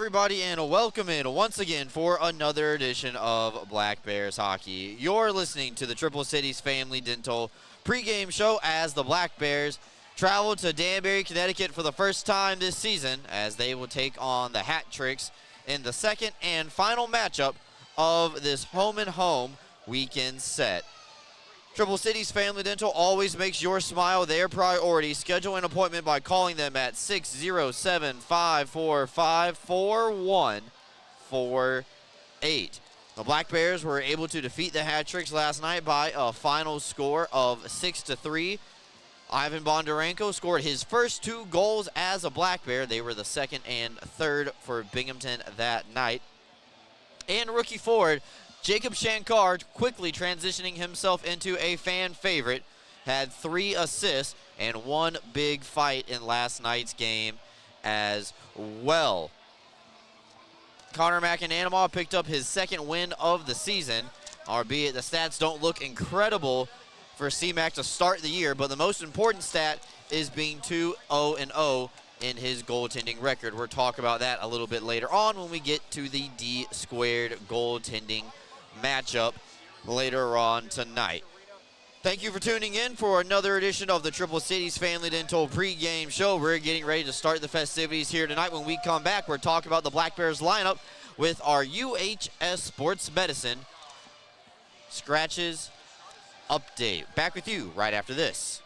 everybody, and welcome in once again for another edition of Black Bears Hockey. You're listening to the Triple Cities Family Dental pregame show as the Black Bears travel to Danbury, Connecticut for the first time this season, as they will take on the Hat Tricks in the second and final matchup of this home-and-home weekend set. Triple Cities Family Dental always makes your smile their priority. Schedule an appointment by calling them at 607-545-4148. The Black Bears were able to defeat the Hat Tricks last night by a final score of 6-3. Ivan Bondarenko scored his first 2 goals as a Black Bear. They were the second and third for Binghamton that night. And rookie forward Jacob Shankar, quickly transitioning himself into a fan favorite, had 3 assists and 1 big fight in last night's game as well. Connor McAnanamaw picked up his second win of the season, albeit the stats don't look incredible for CMAC to start the year, but the most important stat is being 2-0-0 in his goaltending record. We'll talk about that a little bit later on when we get to the D-squared goaltending matchup later on tonight. Thank you for tuning in for another edition of the Triple Cities Family Dental pregame show. We're getting ready to start the festivities here tonight. When we come back, we're talking about the Black Bears lineup with our UHS Sports Medicine Scratches update. Back with you right after this.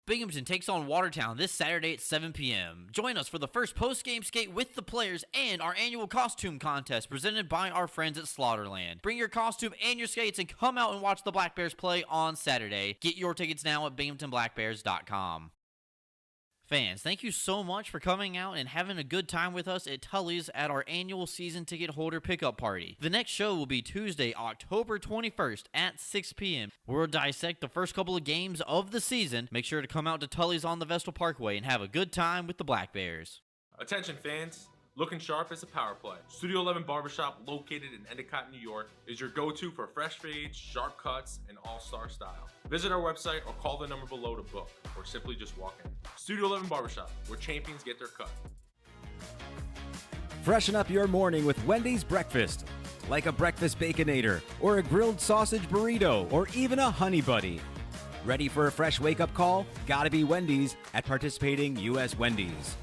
Binghamton takes on Watertown this Saturday at 7 p.m. Join us for the first post-game skate with the players and our annual costume contest presented by our friends at Slaughterland. Bring your costume and your skates and come out and watch the Black Bears play on Saturday. Get your tickets now at binghamtonblackbears.com. Fans, thank you so much for coming out and having a good time with us at Tully's at our annual season ticket holder pickup party. The next show will be Tuesday, October 21st at 6 p.m. We'll dissect the first couple of games of the season. Make sure to come out to Tully's on the Vestal Parkway and have a good time with the Black Bears. Attention fans, looking sharp is a power play. Studio 11 Barbershop, located in Endicott, New York, is your go-to for fresh fades, sharp cuts, and all-star style. Visit our website or call the number below to book, or simply just walk in. Studio 11 Barbershop, where champions get their cut. Freshen up your morning with Wendy's breakfast, like a breakfast Baconator, or a grilled sausage burrito, or even a Honey Buddy. Ready for a fresh wake-up call? Gotta be Wendy's at participating U.S. Wendy's.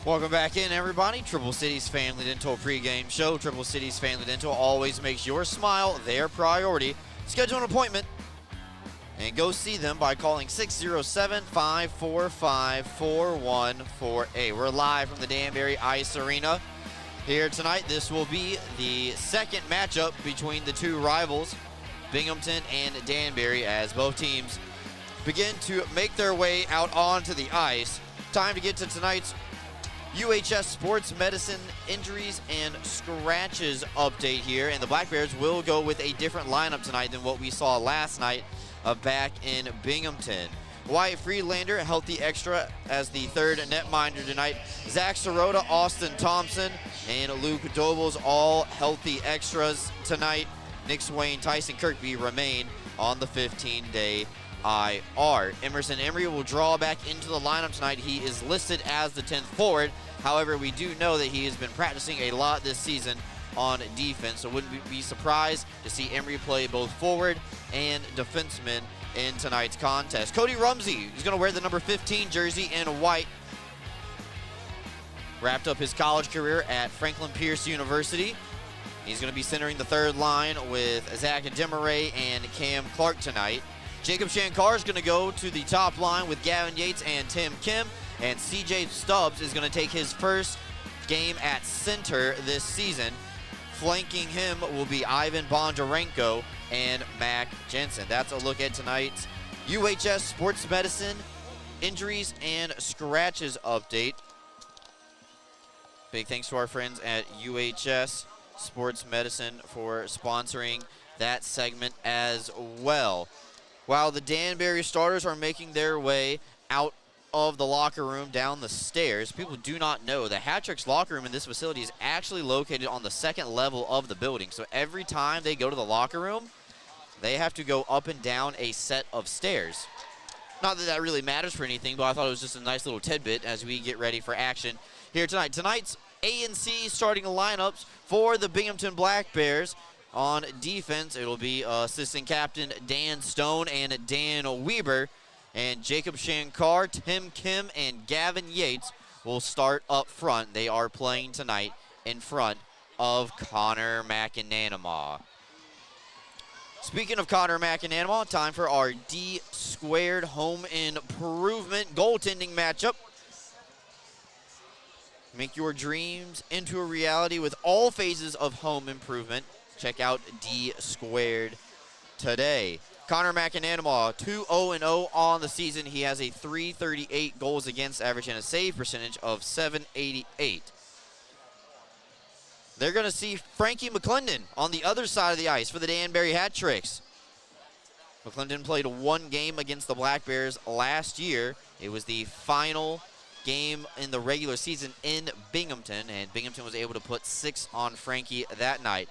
Welcome back in, everybody. Triple Cities Family Dental pregame show. Triple Cities Family Dental always makes your smile their priority. Schedule an appointment and go see them by calling 607-545-4148. We're live from the Danbury Ice Arena here tonight. This will be the second matchup between the two rivals, Binghamton and Danbury, as both teams begin to make their way out onto the ice. Time to get to tonight's UHS Sports Medicine injuries and scratches update here, and the Black Bears will go with a different lineup tonight than what we saw last night back in Binghamton. Wyatt Friedlander, a healthy extra as the third netminder tonight. Zach Sirota, Austin Thompson, and Luke Dobles, all healthy extras tonight. Nick Swain, Tyson Kirkby remain on the 15-day IR. Emerson Emery will draw back into the lineup tonight. He is listed as the 10th forward. However, we do know that he has been practicing a lot this season on defense, so wouldn't be surprised to see Emery play both forward and defenseman in tonight's contest. Cody Rumsey is going to wear the number 15 jersey in white. Wrapped up his college career at Franklin Pierce University. He's going to be centering the third line with Zach Demaray and Cam Clark tonight. Jacob Shankar is going to go to the top line with Gavin Yates and Tim Kim. And CJ Stubbs is going to take his first game at center this season. Flanking him will be Ivan Bondarenko and Mac Jensen. That's a look at tonight's UHS Sports Medicine injuries and scratches update. Big thanks to our friends at UHS Sports Medicine for sponsoring that segment as well. While the Danbury starters are making their way out of the locker room down the stairs. People do not know the Hat Tricks locker room in this facility is actually located on the second level of the building. So every time they go to the locker room, they have to go up and down a set of stairs. Not that that really matters for anything, but I thought it was just a nice little tidbit as we get ready for action here tonight. Tonight's A&C starting lineups for the Binghamton Black Bears. On defense, it'll be assistant captain Dan Stone and Dan Weber. And Jacob Shankar, Tim Kim, and Gavin Yates will start up front. They are playing tonight in front of Connor McAnanama. Speaking of Connor McAnanama, time for our D-squared home improvement goaltending matchup. Make your dreams into a reality with all phases of home improvement. Check out D-squared today. Connor McAnanama, 2-0-0 on the season. He has a .338 goals against average and a save percentage of .788. They're going to see Frankie McClendon on the other side of the ice for the Danbury Hat Tricks. McClendon played one game against the Black Bears last year. It was the final game in the regular season in Binghamton, and Binghamton was able to put 6 on Frankie that night.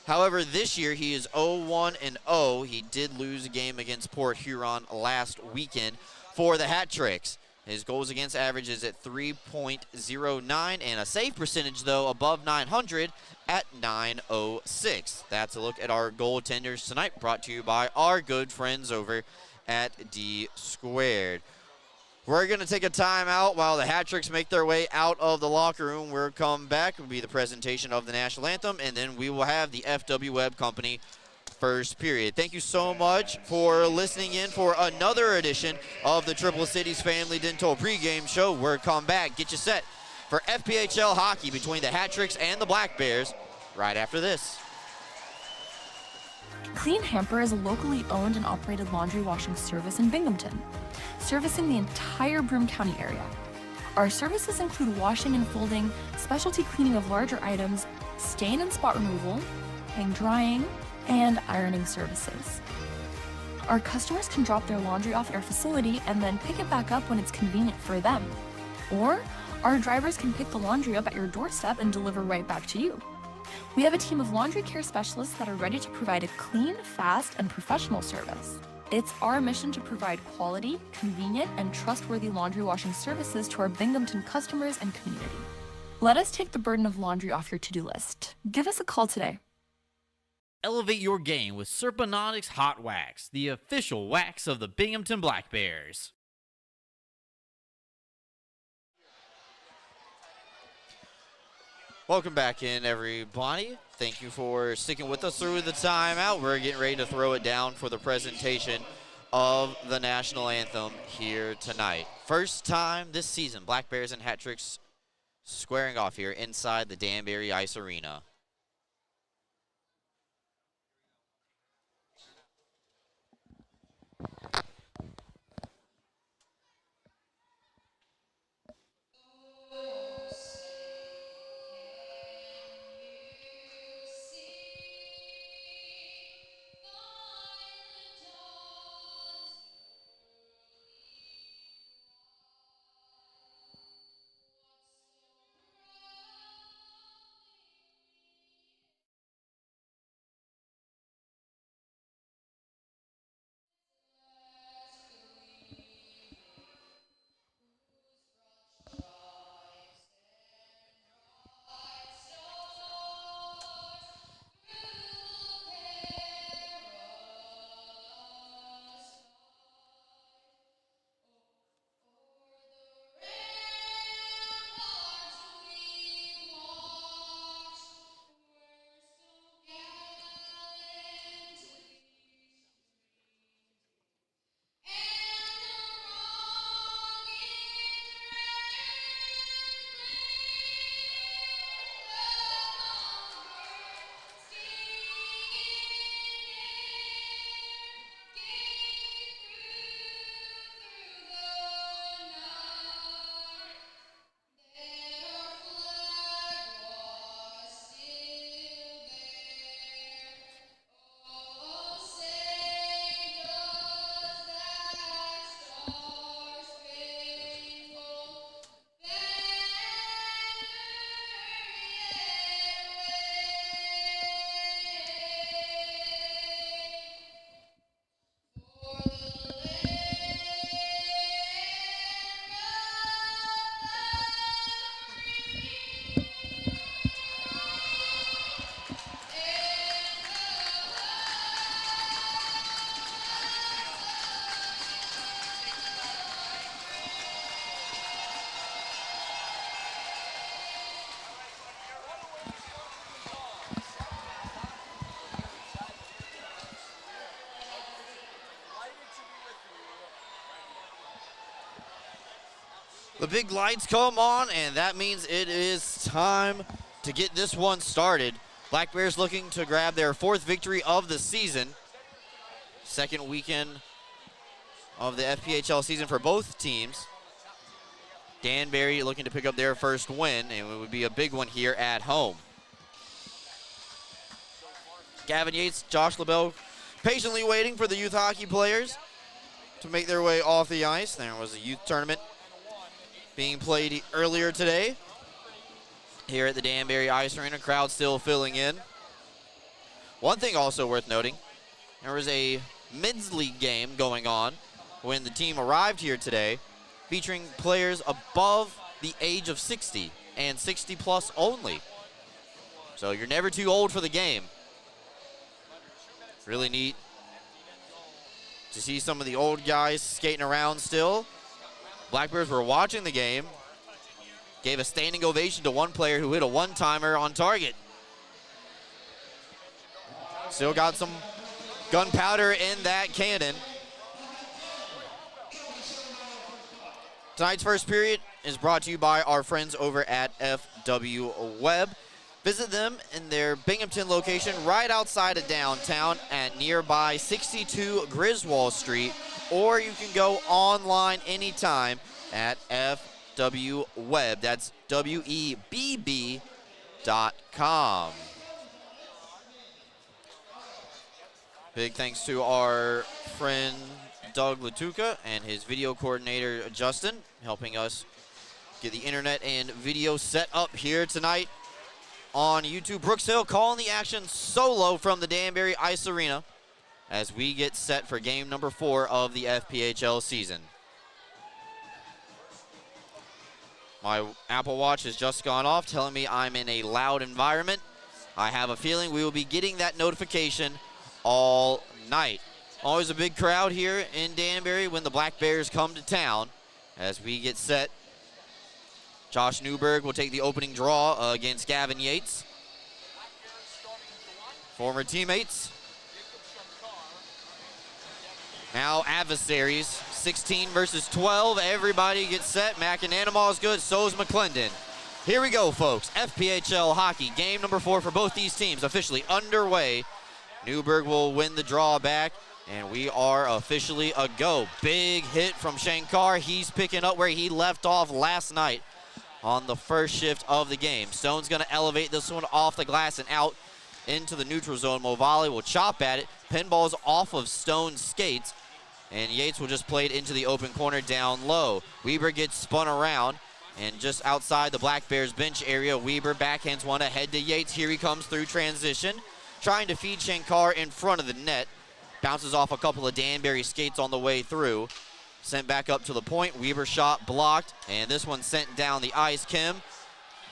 However, this year he is 0-1-0. He did lose a game against Port Huron last weekend for the Hat Tricks. His goals against average is at .309 and a save percentage, though, above .900 at .906. That's a look at our goaltenders tonight, brought to you by our good friends over at D-Squared. We're going to take a timeout while the Hat Tricks make their way out of the locker room. We'll come back. It will be the presentation of the national anthem, and then we will have the FW Web Company first period. Thank you so much for listening in for another edition of the Triple Cities Family Dental pregame show. We'll come back, get you set for FPHL hockey between the Hat Tricks and the Black Bears right after this. Clean Hamper is a locally owned and operated laundry washing service in Binghamton, servicing the entire Broome County area. Our services include washing and folding, specialty cleaning of larger items, stain and spot removal, hang drying, and ironing services. Our customers can drop their laundry off at our facility and then pick it back up when it's convenient for them. Or our drivers can pick the laundry up at your doorstep and deliver right back to you. We have a team of laundry care specialists that are ready to provide a clean, fast, and professional service. It's our mission to provide quality, convenient, and trustworthy laundry washing services to our Binghamton customers and community. Let us take the burden of laundry off your to-do list. Give us a call today. Elevate your game with Serponautics Hot Wax, the official wax of the Binghamton Black Bears. Welcome back in, everybody. Thank you for sticking with us through the timeout. We're getting ready to throw it down for the presentation of the national anthem here tonight. First time this season, Black Bears and Hat Tricks squaring off here inside the Danbury Ice Arena. The big lights come on, and that means it is time to get this one started. Black Bears looking to grab their 4th victory of the season. 2nd weekend of the FPHL season for both teams. Danbury looking to pick up their 1st win, and it would be a big one here at home. Gavin Yates, Josh LaBelle patiently waiting for the youth hockey players to make their way off the ice. There was a youth tournament being played earlier today here at the Danbury Ice Arena. Crowd still filling in. One thing also worth noting, there was a men's league game going on when the team arrived here today, featuring players above the age of 60 and 60 plus only. So you're never too old for the game. Really neat to see some of the old guys skating around still. Black Bears were watching the game, gave a standing ovation to one player who hit a one-timer on target. Still got some gunpowder in that cannon. Tonight's first period is brought to you by our friends over at FW Web. Visit them in their Binghamton location right outside of downtown at nearby 62 Griswold Street, or you can go online anytime at FW Web. That's WEBB.com. Big thanks to our friend Doug Latuca and his video coordinator Justin, helping us get the internet and video set up here tonight on YouTube. Brooks Hill calling the action solo from the Danbury Ice Arena as we get set for game number 4 of the FPHL season. My Apple Watch has just gone off, telling me I'm in a loud environment. I have a feeling we will be getting that notification all night. Always a big crowd here in Danbury when the Black Bears come to town. As we get set, Josh Newberg will take the opening draw against Gavin Yates. Former teammates, now adversaries. 16 versus 12. Everybody gets set. McAnanima is good. So is McClendon. Here we go, folks. FPHL hockey. Game number 4 for both these teams officially underway. Newberg will win the draw back, and we are officially a go. Big hit from Shankar. He's picking up where he left off last night on the first shift of the game. Stone's going to elevate this one off the glass and out into the neutral zone. Movali will chop at it. Pinball's off of Stone's skates, and Yates will just play it into the open corner down low. Weber gets spun around, and just outside the Black Bears bench area, Weber backhands one ahead to Yates. Here he comes through transition, trying to feed Shankar in front of the net. Bounces off a couple of Danbury skates on the way through. Sent back up to the point. Weber shot blocked, and this one sent down the ice. Kim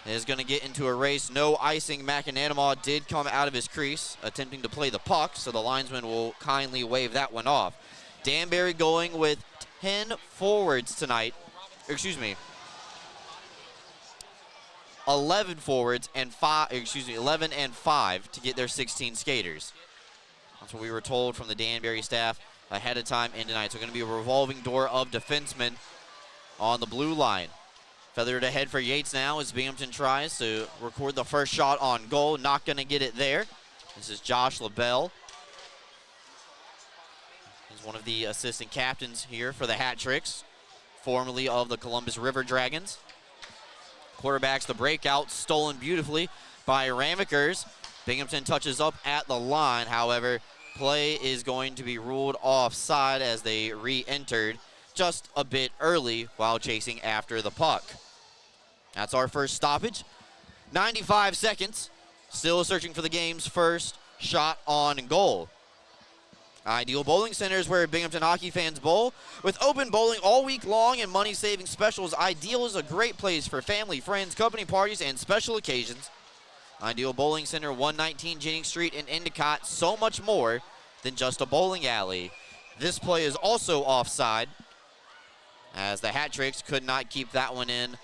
is going to get into a race. No icing. McAnanima did come out of his crease, attempting to play the puck, so the linesman will kindly wave that one off. Danbury going with 10 forwards tonight. 11 forwards and 11 and 5 to get their 16 skaters. That's what we were told from the Danbury staff ahead of time in tonight. So going to be a revolving door of defensemen on the blue line. Feathered ahead for Yates now as Binghamton tries to record the first shot on goal. Not going to get it there. This is Josh LaBelle. He's one of the assistant captains here for the Hat Tricks, formerly of the Columbus River Dragons. Quarterback's the breakout, stolen beautifully by Ramekers. Binghamton touches up at the line. However, play is going to be ruled offside as they re-entered just a bit early while chasing after the puck. That's our first stoppage. 95 seconds. Still searching for the game's first shot on goal. Ideal Bowling Center is where Binghamton hockey fans bowl. With open bowling all week long and money-saving specials, Ideal is a great place for family, friends, company parties, and special occasions. Ideal Bowling Center, 119 Jennings Street in Endicott. So much more than just a bowling alley. This play is also offside, as the Hat Tricks could not keep that one in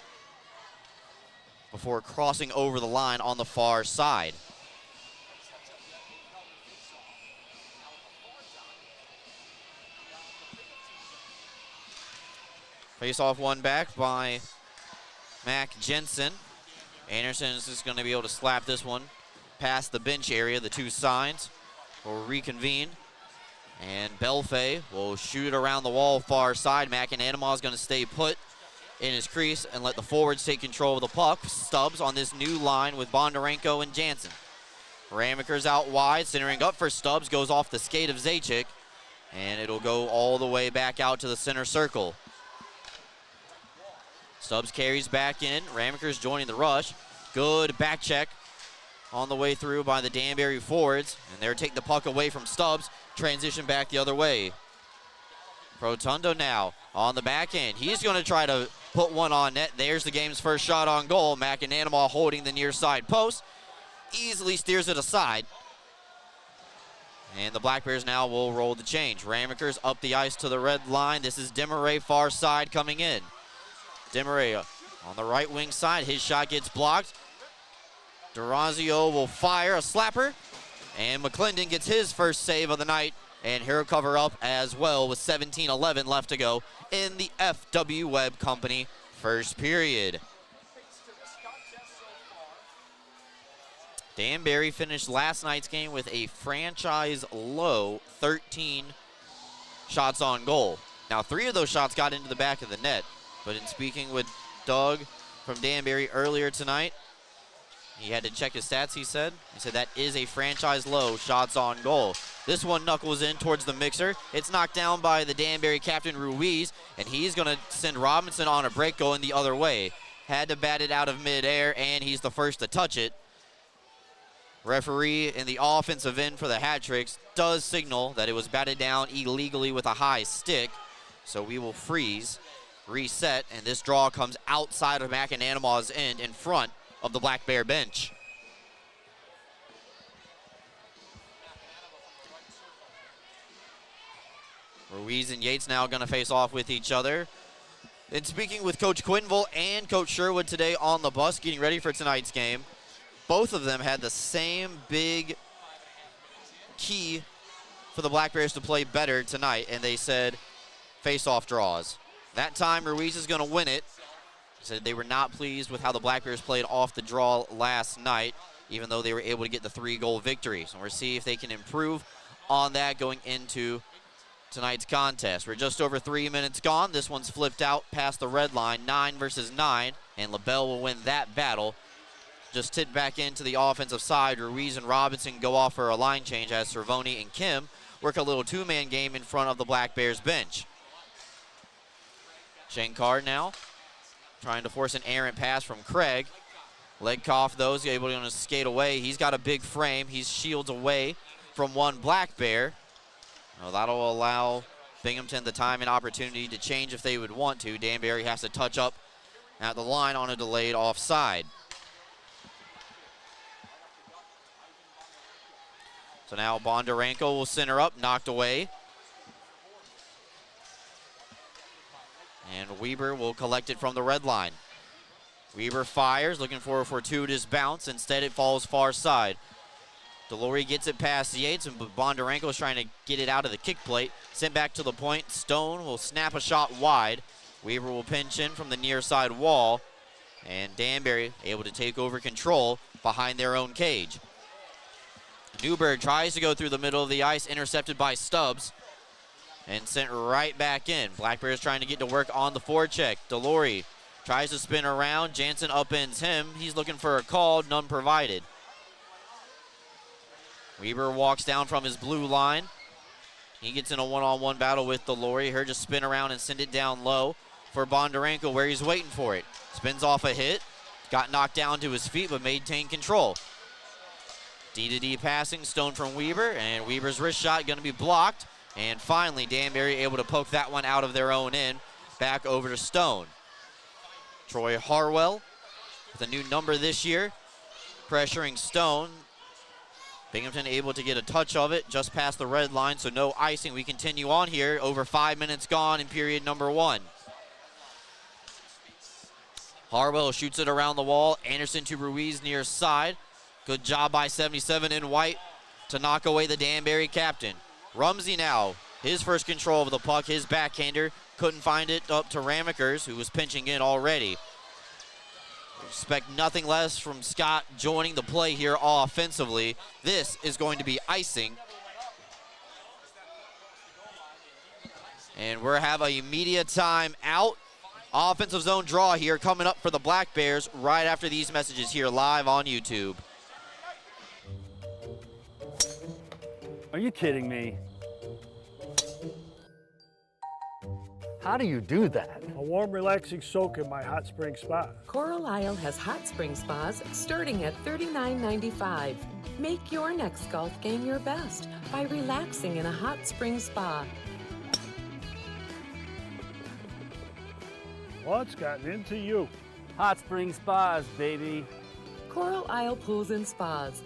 before crossing over the line on the far side. Face off one back by Mac Jensen. Anderson is just going to be able to slap this one past the bench area. The two sides will reconvene. And Belfay will shoot it around the wall far side. McAnanima is going to stay put in his crease and let the forwards take control of the puck. Stubbs on this new line with Bondarenko and Jansen. Ramaker's out wide, centering up for Stubbs, goes off the skate of Zajac, and it'll go all the way back out to the center circle. Stubbs carries back in. Ramaker's joining the rush. Good back check on the way through by the Danbury forwards, and they're taking the puck away from Stubbs. Transition back the other way. Rotundo now on the back end. He's going to try to put one on net. There's the game's first shot on goal. McAnanima holding the near side post. Easily steers it aside. And the Black Bears now will roll the change. Ramaker's up the ice to the red line. This is Desmarais far side coming in. Desmarais on the right wing side. His shot gets blocked. Durazio will fire a slapper. And McClendon gets his first save of the night, and he'll cover up as well with 17:11 left to go in the FW Webb Company first period. Danbury finished last night's game with a franchise low 13 shots on goal. Now, 3 of those shots got into the back of the net, but in speaking with Doug from Danbury earlier tonight, he had to check his stats, he said. He said that is a franchise low shots on goal. This one knuckles in towards the mixer. It's knocked down by the Danbury captain, Ruiz, and he's going to send Robinson on a break going the other way. Had to bat it out of midair, and he's the first to touch it. Referee in the offensive end for the hat tricks does signal that it was batted down illegally with a high stick. So we will freeze, reset, and this draw comes outside of McAnanima's end in front of the Black Bear bench. Ruiz and Yates now going to face off with each other. And speaking with Coach Quinville and Coach Sherwood today on the bus, getting ready for tonight's game, both of them had the same big key for the Black Bears to play better tonight, and they said face-off draws. That time, Ruiz is going to win it. Said they were not pleased with how the Black Bears played off the draw last night, even though they were able to get the 3-goal victory. So we'll see if they can improve on that going into tonight's contest. We're just over 3 minutes gone. This one's flipped out past the red line, 9 versus 9, and LaBelle will win that battle. Just tipped back into the offensive side. Ruiz and Robinson go off for a line change as Cervoni and Kim work a little two-man game in front of the Black Bears bench. Shankar now trying to force an errant pass from Craig. Legkoff, though, is able to skate away. He's got a big frame. He's shields away from one Black Bear. Well, that'll allow Binghamton the time and opportunity to change if they would want to. Danbury has to touch up at the line on a delayed offside. So now Bondarenko will center up, knocked away. And Weber will collect it from the red line. Weber fires, looking for a fortuitous bounce. Instead, it falls far side. Delory gets it past Yates, and Bondarenko is trying to get it out of the kick plate. Sent back to the point. Stone will snap a shot wide. Weber will pinch in from the near side wall. And Danbury able to take over control behind their own cage. Newberg tries to go through the middle of the ice, intercepted by Stubbs, and sent right back in. Black Bears trying to get to work on the forecheck. Delory tries to spin around. Jansen upends him. He's looking for a call, none provided. Weber walks down from his blue line. He gets in a one-on-one battle with Delory. He'll just spin around and send it down low for Bondarenko, where he's waiting for it. Spins off a hit. Got knocked down to his feet, but maintained control. D-to-D passing, Stone from Weber, and Weber's wrist shot going to be blocked. And finally, Danbury able to poke that one out of their own end. Back over to Stone. Troy Harwell with a new number this year, pressuring Stone. Binghamton able to get a touch of it just past the red line, so no icing. We continue on here. Over 5 minutes gone in period number 1. Harwell shoots it around the wall. Anderson to Ruiz near side. Good job by 77 in white to knock away the Danbury captain. Rumsey now, his first control of the puck, his backhander. Couldn't find it up to Ramekers, who was pinching in already. Expect nothing less from Scott joining the play here offensively. This is going to be icing. And we're have a media time out. Offensive zone draw here coming up for the Black Bears right after these messages here live on YouTube. Are you kidding me? How do you do that? A warm, relaxing soak in my hot spring spa. Coral Isle has hot spring spas starting at $39.95. Make your next golf game your best by relaxing in a hot spring spa. What's gotten into you? Hot spring spas, baby. Coral Isle Pools and Spas.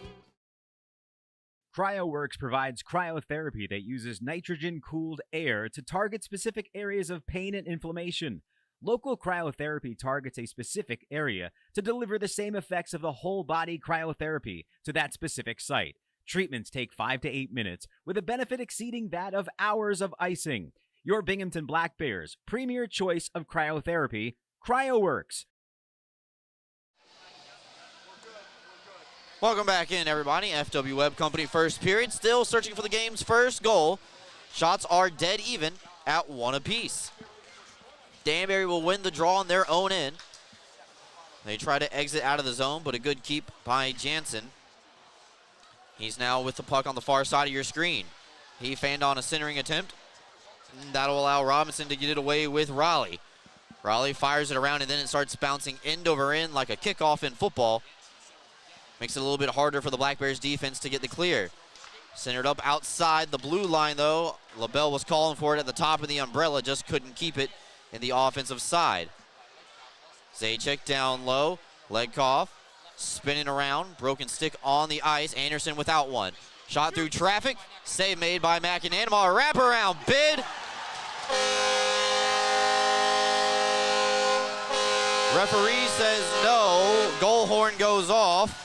CryoWorks provides cryotherapy that uses nitrogen-cooled air to target specific areas of pain and inflammation. Local cryotherapy targets a specific area to deliver the same effects of the whole-body cryotherapy to that specific site. Treatments take 5 to 8 minutes, with a benefit exceeding that of hours of icing. Your Binghamton Black Bears' premier choice of cryotherapy, CryoWorks. Welcome back in, everybody. FW Web Company first period, still searching for the game's first goal. Shots are dead even at 1 apiece. Danbury will win the draw on their own end. They try to exit out of the zone, but a good keep by Jansen. He's now with the puck on the far side of your screen. He fanned on a centering attempt. That'll allow Robinson to get it away with Raleigh. Raleigh fires it around, and then it starts bouncing end over end like a kickoff in football. Makes it a little bit harder for the Black Bears defense to get the clear. Centered up outside the blue line, though. LaBelle was calling for it at the top of the umbrella, just couldn't keep it in the offensive side. Zajac down low. Legkoff spinning around. Broken stick on the ice. Anderson without one. Shot through traffic. Save made by McAnanima. Wraparound bid. Referee says no. Goal horn goes off.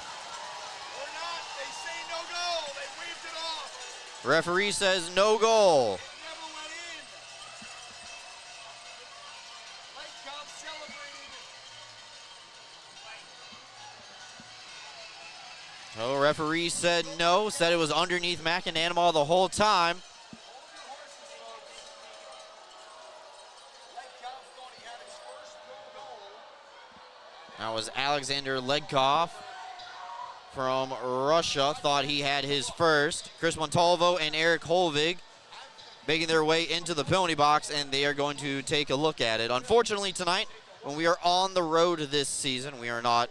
Referee says no goal. So referee said no, said it was underneath McAnanima the whole time. That was Alexander Legkoff from Russia, thought he had his first. Chris Montalvo and Eric Holvig making their way into the penalty box, and they are going to take a look at it. Unfortunately tonight, when we are on the road this season, we are not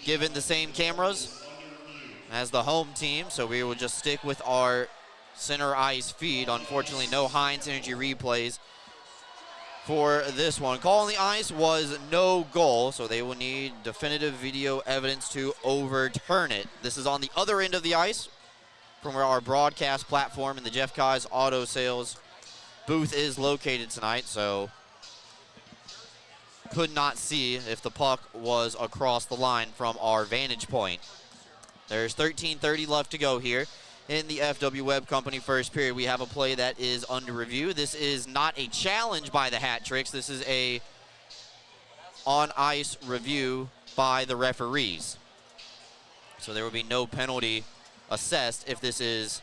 given the same cameras as the home team, so we will just stick with our center ice feed. Unfortunately, no Heinz Energy replays for this one. Call on the ice was no goal, so they will need definitive video evidence to overturn it. This is on the other end of the ice from where our broadcast platform and the Jeff Kai's auto sales booth is located tonight, so could not see if the puck was across the line from our vantage point. There's 13:30 left to go here in the FW Web Company first period. We have a play that is under review. This is not a challenge by the Hat Tricks. This is a on-ice review by the referees. So there will be no penalty assessed if this is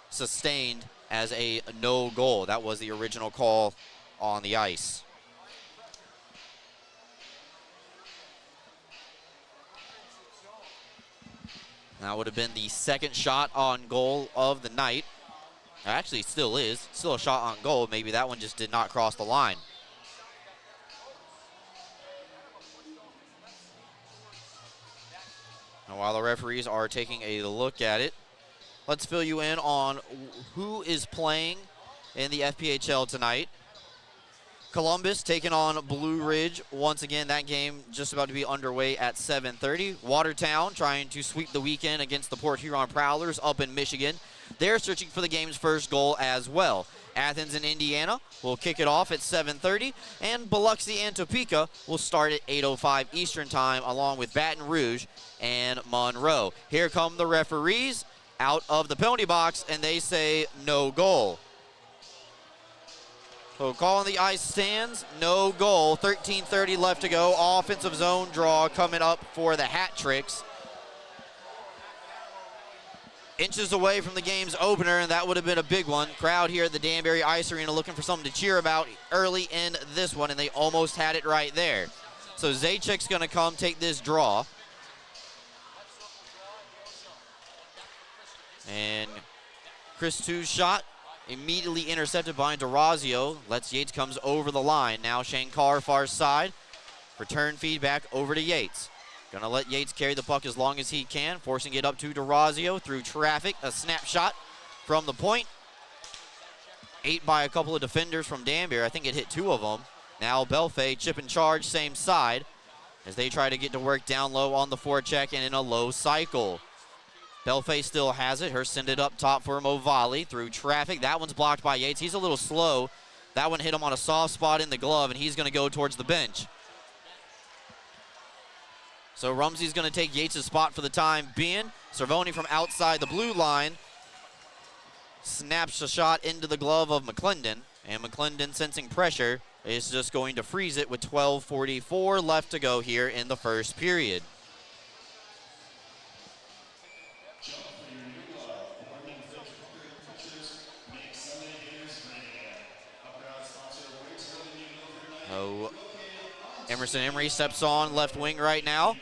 sustained as a no goal. That was the original call on the ice. That would have been the second shot on goal of the night. Actually, it still is. Still a shot on goal. Maybe that one just did not cross the line. And while the referees are taking a look at it, let's fill you in on who is playing in the FPHL tonight. Columbus taking on Blue Ridge. Once again, that game just about to be underway at 7:30. Watertown trying to sweep the weekend against the Port Huron Prowlers up in Michigan. They're searching for the game's first goal as well. Athens and Indiana will kick it off at 7:30, and Biloxi and Topeka will start at 8:05 Eastern Time, along with Baton Rouge and Monroe. Here come the referees out of the penalty box, and they say no goal. So call on the ice stands, no goal. 13:30 left to go. Offensive zone draw coming up for the Hat Tricks. Inches away from the game's opener, and that would have been a big one. Crowd here at the Danbury Ice Arena looking for something to cheer about early in this one, and they almost had it right there. So Zajaczyk's going to come take this draw. And Chris 2's shot immediately intercepted by DeRazio. Lets Yates comes over the line. Now Shankar far side. Return feedback over to Yates. Gonna let Yates carry the puck as long as he can, forcing it up to DeRazio through traffic. A snapshot from the point. 8 by a couple of defenders from Danbury. I think it hit 2 of them. Now Belfay, chip and charge, same side, as they try to get to work down low on the forecheck and in a low cycle. Belfay still has it. Her send it up top for Movali through traffic. That one's blocked by Yates. He's a little slow. That one hit him on a soft spot in the glove, and he's going to go towards the bench. So Rumsey's going to take Yates' spot for the time being. Cervoni from outside the blue line snaps a shot into the glove of McClendon, and McClendon, sensing pressure, is just going to freeze it with 12:44 left to go here in the first period. Oh, Emerson Emery steps on left wing right now.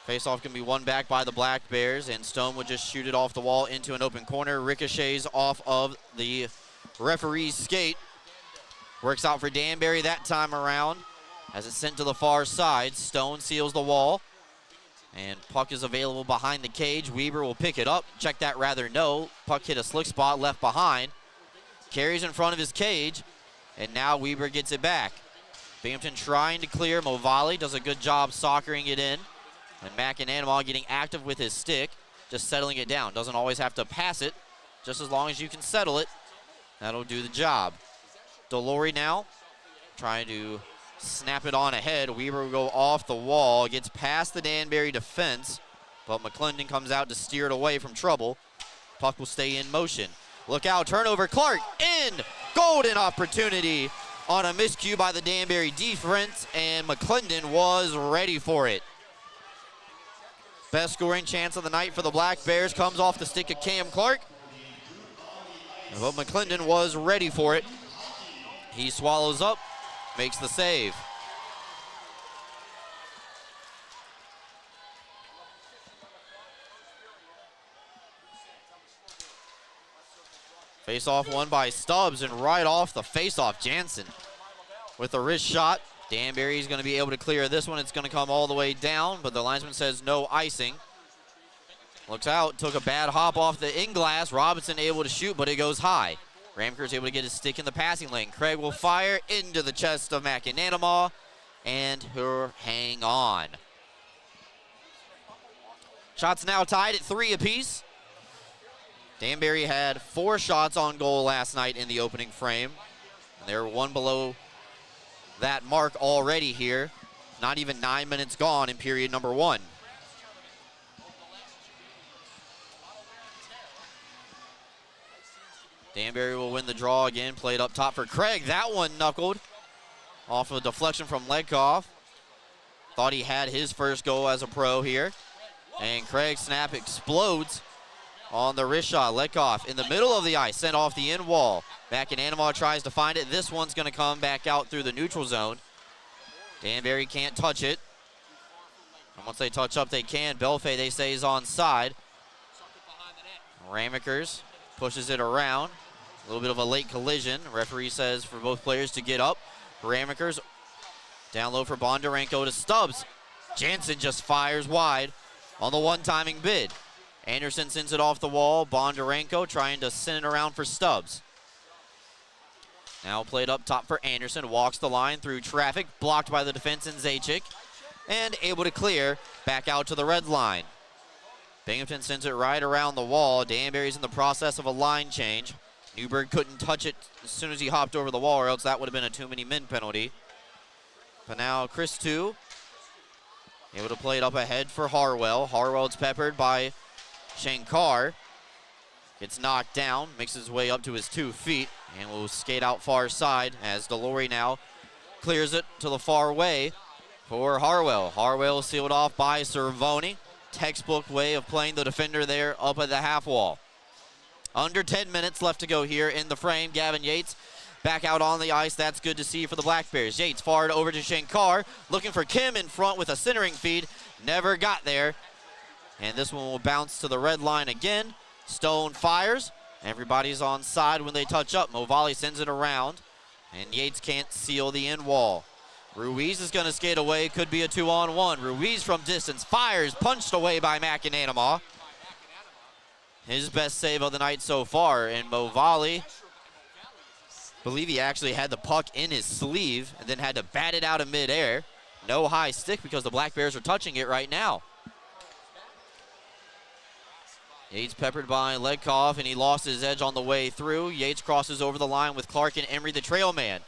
Face-off can be won back by the Black Bears, and Stone would just shoot it off the wall into an open corner. Ricochets off of the referee's skate. Works out for Danbury that time around as it's sent to the far side. Stone seals the wall, and puck is available behind the cage. Weber will pick it up. Check that rather no. Puck hit a slick spot left behind. Carries in front of his cage, and now Weber gets it back. Binghamton trying to clear. Movali does a good job soccering it in. And McAnanama getting active with his stick, just settling it down. Doesn't always have to pass it, just as long as you can settle it. That'll do the job. Delory now trying to snap it on ahead. Weber will go off the wall, gets past the Danbury defense, but McClendon comes out to steer it away from trouble. Puck will stay in motion. Look out, turnover, Clark in! Golden opportunity on a miscue by the Danbury defense, and McClendon was ready for it. Best scoring chance of the night for the Black Bears comes off the stick of Cam Clark. But McClendon was ready for it. He swallows up, makes the save. Face-off won by Stubbs, and right off the face-off, Jansen with a wrist shot. Danbury's going to be able to clear this one. It's going to come all the way down, but the linesman says no icing. Looks out, took a bad hop off the in-glass. Robinson able to shoot, but it goes high. Ramker's able to get his stick in the passing lane. Craig will fire into the chest of McAnanama, and he'll hang on. Shots now tied at 3 apiece. Danbury had 4 shots on goal last night in the opening frame. And they're one below that mark already here. Not even 9 minutes gone in period number 1. Danbury will win the draw again. Played up top for Craig. That one knuckled off of a deflection from Ledkoff. Thought he had his first goal as a pro here. And Craig's snap explodes on the wrist shot. Ledkoff in the middle of the ice, sent off the end wall. McAnanama tries to find it. This one's going to come back out through the neutral zone. Danbury can't touch it. And once they touch up, they can. Belfay, they say, is onside. Ramekers pushes it around. A little bit of a late collision. Referee says for both players to get up. Ramekers down low for Bondarenko to Stubbs. Jansen just fires wide on the one-timing bid. Anderson sends it off the wall. Bondarenko trying to send it around for Stubbs. Now played up top for Anderson. Walks the line through traffic. Blocked by the defense in Zajaczyk. And able to clear back out to the red line. Binghamton sends it right around the wall. Danbury's in the process of a line change. Newberg couldn't touch it as soon as he hopped over the wall, or else that would have been a too many men penalty. But now Chris 2 able to play it up ahead for Harwell. Harwell's peppered by Shankar. Gets knocked down, makes his way up to his 2 feet, and will skate out far side as Delory now clears it to the far way for Harwell. Harwell sealed off by Cervoni. Textbook way of playing the defender there up at the half wall. Under 10 minutes left to go here in the frame. Gavin Yates back out on the ice. That's good to see for the Black Bears. Yates forward over to Shankar, looking for Kim in front with a centering feed. Never got there. And this one will bounce to the red line again. Stone fires. Everybody's on side when they touch up. Movali sends it around, and Yates can't seal the end wall. Ruiz is going to skate away. Could be a 2-on-1. Ruiz from distance fires, punched away by McAnanama. His best save of the night so far. And Movali, believe he actually had the puck in his sleeve and then had to bat it out of midair. No high stick because the Black Bears are touching it right now. Yates peppered by Ledkoff, and he lost his edge on the way through. Yates crosses over the line with Clark and Emery, the trail man.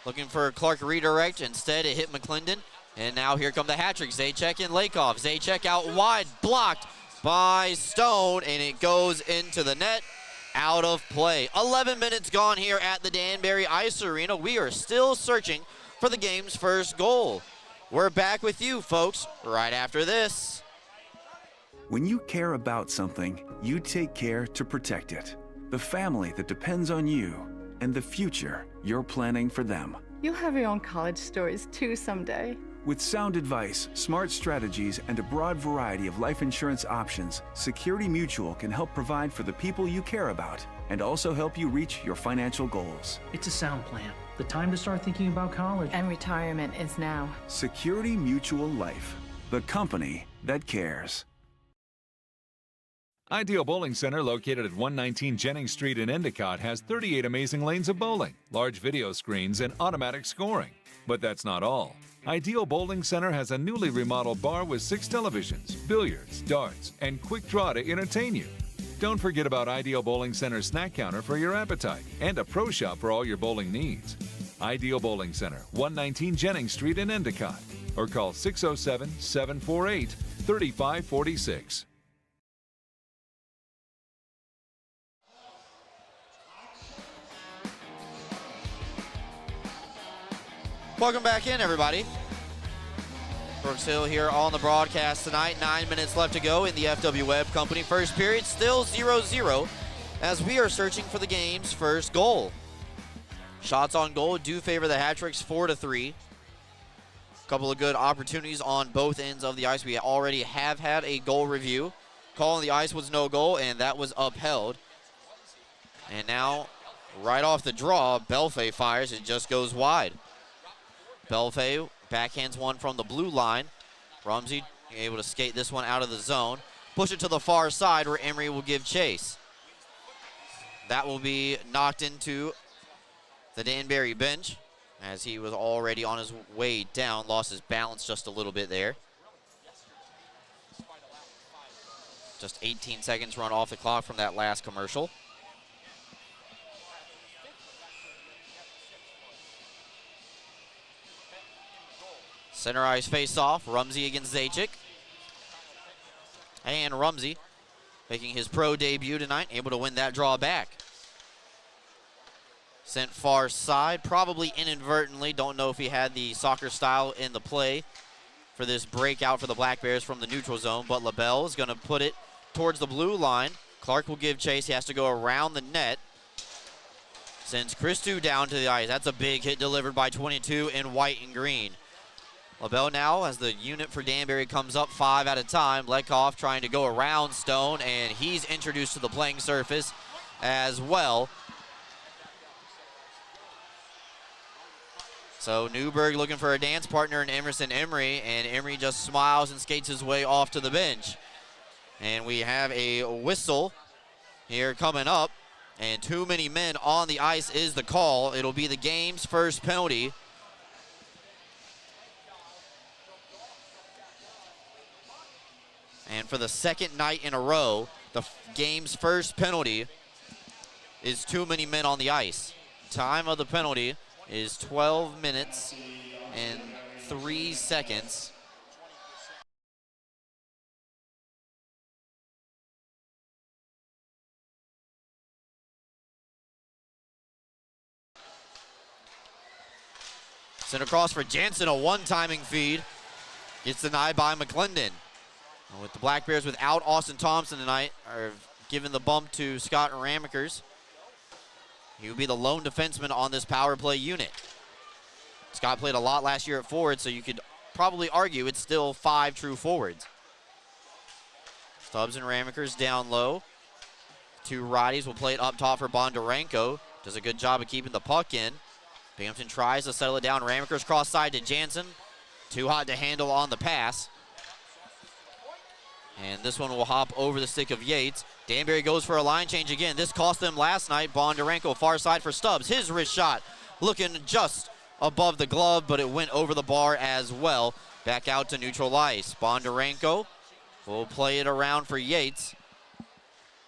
Looking for Clark redirect. Instead, it hit McClendon. And now here come the hat trick. Zajac and Lakoff. Zajac out wide, blocked by Stone, and it goes into the net. Out of play. 11 minutes gone here at the Danbury Ice Arena. We are still searching for the game's first goal. We're back with you, folks, right after this. When you care about something, you take care to protect it. The family that depends on you, and the future you're planning for them. You'll have your own college stories too someday. With sound advice, smart strategies, and a broad variety of life insurance options, Security Mutual can help provide for the people you care about and also help you reach your financial goals. It's a sound plan. The time to start thinking about college. And retirement is now. Security Mutual Life, the company that cares. Ideal Bowling Center, located at 119 Jennings Street in Endicott, has 38 amazing lanes of bowling, large video screens, and automatic scoring. But that's not all. Ideal Bowling Center has a newly remodeled bar with 6 televisions, billiards, darts, and quick draw to entertain you. Don't forget about Ideal Bowling Center's snack counter for your appetite and a pro shop for all your bowling needs. Ideal Bowling Center, 119 Jennings Street in Endicott, or call 607-748-3546. Welcome back in, everybody. Brooks Hill here on the broadcast tonight. 9 minutes left to go in the FW Webb Company. First period still 0-0 as we are searching for the game's first goal. Shots on goal do favor the Hat-Tricks 4-3. A couple of good opportunities on both ends of the ice. We already have had a goal review. Call on the ice was no goal, and that was upheld. And now, right off the draw, Belfay fires. It just goes wide. Belfay backhands one from the blue line. Rumsey able to skate this one out of the zone. Push it to the far side where Emery will give chase. That will be knocked into the Danbury bench as he was already on his way down. Lost his balance just a little bit there. Just 18 seconds run off the clock from that last commercial. Center ice face-off, Rumsey against Zajac. And Rumsey making his pro debut tonight, able to win that draw back. Sent far side, probably inadvertently. Don't know if he had the soccer style in the play for this breakout for the Black Bears from the neutral zone, but LaBelle is going to put it towards the blue line. Clark will give chase. He has to go around the net. Sends Christou down to the ice. That's a big hit delivered by 22 in white and green. LaBelle now, as the unit for Danbury comes up 5 at a time. Ledkoff trying to go around Stone, and he's introduced to the playing surface as well. So Newberg looking for a dance partner in Emerson Emery, and Emery just smiles and skates his way off to the bench. And we have a whistle here coming up, and too many men on the ice is the call. It'll be the game's first penalty. And for the second night in a row, the game's first penalty is too many men on the ice. Time of the penalty is 12 minutes and 3 seconds. Sent across for Jansen, a one-timing feed. Gets denied by McClendon. And with the Black Bears without Austin Thompson tonight, are giving the bump to Scott Ramekers. He would be the lone defenseman on this power play unit. Scott played a lot last year at forward, so you could probably argue it's still 5 true forwards. Stubbs and Ramekers down low. 2 righties will play it up top for Bondarenko. Does a good job of keeping the puck in. Binghamton tries to settle it down. Ramekers cross side to Jansen. Too hot to handle on the pass. And this one will hop over the stick of Yates. Danbury goes for a line change again. This cost them last night. Bondarenko far side for Stubbs. His wrist shot looking just above the glove, but it went over the bar as well. Back out to neutral ice. Bondarenko will play it around for Yates.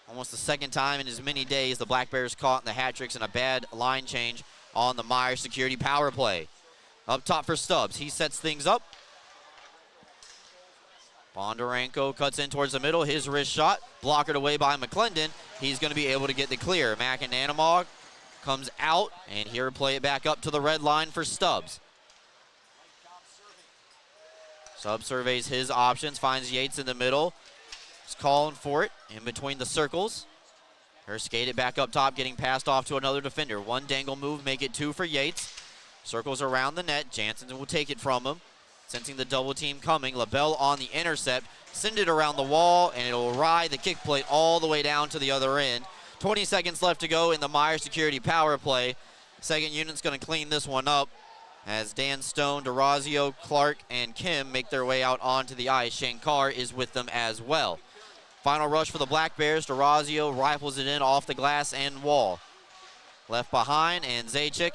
Almost the second time in as many days the Black Bears caught in the hat tricks and a bad line change on the Myers security power play. Up top for Stubbs. He sets things up. Bondarenko cuts in towards the middle. His wrist shot blockered away by McClendon. He's going to be able to get the clear. McAnanamog comes out, and here play it back up to the red line for Stubbs. Stubbs surveys his options, finds Yates in the middle. He's calling for it in between the circles. Her skate it back up top, getting passed off to another defender. One dangle move, make it 2 for Yates. Circles around the net. Jansen will take it from him. Sensing the double team coming, LaBelle on the intercept. Send it around the wall, and it'll ride the kick plate all the way down to the other end. 20 seconds left to go in the Myers security power play. Second unit's going to clean this one up as Dan Stone, DeRazio, Clark, and Kim make their way out onto the ice. Shankar is with them as well. Final rush for the Black Bears. DeRazio rifles it in off the glass and wall. Left behind, and Zajac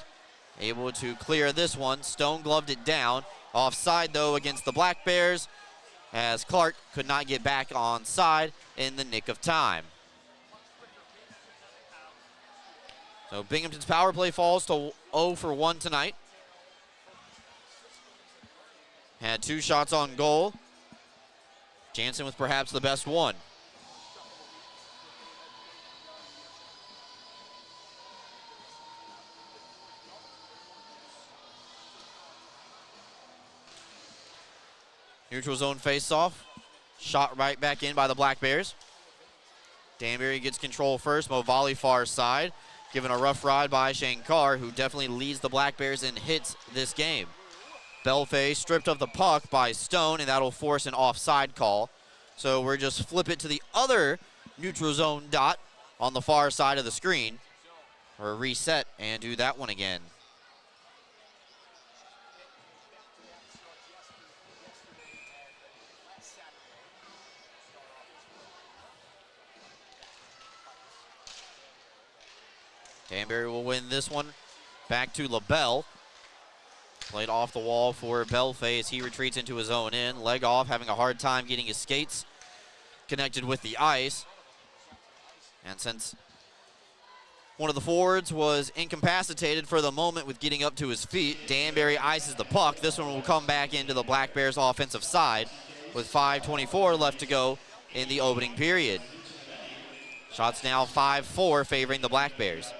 able to clear this one. Stone gloved it down. Offside, though, against the Black Bears, as Clark could not get back on side in the nick of time. So Binghamton's power play falls to 0 for 1 tonight. Had 2 shots on goal. Jansen with perhaps the best one. Neutral zone face-off. Shot right back in by the Black Bears. Danbury gets control first. Movali far side. Given a rough ride by Shankar, who definitely leads the Black Bears in hits this game. Belfay stripped of the puck by Stone, and that'll force an offside call. So we're just flip it to the other neutral zone dot on the far side of the screen. Or reset and do that one again. Danbury will win this one. Back to LaBelle. Played off the wall for Belfay as he retreats into his own end. Leg off, having a hard time getting his skates connected with the ice. And since one of the forwards was incapacitated for the moment with getting up to his feet, Danbury ices the puck. This one will come back into the Black Bears offensive side with 5:24 left to go in the opening period. Shots now 5-4 favoring the Black Bears.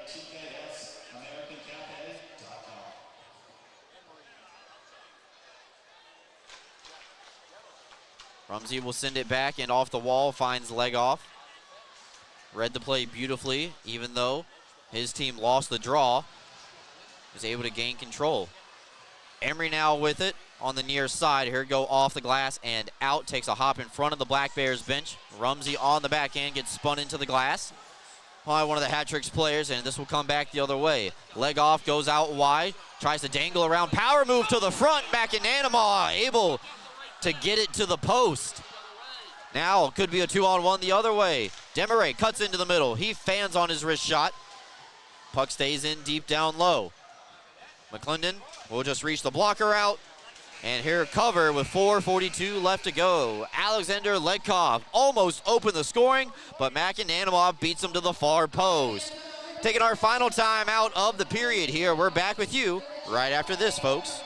Rumsey will send it back and off the wall, finds leg off. Read the play beautifully, even though his team lost the draw. Was able to gain control. Emery now with it on the near side. Here go off the glass and out. Takes a hop in front of the Black Bears bench. Rumsey on the backhand gets spun into the glass by one of the hat tricks players, and this will come back the other way. Leg off, goes out wide, tries to dangle around. Power move to the front. McAnanamog able to get it to the post. Now it could be a 2-on-1 the other way. Demaray cuts into the middle. He fans on his wrist shot. Puck stays in deep down low. McClendon will just reach the blocker out. And here cover with 4:42 left to go. Alexander Ledkov almost opened the scoring, but McAnanamog beats him to the far post. Taking our final time out of the period here. We're back with you right after this, folks.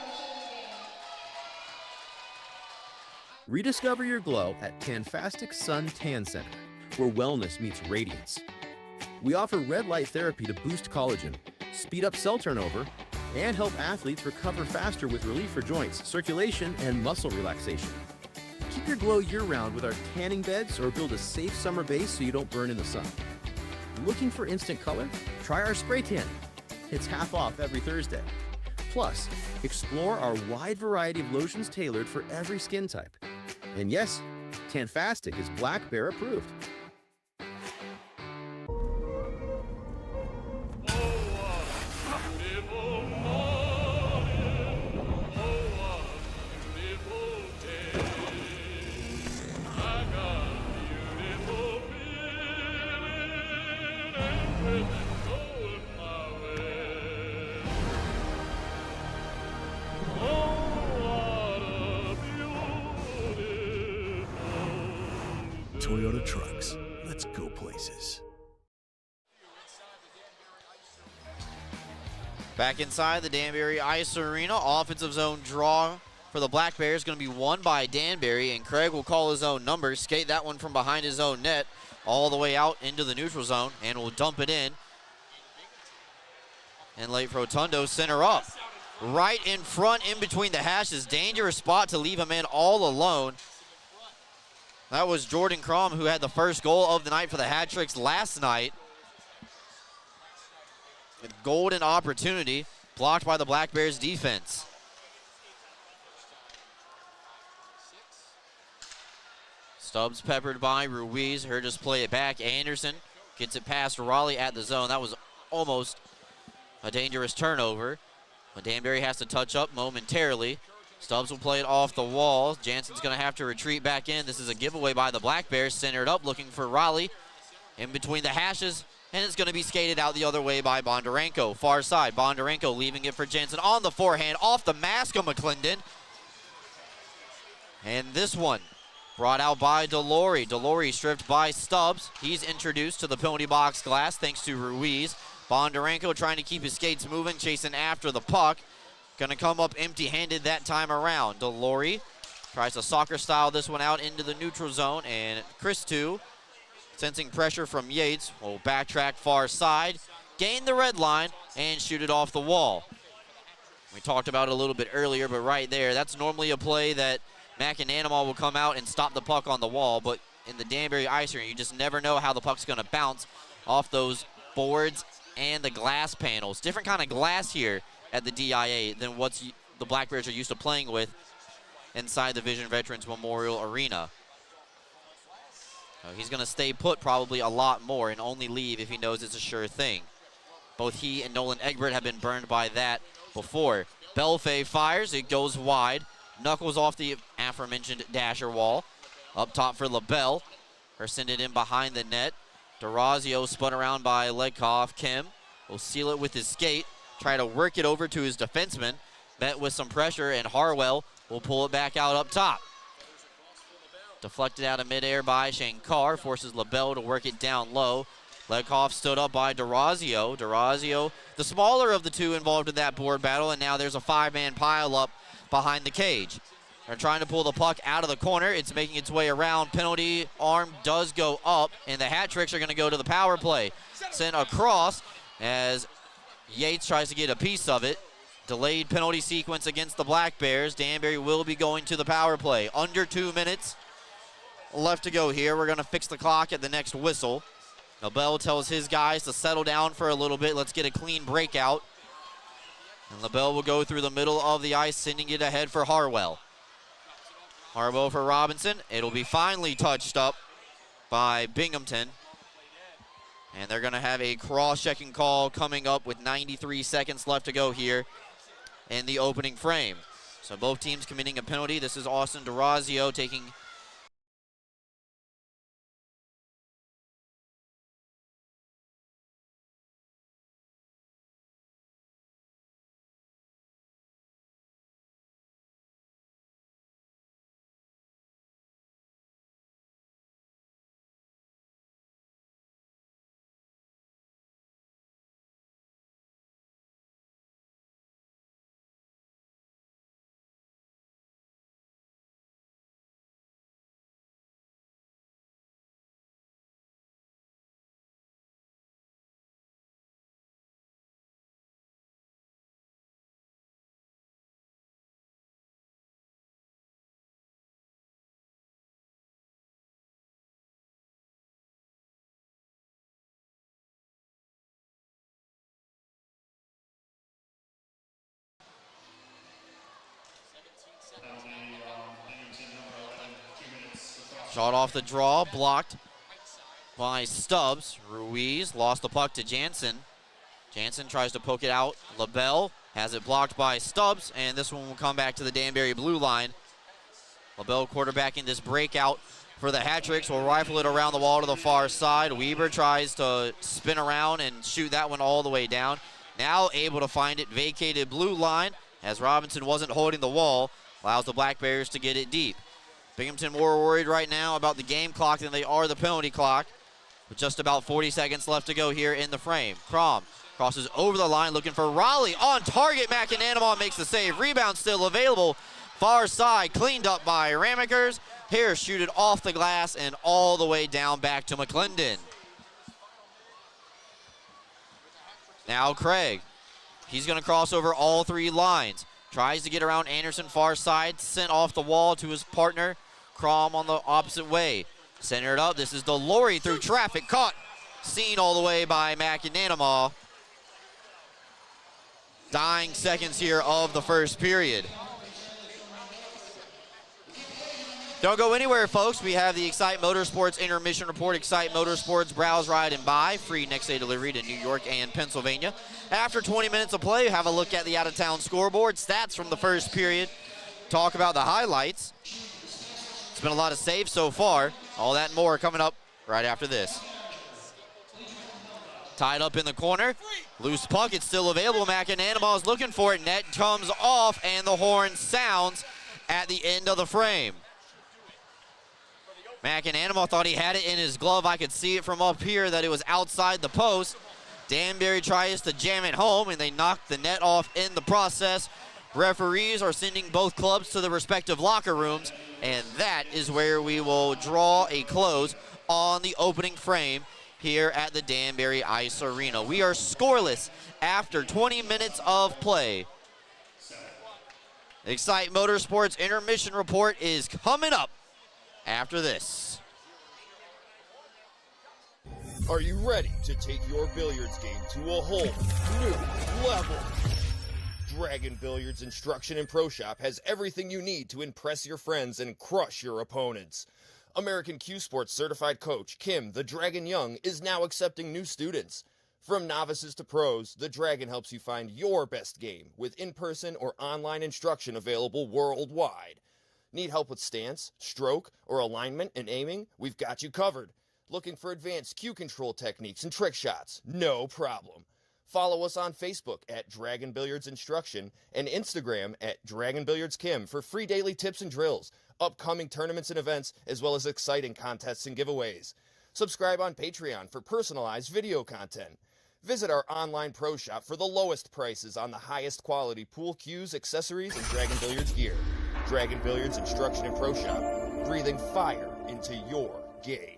Rediscover your glow at Tanfastic Sun Tan Center, where wellness meets radiance. We offer red light therapy to boost collagen, speed up cell turnover, and help athletes recover faster with relief for joints, circulation, and muscle relaxation. Keep your glow year-round with our tanning beds or build a safe summer base so you don't burn in the sun. Looking for instant color? Try our spray tan. It's half off every Thursday. Plus, explore our wide variety of lotions tailored for every skin type. And yes, Tanfastic is Black Bear approved. Toyota Trucks. Let's go places. Back inside the Danbury Ice Arena, offensive zone draw for the Black Bears going to be won by Danbury, and Craig will call his own number, skate that one from behind his own net all the way out into the neutral zone, and will dump it in. And late Rotundo center up. Right in front, in between the hashes. Dangerous spot to leave him in all alone. That was Jordan Crom, who had the first goal of the night for the Hat Tricks last night. With golden opportunity, blocked by the Black Bears defense. Stubbs peppered by Ruiz. Her just play it back. Anderson gets it past Raleigh at the zone. That was almost a dangerous turnover. But Danbury has to touch up momentarily. Stubbs will play it off the wall. Jansen's going to have to retreat back in. This is a giveaway by the Black Bears. Centered up, looking for Raleigh. In between the hashes, and it's going to be skated out the other way by Bondarenko. Far side, Bondarenko leaving it for Jansen on the forehand, off the mask of McClendon. And this one brought out by Delory. Delory stripped by Stubbs. He's introduced to the penalty box glass thanks to Ruiz. Bondarenko trying to keep his skates moving, chasing after the puck. Going to come up empty-handed that time around. Delory tries to soccer style this one out into the neutral zone, and Christou, sensing pressure from Yates, will backtrack far side, gain the red line, and shoot it off the wall. We talked about it a little bit earlier, but right there, that's normally a play that Mack and Animal will come out and stop the puck on the wall, but in the Danbury Ice Arena, you just never know how the puck's going to bounce off those boards and the glass panels. Different kind of glass here at the DIA than what the Black Bears are used to playing with inside the Vision Veterans Memorial Arena. He's going to stay put probably a lot more and only leave if he knows it's a sure thing. Both he and Nolan Egbert have been burned by that before. Belfay fires, it goes wide. Knuckles off the aforementioned dasher wall. Up top for LaBelle. Or send it in behind the net. DeRazio spun around by Legkoff. Kim will seal it with his skate. Try to work it over to his defenseman. Met with some pressure, and Harwell will pull it back out up top. Deflected out of midair by Shankar. Forces LaBelle to work it down low. Legkoff stood up by DeRazio. DeRazio, the smaller of the two involved in that board battle, and now there's a five-man pile-up behind the cage. They're trying to pull the puck out of the corner. It's making its way around. Penalty arm does go up, and the Hat Tricks are going to go to the power play. Sent across as Yates tries to get a piece of it. Delayed penalty sequence against the Black Bears. Danbury will be going to the power play. Under 2 minutes left to go here. We're going to fix the clock at the next whistle. LaBelle tells his guys to settle down for a little bit. Let's get a clean breakout. And LaBelle will go through the middle of the ice, sending it ahead for Harwell. Harwell for Robinson. It'll be finally touched up by Binghamton. And they're going to have a cross-checking call coming up with 93 seconds left to go here in the opening frame. So both teams committing a penalty. This is Austin DeRazio taking Shot off the draw, blocked by Stubbs. Ruiz lost the puck to Jansen. Jansen tries to poke it out. LaBelle has it blocked by Stubbs, and this one will come back to the Danbury blue line. LaBelle quarterbacking this breakout for the Hat-Tricks. Will rifle it around the wall to the far side. Weber tries to spin around and shoot that one all the way down. Now able to find it, vacated blue line, as Robinson wasn't holding the wall. Allows the Black Bears to get it deep. Binghamton more worried right now about the game clock than they are the penalty clock. With just about 40 seconds left to go here in the frame. Crom crosses over the line looking for Raleigh. On target, McAnanamon makes the save. Rebound still available. Far side, cleaned up by Ramekers. Here, shoot it off the glass and all the way down back to McClendon. Now Craig. He's going to cross over all three lines. Tries to get around Anderson, far side, sent off the wall to his partner. Crom on the opposite way. Centered up, this is Delory through traffic, caught. Seen all the way by McAnanamon. Dying seconds here of the first period. Don't go anywhere, folks. We have the Excite Motorsports Intermission Report. Excite Motorsports, browse, ride, and buy. Free next-day delivery to New York and Pennsylvania. After 20 minutes of play, have a look at the out-of-town scoreboard. Stats from the first period. Talk about the highlights. It's been a lot of saves so far. All that and more coming up right after this. Tied up in the corner. Loose puck, it's still available. McAnanamon is looking for it. Net comes off, and the horn sounds at the end of the frame. McAnanamon thought he had it in his glove. I could see it from up here that it was outside the post. Danbury tries to jam it home, and they knock the net off in the process. Referees are sending both clubs to the respective locker rooms, and that is where we will draw a close on the opening frame here at the Danbury Ice Arena. We are scoreless after 20 minutes of play. Excite Motorsports Intermission Report is coming up after this. Are you ready to take your billiards game to a whole new level? Dragon Billiards Instruction and Pro Shop has everything you need to impress your friends and crush your opponents. American Q Sports certified coach Kim the Dragon Young is now accepting new students. From novices to pros, the Dragon helps you find your best game with in-person or online instruction available worldwide. Need help with stance, stroke, or alignment and aiming? We've got you covered. Looking for advanced cue control techniques and trick shots? No problem. Follow us on Facebook at Dragon Billiards Instruction and Instagram at Dragon Billiards Kim for free daily tips and drills, upcoming tournaments and events, as well as exciting contests and giveaways. Subscribe on Patreon for personalized video content. Visit our online pro shop for the lowest prices on the highest quality pool cues, accessories, and Dragon Billiards gear. Dragon Billiards Instruction and Pro Shop, breathing fire into your game.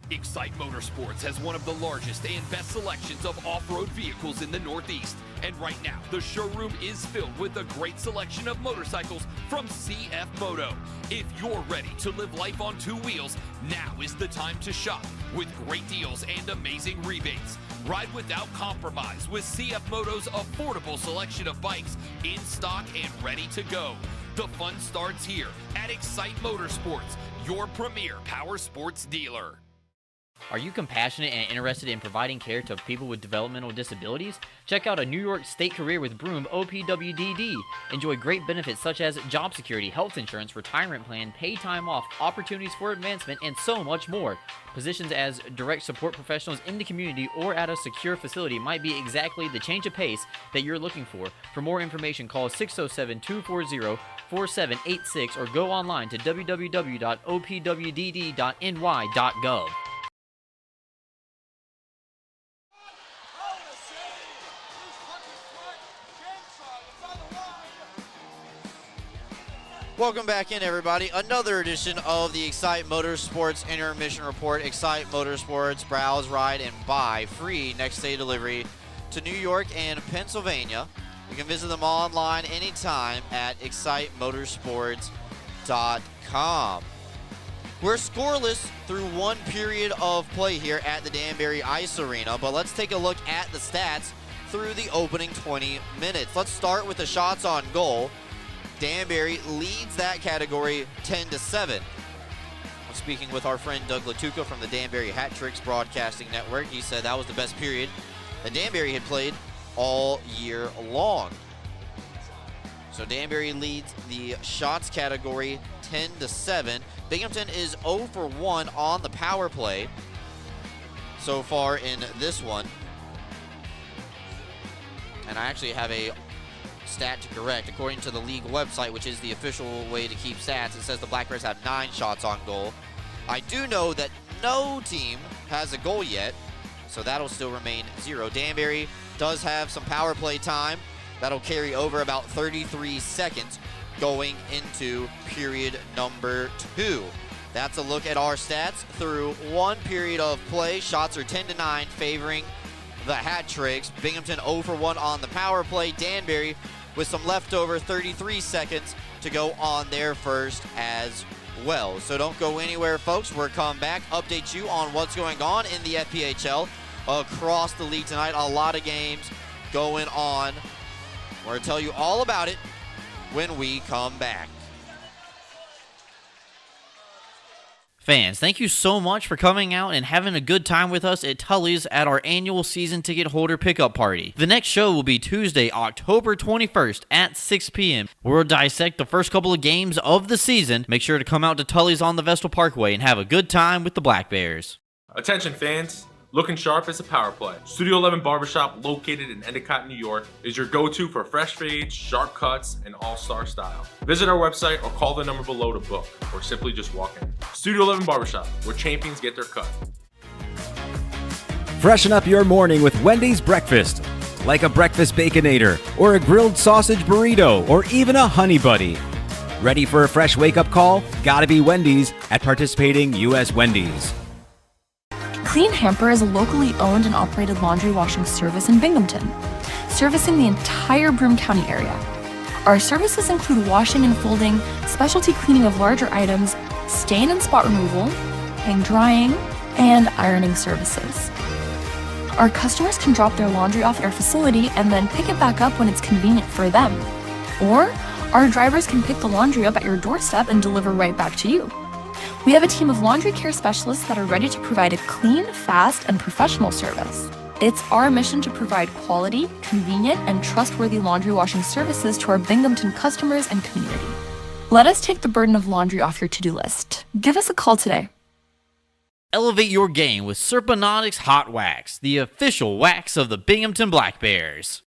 Excite Motorsports has one of the largest and best selections of off-road vehicles in the Northeast. And right now, the showroom is filled with a great selection of motorcycles from CF Moto. If you're ready to live life on two wheels, now is the time to shop with great deals and amazing rebates. Ride without compromise with CF Moto's affordable selection of bikes in stock and ready to go. The fun starts here at Excite Motorsports, your premier power sports dealer. Are you compassionate and interested in providing care to people with developmental disabilities? Check out a New York State career with Broome OPWDD. Enjoy great benefits such as job security, health insurance, retirement plan, paid time off, opportunities for advancement, and so much more. Positions as direct support professionals in the community or at a secure facility might be exactly the change of pace that you're looking for. For more information, call 607-240-4786 or go online to www.opwdd.ny.gov. Welcome back in, everybody. Another edition of the Excite Motorsports Intermission Report. Excite Motorsports, browse, ride, and buy. Free next-day delivery to New York and Pennsylvania. You can visit them online anytime at excitemotorsports.com. We're scoreless through one period of play here at the Danbury Ice Arena, but let's take a look at the stats through the opening 20 minutes. Let's start with the shots on goal. Danbury leads that category 10-7. speaking with our friend Doug Latuca from the Danbury Hat Tricks Broadcasting Network. He said that was the best period that Danbury had played all year long. So Danbury leads the shots category 10-7. Binghamton is 0 for 1 on the power play so far in this one. And I actually have a stat to correct. According to the league website, which is the official way to keep stats, it says the Black Bears have 9 shots on goal. I do know that no team has a goal yet, so that'll still remain 0. Danbury does have some power play time. That'll carry over about 33 seconds going into period number 2. That's a look at our stats through one period of play. Shots are 10-9 favoring the Hat Tricks. Binghamton 0 for 1 on the power play. Danbury with some leftover 33 seconds to go on their first as well. So don't go anywhere, folks. We'll come back, update you on what's going on in the FPHL across the league tonight. A lot of games going on. We're going to tell you all about it when we come back. Fans, thank you so much for coming out and having a good time with us at Tully's at our annual season ticket holder pickup party. The next show will be Tuesday, October 21st at 6 p.m. We'll dissect the first couple of games of the season. Make sure to come out to Tully's on the Vestal Parkway and have a good time with the Black Bears. Attention fans, looking sharp is a power play. Studio 11 Barbershop, located in Endicott, New York, is your go-to for fresh fades, sharp cuts, and all-star style. Visit our website or call the number below to book, or simply just walk in. Studio 11 Barbershop, where champions get their cut. Freshen up your morning with Wendy's breakfast, like a breakfast Baconator, or a grilled sausage burrito, or even a honey buddy. Ready for a fresh wake-up call? Gotta be Wendy's at participating U.S. Wendy's. Clean Hamper is a locally owned and operated laundry washing service in Binghamton, servicing the entire Broome County area. Our services include washing and folding, specialty cleaning of larger items, stain and spot removal, hang drying, and ironing services. Our customers can drop their laundry off at our facility and then pick it back up when it's convenient for them. Or our drivers can pick the laundry up at your doorstep and deliver right back to you. We have a team of laundry care specialists that are ready to provide a clean, fast, and professional service. It's our mission to provide quality, convenient, and trustworthy laundry washing services to our Binghamton customers and community. Let us take the burden of laundry off your to-do list. Give us a call today. Elevate your game with Serponautics Hot Wax, the official wax of the Binghamton Black Bears.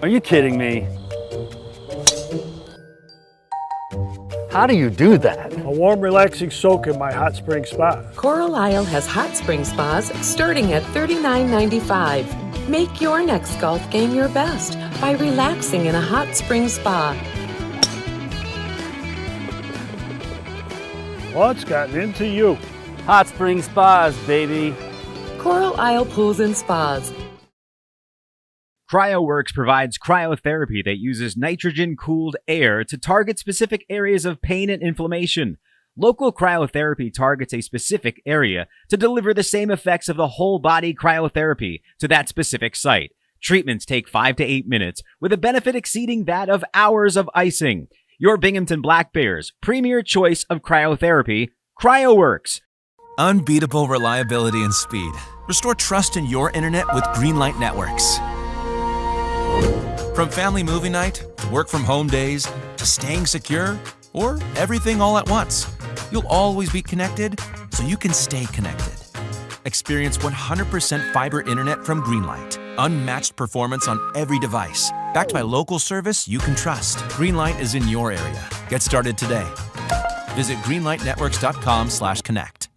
Are you kidding me? How do you do that? A warm, relaxing soak in my hot spring spa. Coral Isle has hot spring spas starting at $39.95. Make your next golf game your best by relaxing in a hot spring spa. What's gotten into you? Hot spring spas, baby. Coral Isle Pools and Spas. CryoWorks provides cryotherapy that uses nitrogen-cooled air to target specific areas of pain and inflammation. Local cryotherapy targets a specific area to deliver the same effects of the whole-body cryotherapy to that specific site. Treatments take 5 to 8 minutes, with a benefit exceeding that of hours of icing. Your Binghamton Black Bears' premier choice of cryotherapy, CryoWorks. Unbeatable reliability and speed. Restore trust in your internet with Greenlight Networks. From family movie night, to work from home days, to staying secure, or everything all at once, you'll always be connected so you can stay connected. Experience 100% fiber internet from Greenlight. Unmatched performance on every device. Backed by local service you can trust. Greenlight is in your area. Get started today. Visit greenlightnetworks.com/connect.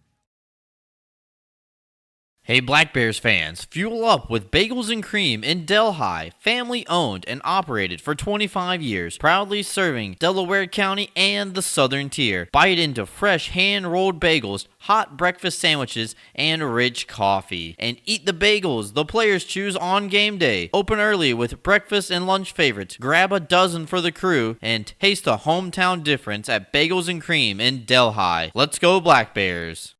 Hey Black Bears fans, fuel up with Bagels and Cream in Delhi, family owned and operated for 25 years, proudly serving Delaware County and the Southern Tier. Bite into fresh hand-rolled bagels, hot breakfast sandwiches, and rich coffee. And eat the bagels the players choose on game day. Open early with breakfast and lunch favorites. Grab a dozen for the crew and taste the hometown difference at Bagels and Cream in Delhi. Let's go Black Bears.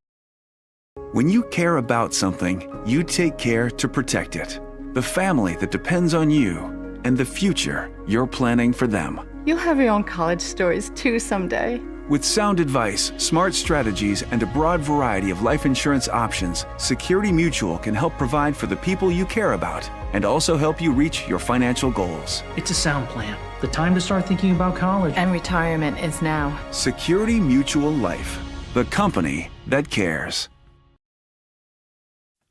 When you care about something, you take care to protect it. The family that depends on you and the future you're planning for them. You'll have your own college stories too someday. With sound advice, smart strategies, and a broad variety of life insurance options, Security Mutual can help provide for the people you care about and also help you reach your financial goals. It's a sound plan. The time to start thinking about college. And retirement is now. Security Mutual Life, the company that cares.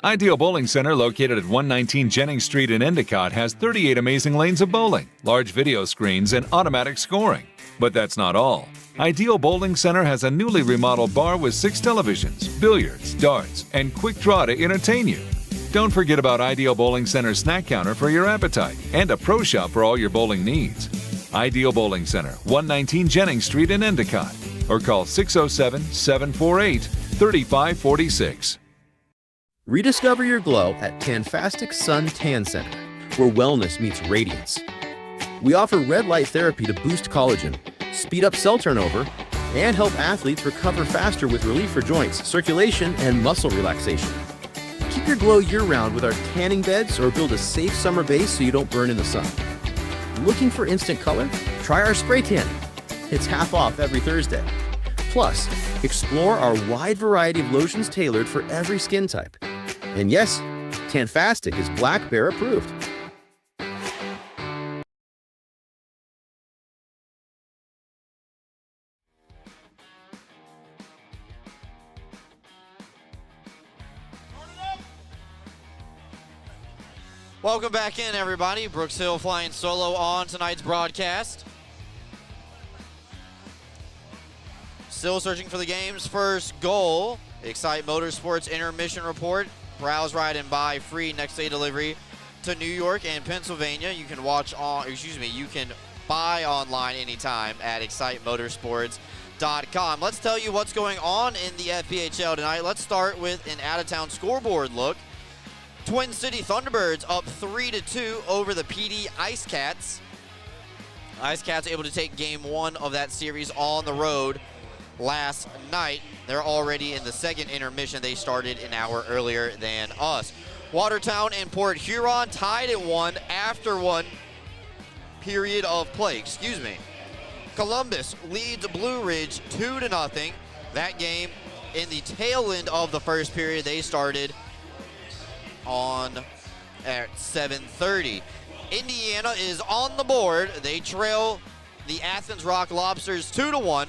Ideal Bowling Center, located at 119 Jennings Street in Endicott, has 38 amazing lanes of bowling, large video screens, and automatic scoring. But that's not all. Ideal Bowling Center has a newly remodeled bar with 6 televisions, billiards, darts, and quick draw to entertain you. Don't forget about Ideal Bowling Center's snack counter for your appetite and a pro shop for all your bowling needs. Ideal Bowling Center, 119 Jennings Street in Endicott, or call 607-748-3546. Rediscover your glow at Tanfastic Sun Tan Center, where wellness meets radiance. We offer red light therapy to boost collagen, speed up cell turnover, and help athletes recover faster with relief for joints, circulation, and muscle relaxation. Keep your glow year-round with our tanning beds or build a safe summer base so you don't burn in the sun. Looking for instant color? Try our spray tanning. It's half off every Thursday. Plus, explore our wide variety of lotions tailored for every skin type. And yes, Tanfastic is Black Bear approved. Welcome back in, everybody. Brooks Hill flying solo on tonight's broadcast. Still searching for the game's first goal. Excite Motorsports Intermission Report. Browse, ride, and buy free next day delivery to New York and Pennsylvania. You can you can buy online anytime at excitemotorsports.com. Let's tell you what's going on in the FPHL tonight. Let's start with an out-of-town scoreboard look. Twin City Thunderbirds up 3-2 over the PD Ice Cats. Ice Cats able to take game 1 of that series on the road last night. They're already in the second intermission. They started an hour earlier than us. Watertown and Port Huron tied at 1 after 1 period of play. Columbus leads Blue Ridge 2-0. That game in the tail end of the first period. They started on at 7:30. Indiana is on the board. They trail the Athens Rock Lobsters 2-1.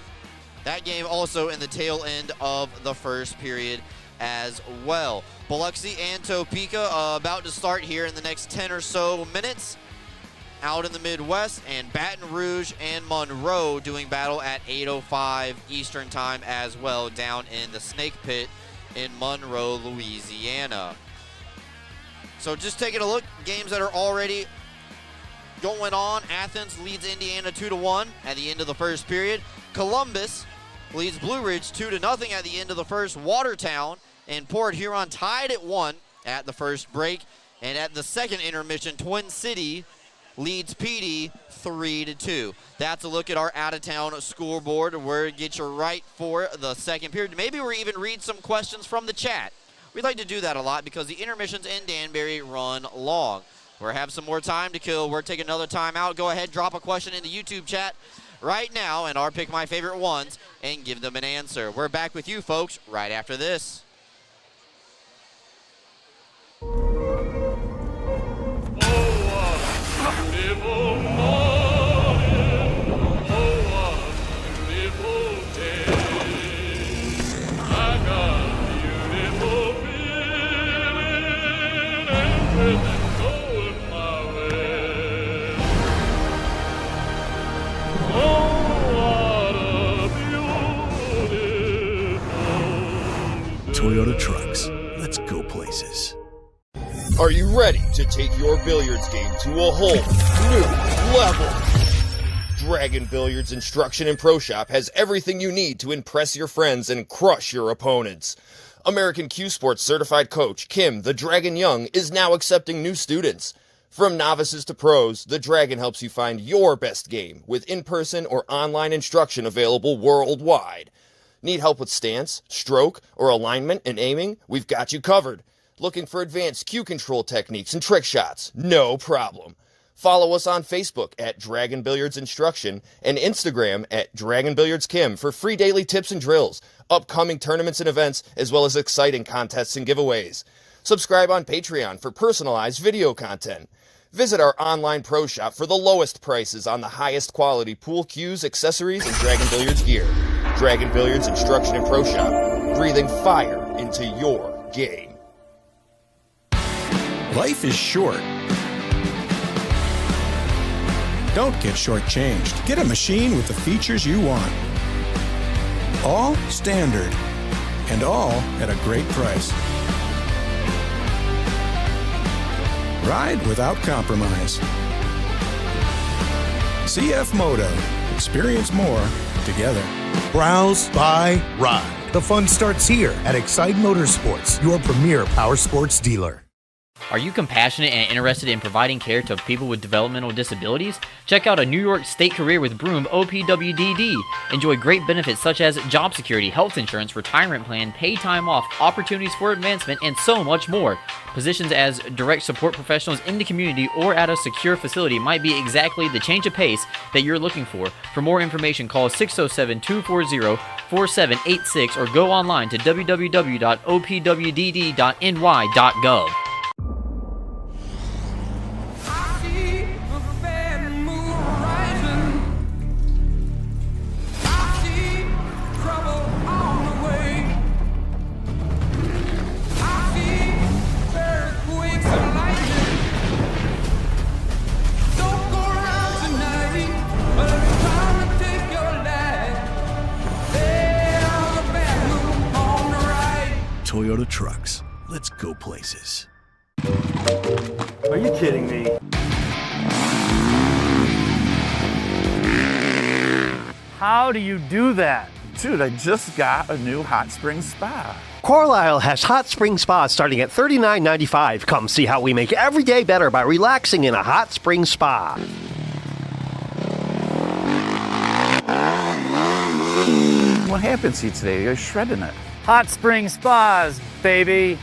That game also in the tail end of the first period as well. Biloxi and Topeka about to start here in the next 10 or so minutes out in the Midwest, and Baton Rouge and Monroe doing battle at 8:05 Eastern time as well down in the Snake Pit in Monroe, Louisiana. So just taking a look, games that are already going on. Athens leads Indiana 2-1 at the end of the first period. Columbus leads Blue Ridge 2-0 at the end of the first. Watertown and Port Huron tied at 1 at the first break. And at the second intermission, Twin City leads PD 3-2. That's a look at our out-of-town scoreboard. We'll get you right for the second period. Maybe we'll even read some questions from the chat. We'd like to do that a lot because the intermissions in Danbury run long. We have some more time to kill. We're taking another time out. Go ahead, drop a question in the YouTube chat right now, and I'll pick my favorite ones and give them an answer. We're back with you folks right after this. Toyota Trucks. Let's go places. Are you ready to take your billiards game to a whole new level? Dragon Billiards Instruction and Pro Shop has everything you need to impress your friends and crush your opponents. American Q Sports certified coach Kim the Dragon Young is now accepting new students. From novices to pros, the Dragon helps you find your best game with in-person or online instruction available worldwide. Need help with stance, stroke, or alignment and aiming? We've got you covered. Looking for advanced cue control techniques and trick shots? No problem. Follow us on Facebook at Dragon Billiards Instruction and Instagram at Dragon Billiards Kim for free daily tips and drills, upcoming tournaments and events, as well as exciting contests and giveaways. Subscribe on Patreon for personalized video content. Visit our online pro shop for the lowest prices on the highest quality pool cues, accessories, and Dragon Billiards gear. Dragon Billiards Instruction and Pro Shop, breathing fire into your game. Life is short. Don't get shortchanged. Get a machine with the features you want. All standard, and all at a great price. Ride without compromise. CF Moto. Experience more together. Browse, buy, ride. The fun starts here at Excite Motorsports, your premier power sports dealer. Are you compassionate and interested in providing care to people with developmental disabilities? Check out a New York State Career with Broom OPWDD. Enjoy great benefits such as job security, health insurance, retirement plan, paid time off, opportunities for advancement, and so much more. Positions as direct support professionals in the community or at a secure facility might be exactly the change of pace that you're looking for. For more information, call 607-240-4786 or go online to www.opwdd.ny.gov. Toyota trucks. Let's go places. Are you kidding me? How do you do that? Dude, I just got a new hot spring spa. Carlisle has hot spring spas starting at $39.95. Come see how we make every day better by relaxing in a hot spring spa. What happened to you today? You're shredding it. Hot Spring Spas, baby.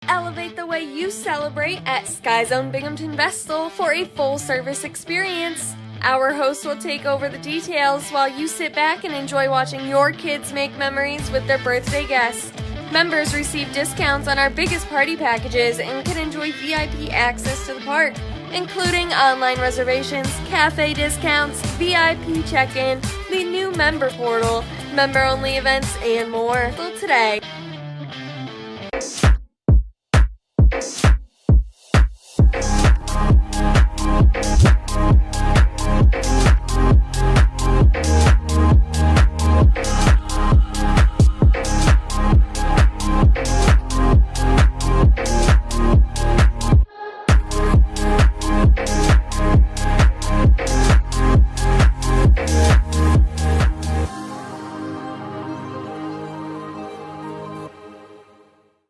Elevate the way you celebrate at Sky Zone Binghamton Vestal for a full-service experience. Our hosts will take over the details while you sit back and enjoy watching your kids make memories with their birthday guests. Members receive discounts on our biggest party packages and can enjoy VIP access to the park, including online reservations, cafe discounts, VIP check-in, the new member portal, member-only events, and more. Till today.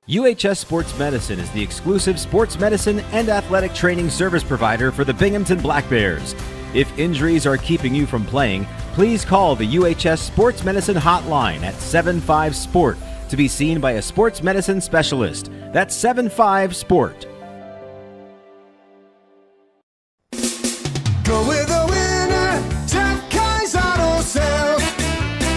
UHS Sports Medicine is the exclusive sports medicine and athletic training service provider for the Binghamton Black Bears. If injuries are keeping you from playing, please call the UHS Sports Medicine hotline at 75-SPORT to be seen by a sports medicine specialist. That's 75-SPORT. Go with the winner, Jeff Kai's Auto Sales.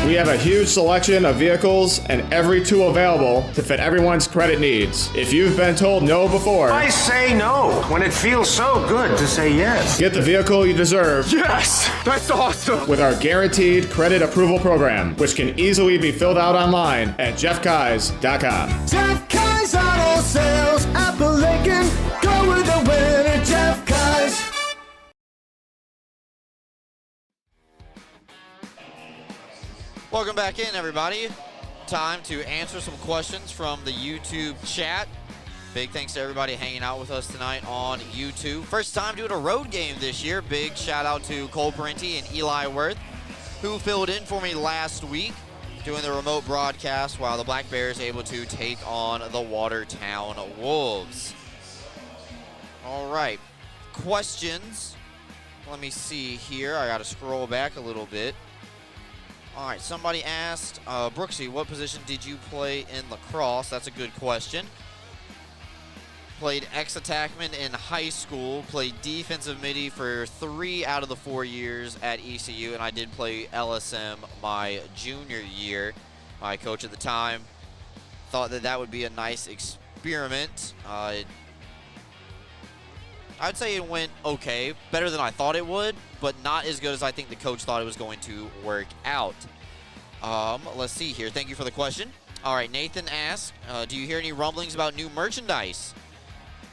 We have a huge selection of vehicles and every tool available to fit everyone's credit needs. If you've been told no before, I say no when it feels so good to say yes. Get the vehicle you deserve. Yes! That's awesome! With our guaranteed credit approval program, which can easily be filled out online at jeffkais.com. Jeff Kai's Auto Sales, Apple Lincoln. Go with the winner, Jeff Kai's. Welcome back in, everybody. Time to answer some questions from the YouTube chat. Big thanks to everybody hanging out with us tonight on YouTube. First time doing a road game this year. Big shout out to Cole Parenti and Eli Worth, who filled in for me last week doing the remote broadcast while the Black Bears able to take on the Watertown Wolves. All right, questions. Let me see here. I got to scroll back a little bit. All right, somebody asked, Brooksy, what position did you play in lacrosse? That's a good question. Played ex-attackman in high school. Played defensive midi for 3 out of the 4 years at ECU, and I did play LSM my junior year. My coach at the time thought that that would be a nice experiment. I'd say it went okay, better than I thought it would, but not as good as I think the coach thought it was going to work out. Let's see here. Thank you for the question. All right, Nathan asks, do you hear any rumblings about new merchandise?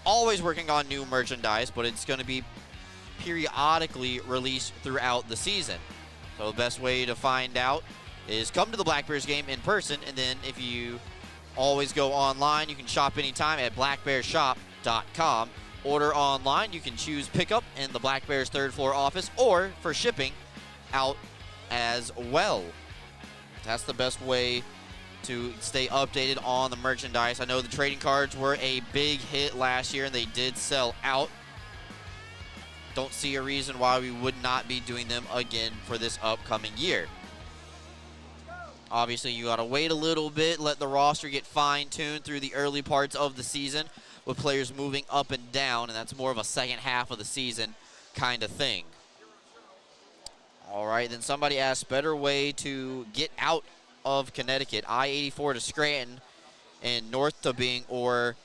Always working on new merchandise, but it's going to be periodically released throughout the season. So the best way to find out is come to the Black Bears game in person, and then if you always go online, you can shop anytime at blackbearshop.com. Order online, you can choose pickup in the Black Bears 3rd floor office or for shipping out as well. That's the best way to stay updated on the merchandise. I know the trading cards were a big hit last year and they did sell out. Don't see a reason why we would not be doing them again for this upcoming year. Obviously, you got to wait a little bit, let the roster get fine-tuned through the early parts of the season with players moving up and down, and that's more of a second half of the season kind of thing. All right, then somebody asked, better way to get out of Connecticut, I-84 to Scranton and north to Bing, or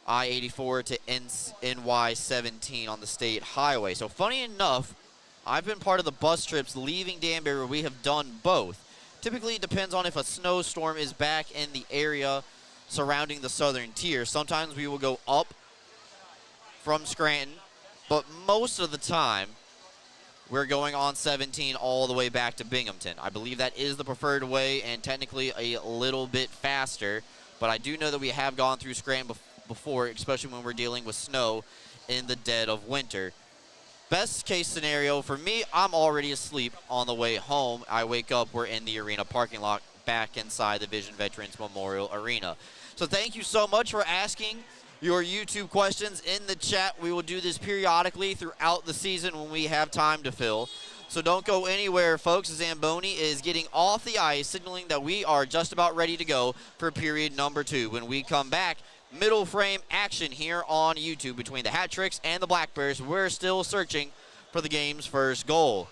I-84 to NY-17 on the state highway. So funny enough, I've been part of the bus trips leaving Danbury where we have done both. Typically, it depends on if a snowstorm is back in the area surrounding the southern tier. Sometimes we will go up from Scranton, but most of the time, we're going on 17 all the way back to Binghamton. I believe that is the preferred way and technically a little bit faster, but I do know that we have gone through Scranton before, especially when we're dealing with snow in the dead of winter. Best case scenario for me, I'm already asleep on the way home. I wake up, we're in the arena parking lot back inside the Vision Veterans Memorial Arena. So thank you so much for asking your YouTube questions in the chat. We will do this periodically throughout the season when we have time to fill. So don't go anywhere, folks. Zamboni is getting off the ice, signaling that we are just about ready to go for period number 2. When we come back, middle frame action here on YouTube between the Hat Tricks and the Black Bears. We're still searching for the game's first goal.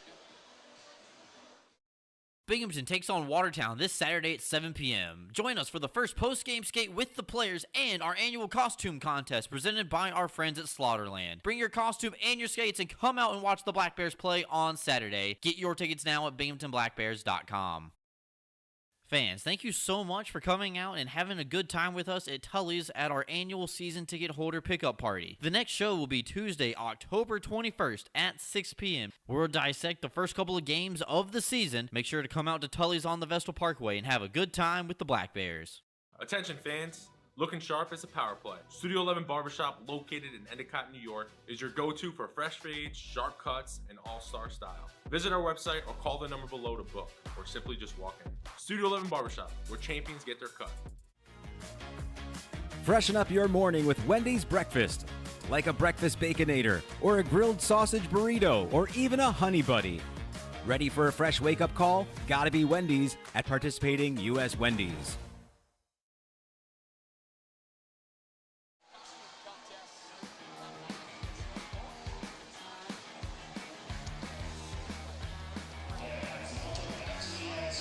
Binghamton takes on Watertown this Saturday at 7 p.m. Join us for the first post-game skate with the players and our annual costume contest presented by our friends at Slaughterland. Bring your costume and your skates and come out and watch the Black Bears play on Saturday. Get your tickets now at binghamtonblackbears.com. Fans, thank you so much for coming out and having a good time with us at Tully's at our annual season ticket holder pickup party. The next show will be Tuesday, October 21st at 6 p.m. We'll dissect the first couple of games of the season. Make sure to come out to Tully's on the Vestal Parkway and have a good time with the Black Bears. Attention fans, looking sharp is a power play. Studio 11 Barbershop, located in Endicott, New York, is your go-to for fresh fades, sharp cuts, and all-star style. Visit our website or call the number below to book, or simply just walk in. Studio 11 Barbershop, where champions get their cut. Freshen up your morning with Wendy's breakfast. Like a breakfast Baconator, or a grilled sausage burrito, or even a honey buddy. Ready for a fresh wake-up call? Gotta be Wendy's at participating U.S. Wendy's.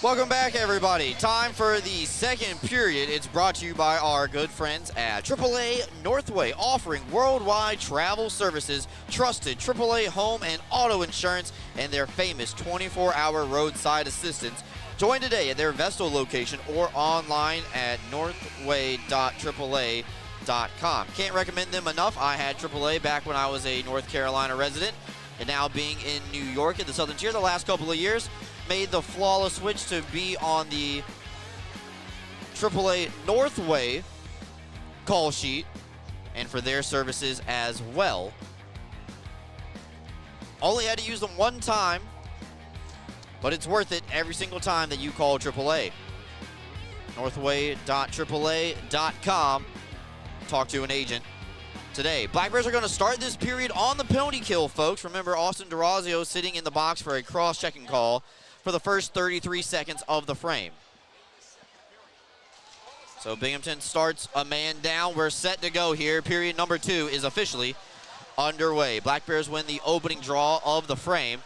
Welcome back, everybody. Time for the second period. It's brought to you by our good friends at AAA Northway, offering worldwide travel services, trusted AAA home and auto insurance, and their famous 24-hour roadside assistance. Join today at their Vestal location or online at northway.aaa.com. Can't recommend them enough. I had AAA back when I was a North Carolina resident, and now being in New York in the Southern Tier the last couple of years, made the flawless switch to be on the AAA Northway call sheet and for their services as well. Only had to use them one time, but it's worth it every single time that you call AAA. Northway.aaa.com. Talk to an agent today. Black Bears are going to start this period on the penalty kill, folks. Remember, Austin DeRazio sitting in the box for a cross-checking call for the first 33 seconds of the frame. So Binghamton starts a man down. We're set to go here. Period number 2 is officially underway. Black Bears win the opening draw of the frame.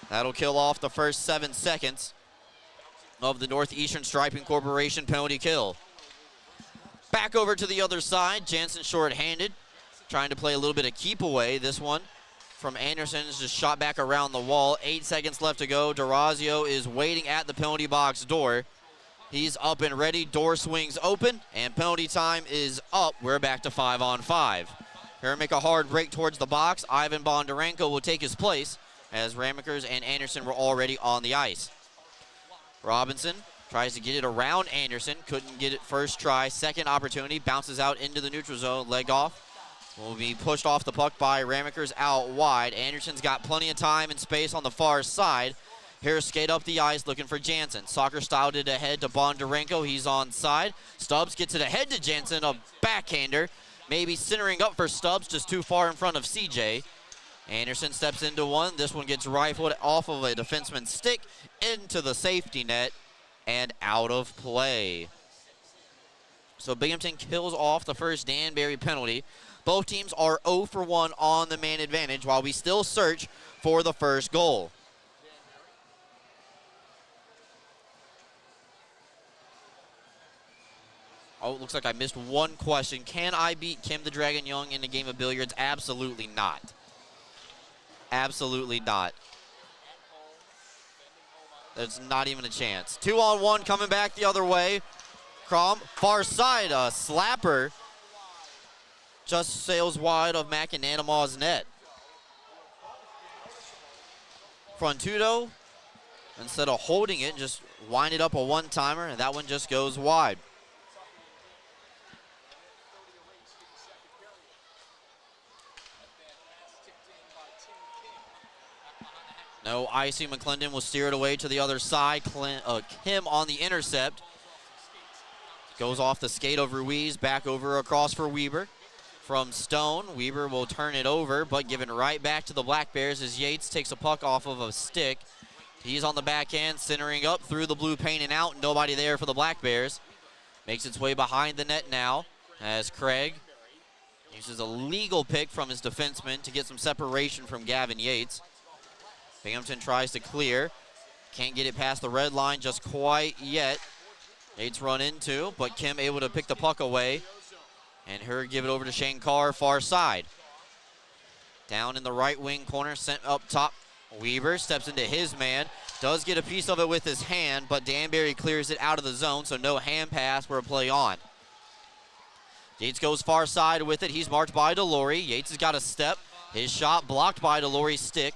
That'll kill off the first 7 seconds of the Northeastern Striping Corporation penalty kill. Back over to the other side. Jansen short-handed, trying to play a little bit of keep away. This one from Anderson is just shot back around the wall. 8 seconds left to go. DeRazio is waiting at the penalty box door. He's up and ready. Door swings open, and penalty time is up. We're back to 5-on-5. Here make a hard break towards the box. Ivan Bondarenko will take his place as Ramekers and Anderson were already on the ice. Robinson tries to get it around Anderson. Couldn't get it first try. Second opportunity. Bounces out into the neutral zone. Leg off. Will be pushed off the puck by Ramekers out wide. Anderson's got plenty of time and space on the far side. Here, skate up the ice looking for Jansen. Soccer styled it ahead to Bondarenko. He's onside. Stubbs gets it ahead to Jansen. A backhander. Maybe centering up for Stubbs, just too far in front of CJ. Anderson steps into one. This one gets rifled off of a defenseman's stick into the safety net and out of play. So Binghamton kills off the first Danbury penalty. Both teams are 0 for 1 on the man advantage while we still search for the first goal. Oh, it looks like I missed one question. Can I beat Kim the Dragon Young in a game of billiards? Absolutely not. Absolutely not. There's not even a chance. 2-on-1 coming back the other way. Crom, far side, a slapper. Just sails wide of McAnanamaw's net. Frontudo, instead of holding it, just winded up a one-timer, and that one just goes wide. No icing. McClendon will steer it away to the other side. Kim on the intercept. Goes off the skate of Ruiz, back over across for Weber. From Stone, Weber will turn it over, but given right back to the Black Bears as Yates takes a puck off of a stick. He's on the backhand, centering up through the blue paint and out. Nobody there for the Black Bears. Makes its way behind the net now as Craig uses a legal pick from his defenseman to get some separation from Gavin Yates. Binghamton tries to clear. Can't get it past the red line just quite yet. Yates run into, but Kim able to pick the puck away. And her give it over to Shane Carr, far side. Down in the right wing corner, sent up top. Weber steps into his man. Does get a piece of it with his hand, but Danbury clears it out of the zone, so no hand pass for a play on. Yates goes far side with it. He's marked by Delory. Yates has got a step. His shot blocked by Delory's stick.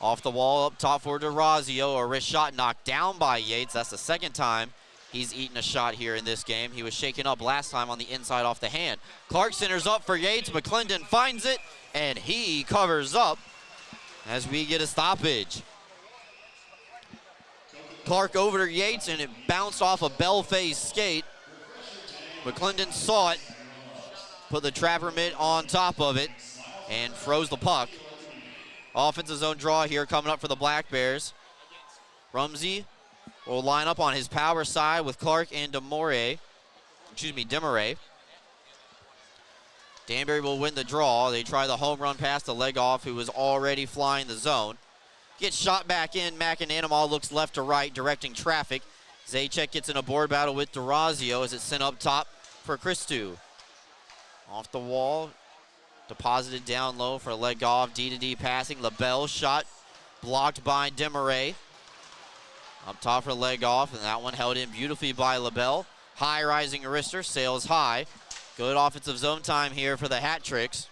Off the wall up top for DeRazio. A wrist shot knocked down by Yates. That's the second time he's eaten a shot here in this game. He was shaken up last time on the inside off the hand. Clark centers up for Yates. McClendon finds it, and he covers up as we get a stoppage. Clark over to Yates, and it bounced off a Bellface skate. McClendon saw it, put the trapper mitt on top of it, and froze the puck. Offensive zone draw here coming up for the Black Bears. Rumsey will line up on his power side with Clark and Demoray. Danbury will win the draw. They try the home run past the leg off, who was already flying the zone. Gets shot back in. McAnanamaw looks left to right, directing traffic. Zajac gets in a board battle with DeRazio as it's sent up top for Christou. Off the wall, deposited down low for a leg off. D-to-D passing. LaBelle shot blocked by Demoray. Up top for leg off, and that one held in beautifully by LaBelle. High rising wrister, sails high. Good offensive zone time here for the Hat Tricks.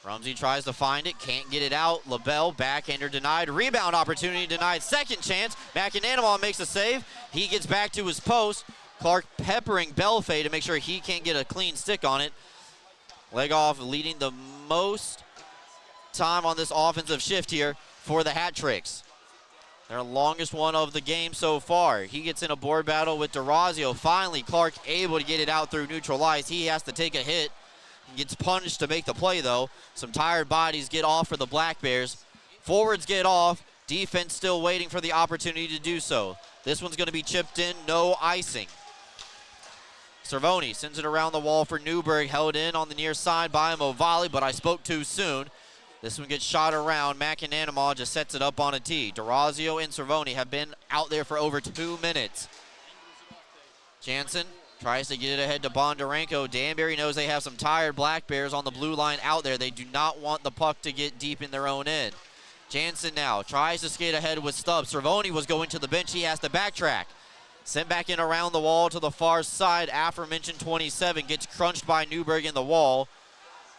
Rumsey tries to find it, can't get it out. LaBelle, backhander denied. Rebound opportunity denied. Second chance. McAnanamaw makes a save. He gets back to his post. Clark peppering Bellfay to make sure he can't get a clean stick on it. Leg off leading the most time on this offensive shift here for the Hat Tricks. Their longest one of the game so far. He gets in a board battle with DeRazio. Finally, Clark able to get it out through neutral ice. He has to take a hit. He gets punished to make the play, though. Some tired bodies get off for the Black Bears. Forwards get off. Defense still waiting for the opportunity to do so. This one's going to be chipped in, no icing. Cervoni sends it around the wall for Newberg, held in on the near side by Movali, but I spoke too soon. This one gets shot around. McAnanamaw just sets it up on a tee. DeRazio and Cervoni have been out there for over 2 minutes. Jansen tries to get it ahead to Bondarenko. Danbury knows they have some tired Black Bears on the blue line out there. They do not want the puck to get deep in their own end. Jansen now tries to skate ahead with Stubbs. Cervoni was going to the bench. He has to backtrack. Sent back in around the wall to the far side. Aforementioned 27 gets crunched by Newberg in the wall.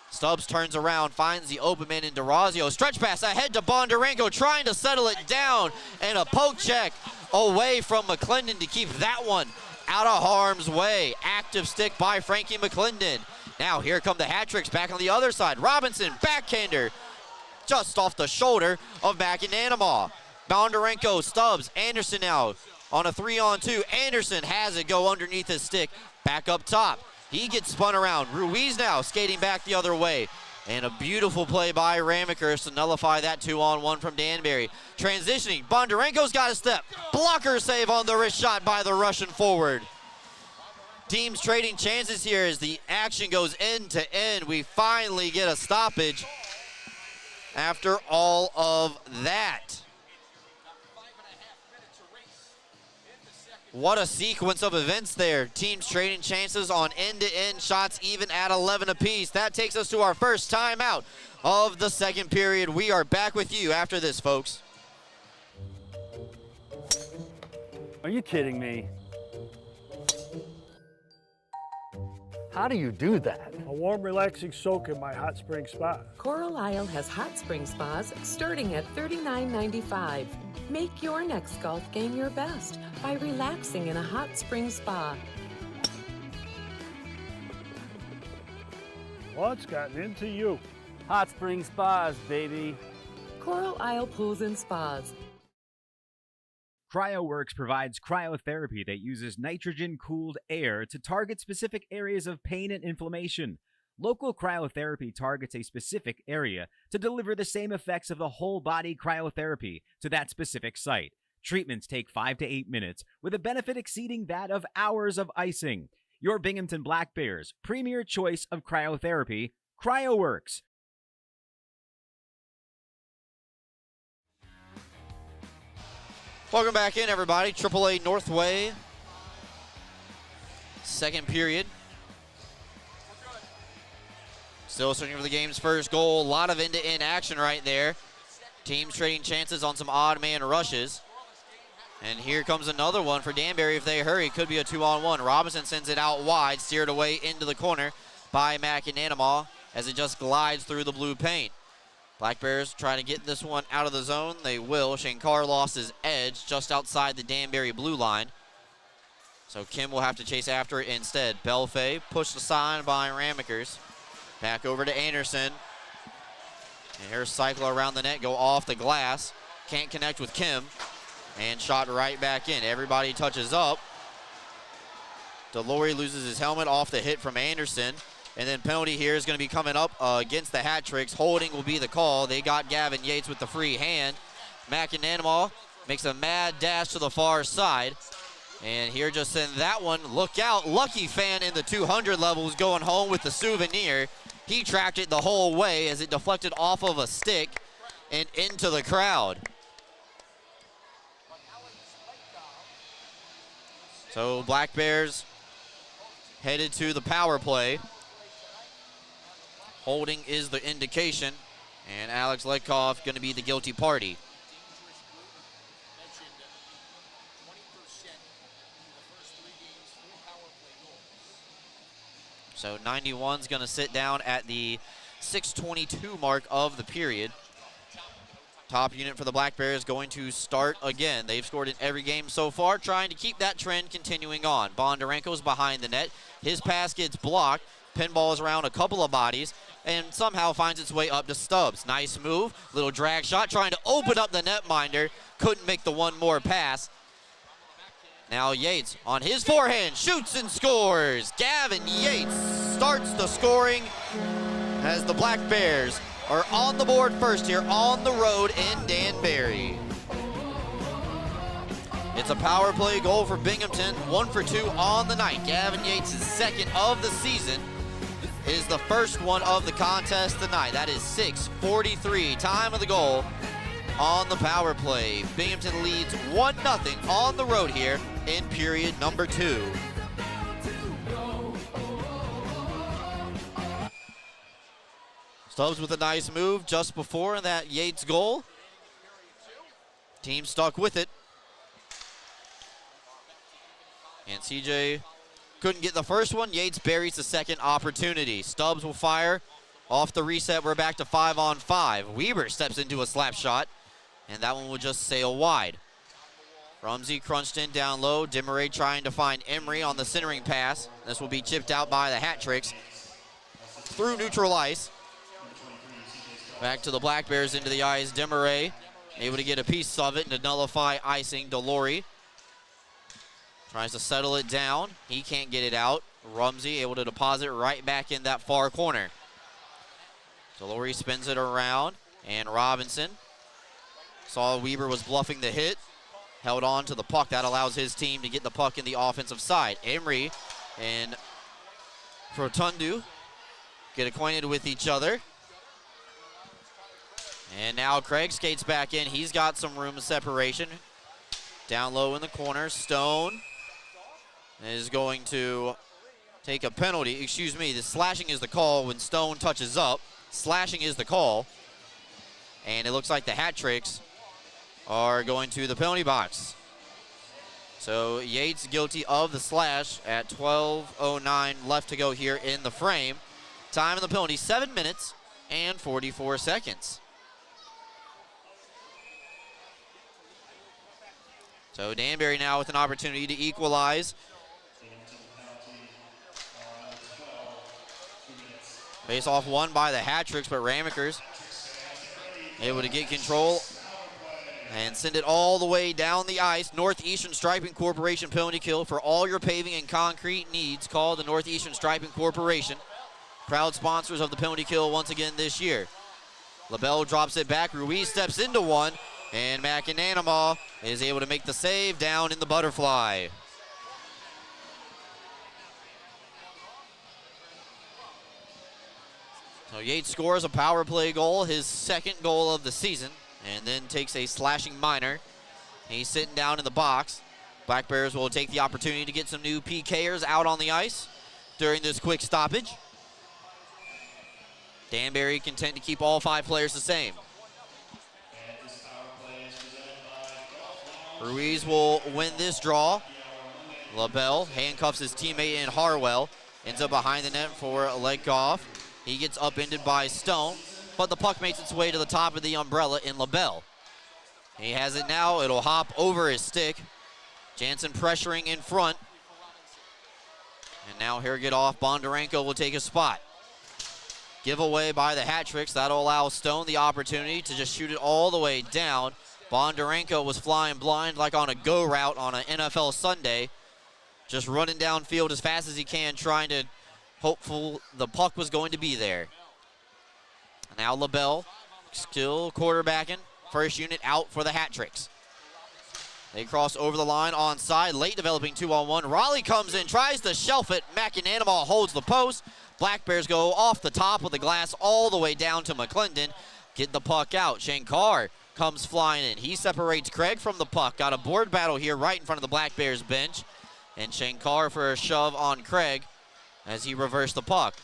Stubbs turns around, finds the open man in DeRazio. Stretch pass ahead to Bondarenko, trying to settle it down. And a poke check away from McClendon to keep that one out of harm's way. Active stick by Frankie McClendon. Now here come the hat tricks back on the other side. Robinson, backhander, just off the shoulder of McAnanamaw. Bondarenko, Stubbs, Anderson now on a 3-on-2. Anderson has it go underneath his stick. Back up top. He gets spun around. Ruiz now skating back the other way. And a beautiful play by Ramekers to nullify that 2-on-1 from Danbury. Transitioning, Bondarenko's got a step. Blocker save on the wrist shot by the Russian forward. Teams trading chances here as the action goes end to end. We finally get a stoppage after all of that. What a sequence of events there. Teams trading chances on end-to-end shots, even at 11 apiece. That takes us to our first timeout of the second period. We are back with you after this, folks. Are you kidding me? How do you do that? A warm, relaxing soak in my hot spring spa. Coral Isle has hot spring spas starting at $39.95. Make your next golf game your best by relaxing in a hot spring spa. What's gotten into you? Hot spring spas, baby. Coral Isle Pools and Spas. CryoWorks provides cryotherapy that uses nitrogen-cooled air to target specific areas of pain and inflammation. Local cryotherapy targets a specific area to deliver the same effects of the whole-body cryotherapy to that specific site. Treatments take 5 to 8 minutes, with a benefit exceeding that of hours of icing. Your Binghamton Black Bears' premier choice of cryotherapy, CryoWorks. Welcome back in, everybody. AAA Northway. Second period. Still searching for the game's first goal. A lot of end-to-end action right there. Teams trading chances on some odd man rushes. And here comes another one for Danbury if they hurry. Could be a 2-on-1. Robinson sends it out wide, steered away into the corner by McAnanamaw as it just glides through the blue paint. Black Bears trying to get this one out of the zone. They will. Shankar lost his edge just outside the Danbury blue line. So Kim will have to chase after it instead. Belfay pushed aside by Ramekers. Back over to Anderson. And here's cycle around the net, go off the glass. Can't connect with Kim. And shot right back in. Everybody touches up. Delory loses his helmet off the hit from Anderson. And then penalty here is going to be coming up against the hat tricks. Holding will be the call. They got Gavin Yates with the free hand. McAnanamaw makes a mad dash to the far side. And here just send that one. Look out. Lucky fan in the 200 levels going home with the souvenir. He tracked it the whole way as it deflected off of a stick and into the crowd. So Black Bears headed to the power play. Holding is the indication, and Alex Ledkoff going to be the guilty party. So 91's going to sit down at the 6:22 mark of the period. Top unit for the Black Bears going to start again. They've scored in every game so far, trying to keep that trend continuing on. Bondarenko's behind the net. His pass gets blocked. Pinballs around a couple of bodies and somehow finds its way up to Stubbs. Nice move, little drag shot, trying to open up the netminder. Couldn't make the one more pass. Now Yates on his forehand, shoots and scores. Gavin Yates starts the scoring as the Black Bears are on the board first here on the road in Danbury. It's a power play goal for Binghamton, 1 for 2 on the night. Gavin Yates' second of the season is the first one of the contest tonight. That is 6:43, time of the goal on the power play. Binghamton leads 1-0 on the road here in period number 2. Stubbs with a nice move just before that Yates goal. Team stuck with it. And CJ couldn't get the first one. Yates buries the second opportunity. Stubbs will fire off the reset. We're back to 5-on-5. Weber steps into a slap shot, and that one will just sail wide. Rumsey crunched in down low. Danbury trying to find Emery on the centering pass. This will be chipped out by the Hat Tricks through neutral ice. Back to the Black Bears into the ice. Danbury able to get a piece of it and to nullify icing. Delory tries to settle it down. He can't get it out. Rumsey able to deposit right back in that far corner. Delory spins it around, and Robinson saw Weber was bluffing the hit. Held on to the puck. That allows his team to get the puck in the offensive side. Emery and Protundu get acquainted with each other. And now Craig skates back in. He's got some room of separation. Down low in the corner, Stone is going to take a penalty. Excuse me, the slashing is the call when Stone touches up. Slashing is the call. And it looks like the Hat Tricks are going to the penalty box. So Yates guilty of the slash at 12:09 left to go here in the frame. Time of the penalty, 7 minutes and 44 seconds. So Danbury now with an opportunity to equalize. Face off won by the Hat Tricks, but Ramekers able to get control and send it all the way down the ice. Northeastern Striping Corporation penalty kill. For all your paving and concrete needs, call the Northeastern Striping Corporation. Proud sponsors of the penalty kill once again this year. LaBelle drops it back. Ruiz steps into one, and McAnanama is able to make the save down in the butterfly. So Yates scores a power play goal, his second goal of the season, and then takes a slashing minor. He's sitting down in the box. Black Bears will take the opportunity to get some new PKers out on the ice during this quick stoppage. Danbury content to keep all 5 players the same. Ruiz will win this draw. LaBelle handcuffs his teammate in Harwell. Ends up behind the net for Lekoff. He gets upended by Stone, but the puck makes its way to the top of the umbrella in LaBelle. He has it now. It'll hop over his stick. Jansen pressuring in front. And now here get off. Bondarenko will take a spot. Giveaway by the Hat Tricks. That'll allow Stone the opportunity to just shoot it all the way down. Bondarenko was flying blind like on a go route on an NFL Sunday. Just running downfield as fast as he can, trying to hopeful the puck was going to be there. Now LaBelle still quarterbacking. First unit out for the Hat Tricks. They cross over the line onside. Late developing 2-on-1. Raleigh comes in, tries to shelf it. McAnanama holds the post. Black Bears go off the top of the glass all the way down to McClendon. Get the puck out. Shankar comes flying in. He separates Craig from the puck. Got a board battle here right in front of the Black Bears bench. And Shankar for a shove on Craig as he reversed the puck.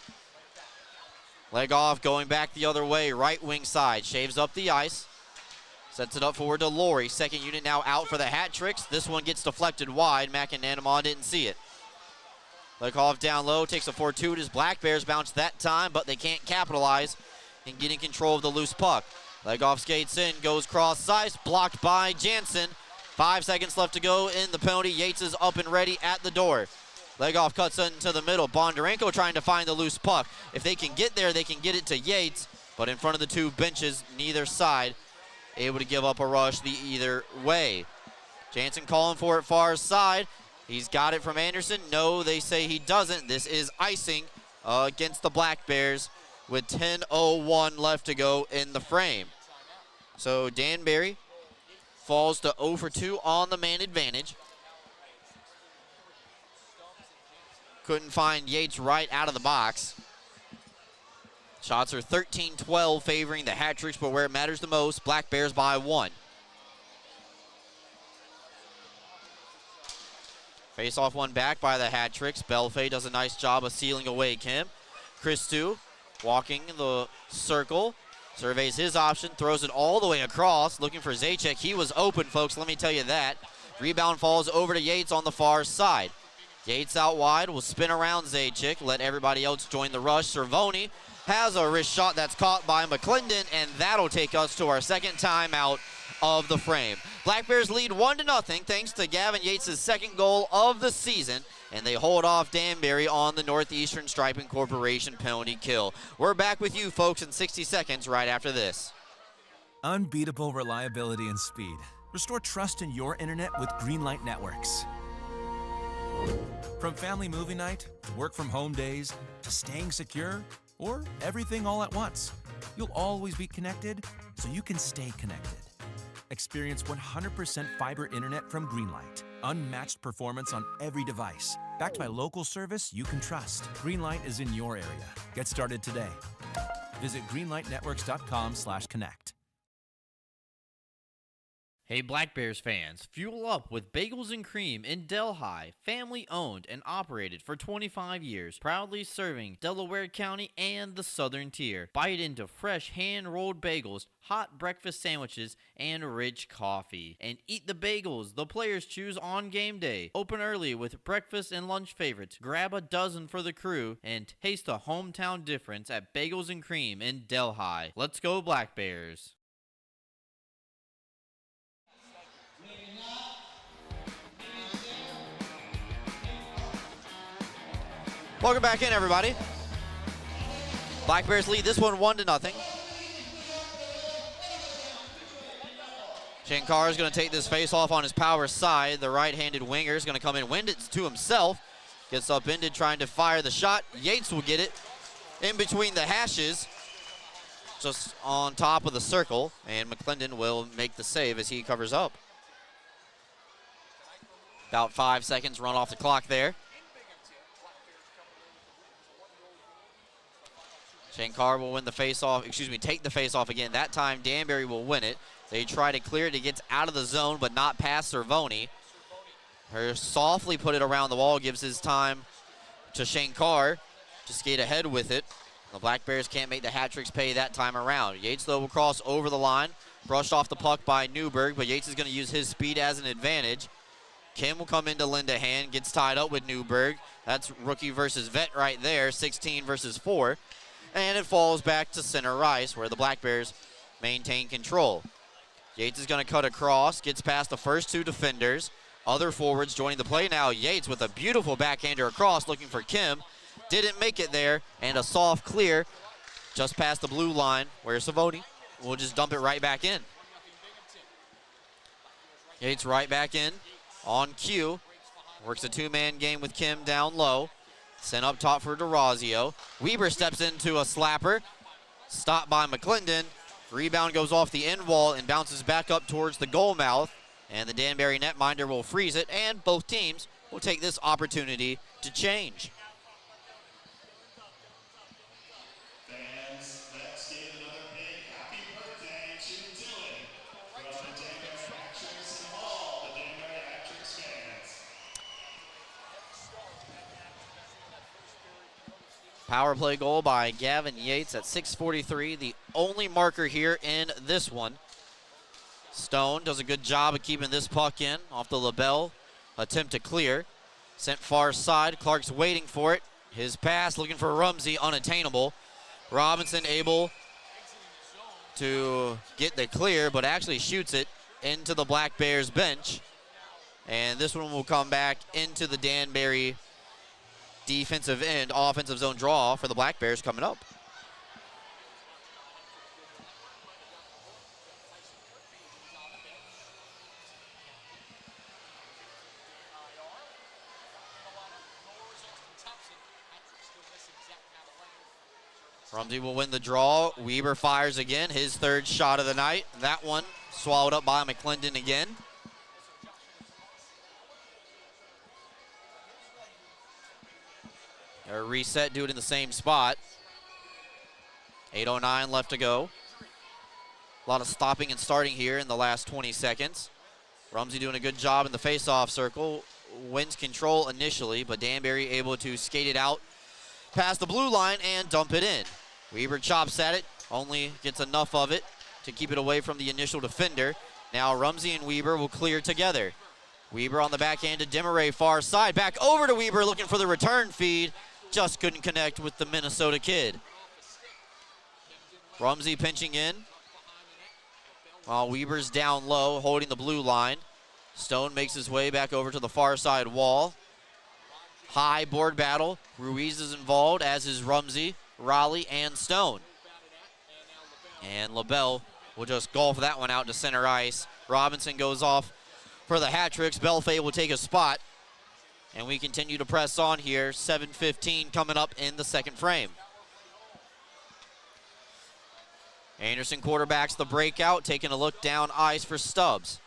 Leg off, going back the other way, right wing side. Shaves up the ice. Sets it up forward to Laurie. Second unit now out for the Hat Tricks. This one gets deflected wide. McAnanama didn't see it. Leg off down low, takes a fortuitous. Black Bears bounce that time, but they can't capitalize in getting control of the loose puck. Leg off skates in, goes cross ice, blocked by Jansen. 5 seconds left to go in the penalty. Yates is up and ready at the door. Legoff cuts into the middle. Bondarenko trying to find the loose puck. If they can get there, they can get it to Yates. But in front of the 2 benches, neither side able to give up a rush either way. Jansen calling for it far side. He's got it from Anderson. No, they say he doesn't. This is icing against the Black Bears with 10:01 left to go in the frame. So Danbury falls to 0 for 2 on the man advantage. Couldn't find Yates right out of the box. Shots are 13-12 favoring the Hat Tricks, but where it matters the most, Black Bears by 1. Face off one back by the Hat Tricks. Belfay does a nice job of sealing away Kim. Christou walking the circle. Surveys his option, throws it all the way across, looking for Zajac. He was open, folks, let me tell you that. Rebound falls over to Yates on the far side. Yates out wide, will spin around Zajac, let everybody else join the rush. Cervoni has a wrist shot that's caught by McClendon, and that'll take us to our second timeout of the frame. Black Bears lead 1-0 thanks to Gavin Yates' second goal of the season, and they hold off Danbury on the Northeastern Striping Corporation penalty kill. We're back with you folks in 60 seconds right after this. Unbeatable reliability and speed. Restore trust in your internet with Greenlight Networks. From family movie night, to work from home days, to staying secure, or everything all at once, you'll always be connected so you can stay connected. Experience 100% fiber internet from Greenlight. Unmatched performance on every device. Backed by local service you can trust. Greenlight is in your area. Get started today. Visit greenlightnetworks.com/connect. Hey Black Bears fans, fuel up with Bagels and Cream in Delhi, family owned and operated for 25 years, proudly serving Delaware County and the Southern Tier. Bite into fresh hand-rolled bagels, hot breakfast sandwiches, and rich coffee. And eat the bagels the players choose on game day. Open early with breakfast and lunch favorites. Grab a dozen for the crew and taste the hometown difference at Bagels and Cream in Delhi. Let's go Black Bears. Welcome back in, everybody. Black Bears lead this one 1-0. Shankar is going to take this face-off on his power side. The right-handed winger is going to come in, wind it to himself. Gets upended trying to fire the shot. Yates will get it in between the hashes, just on top of the circle, and McClendon will make the save as he covers up. About 5 seconds run off the clock there. Shankar will win the face-off, take the face-off again. That time, Danbury will win it. They try to clear it. It gets out of the zone, but not past Cervoni. Her softly put it around the wall, gives his time to Shankar to skate ahead with it. The Black Bears can't make the Hat Tricks pay that time around. Yates, though, will cross over the line. Brushed off the puck by Newberg, but Yates is going to use his speed as an advantage. Kim will come into Lindahan, gets tied up with Newberg. That's rookie versus vet right there, 16 versus 4. And it falls back to center ice where the Black Bears maintain control. Yates is going to cut across, gets past the first two defenders. Other forwards joining the play now. Yates with a beautiful backhander across, looking for Kim. Didn't make it there, and a soft clear just past the blue line where Savoni will just dump it right back in. Yates right back in on cue. Works a two-man game with Kim down low. Sent up top for DeRazio. Weber steps into a slapper. Stopped by McClendon. Rebound goes off the end wall and bounces back up towards the goal mouth. And the Danbury netminder will freeze it, and both teams will take this opportunity to change. Fans, let's give another big happy birthday to Dylan from the Danbury Hat Tricks and all the Danbury Hat Tricks fans. Power play goal by Gavin Yates at 6:43, the only marker here in this one. Stone does a good job of keeping this puck in off the LaBelle. Attempt to clear. Sent far side. Clark's waiting for it. His pass looking for Rumsey, unattainable. Robinson able to get the clear, but actually shoots it into the Black Bears bench. And this one will come back into the Danbury defensive end, offensive zone draw for the Black Bears coming up. Rumsey will win the draw. Weber fires again, his third shot of the night. That one swallowed up by McClendon again. A reset, do it in the same spot. 8:09 left to go. A lot of stopping and starting here in the last 20 seconds. Rumsey doing a good job in the face-off circle. Wins control initially, but Danbury able to skate it out past the blue line and dump it in. Weber chops at it, only gets enough of it to keep it away from the initial defender. Now Rumsey and Weber will clear together. Weber on the backhand to Demaray, far side. Back over to Weber looking for the return feed. Just couldn't connect with the Minnesota kid. Rumsey pinching in while Weber's down low, holding the blue line. Stone makes his way back over to the far side wall. High board battle. Ruiz is involved, as is Rumsey, Raleigh, and Stone. And LaBelle will just golf that one out to center ice. Robinson goes off for the hat tricks. Belfay will take a spot. And we continue to press on here. 7:15 coming up in the second frame. Anderson quarterbacks the breakout, taking a look down ice for Stubbs.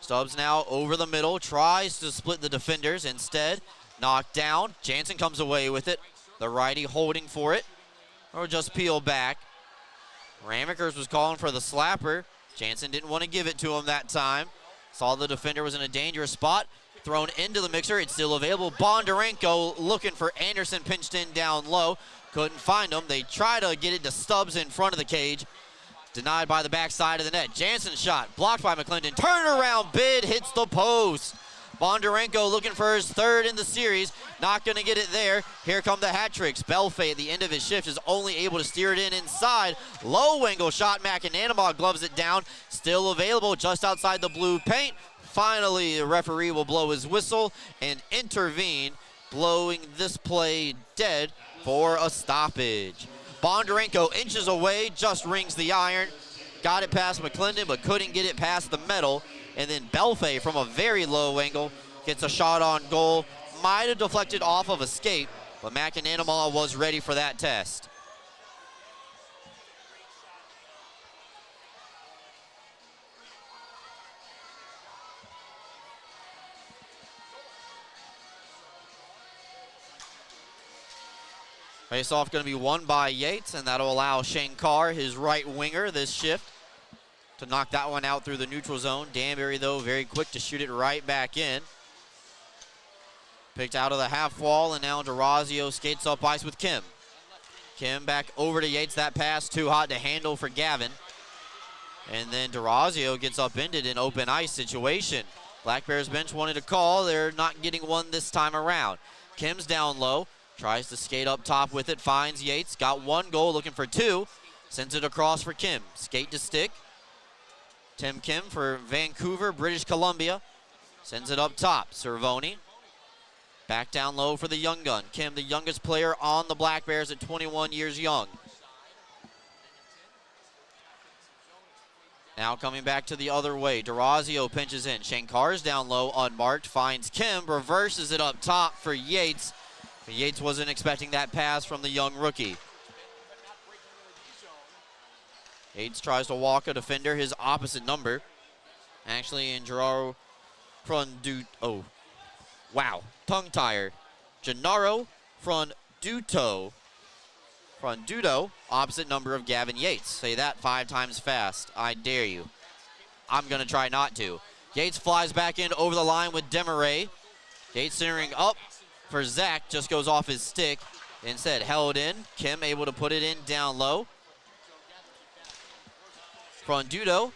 Stubbs now over the middle, tries to split the defenders. Instead, knocked down. Jansen comes away with it. The righty holding for it, or just peel back. Ramekers was calling for the slapper. Jansen didn't want to give it to him that time. Saw the defender was in a dangerous spot. Thrown into the mixer, it's still available. Bondarenko looking for Anderson, pinched in down low. Couldn't find him. They try to get it to Stubbs in front of the cage. Denied by the backside of the net. Jansen's shot, blocked by McClendon. Turnaround bid, hits the post. Bondarenko looking for his third in the series. Not going to get it there. Here come the hat tricks. Belfay at the end of his shift is only able to steer it in inside. Low angle shot. McAnanamah gloves it down. Still available just outside the blue paint. Finally, the referee will blow his whistle and intervene, blowing this play dead for a stoppage. Bondarenko inches away, just rings the iron. Got it past McClendon, but couldn't get it past the metal. And then Belfay from a very low angle gets a shot on goal. Might have deflected off of a skate, but McAnanamah was ready for that test. Face-off going to be won by Yates, and that'll allow Shankar, his right winger, this shift, to knock that one out through the neutral zone. Danbury, though, very quick to shoot it right back in. Picked out of the half wall, and now DeRazio skates up ice with Kim. Kim back over to Yates. That pass too hot to handle for Gavin. And then DeRazio gets upended in open ice situation. Black Bears bench wanted a call. They're not getting one this time around. Kim's down low. Tries to skate up top with it, finds Yates. Got one goal, looking for two. Sends it across for Kim. Skate to stick. Tim Kim for Vancouver, British Columbia. Sends it up top. Cervoni. Back down low for the young gun. Kim, the youngest player on the Black Bears at 21 years young. Now coming back to the other way. DeRazio pinches in. Shankar's down low, unmarked. Finds Kim, reverses it up top for Yates. Yates wasn't expecting that pass from the young rookie. Yates tries to walk a defender, his opposite number. Actually, in Gennaro Gennaro Fronduto, opposite number of Gavin Yates. Say that 5 times fast. I dare you. I'm going to try not to. Yates flies back in over the line with Demaray. Yates centering up for Zach, just goes off his stick. Instead, held in. Kim able to put it in down low. Fronduto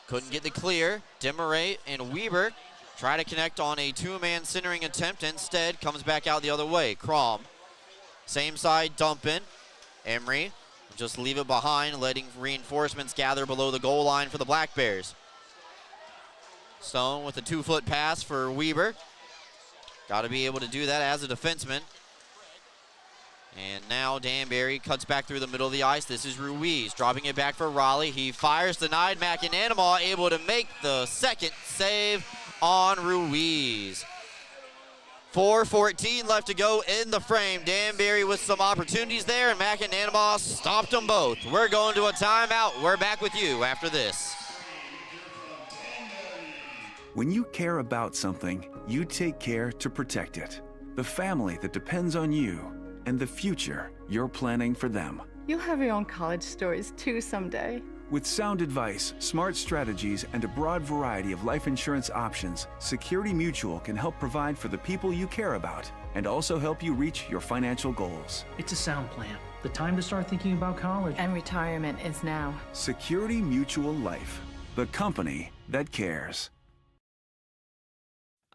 couldn't get the clear. Demaray and Weber try to connect on a two-man centering attempt. Instead, comes back out the other way. Crom, same side, dump in. Emery, just leave it behind, letting reinforcements gather below the goal line for the Black Bears. Stone with a 2-foot pass for Weber. Got to be able to do that as a defenseman. And now Danbury cuts back through the middle of the ice. This is Ruiz dropping it back for Raleigh. He fires, denied. McAnanamah able to make the second save on Ruiz. 4:14 left to go in the frame. Danbury with some opportunities there, and McAnanamah stopped them both. We're going to a timeout. We're back with you after this. When you care about something, you take care to protect it. The family that depends on you, and the future you're planning for them. You'll have your own college stories too someday. With sound advice, smart strategies, and a broad variety of life insurance options, Security Mutual can help provide for the people you care about and also help you reach your financial goals. It's a sound plan. The time to start thinking about college. And retirement is now. Security Mutual Life, the company that cares.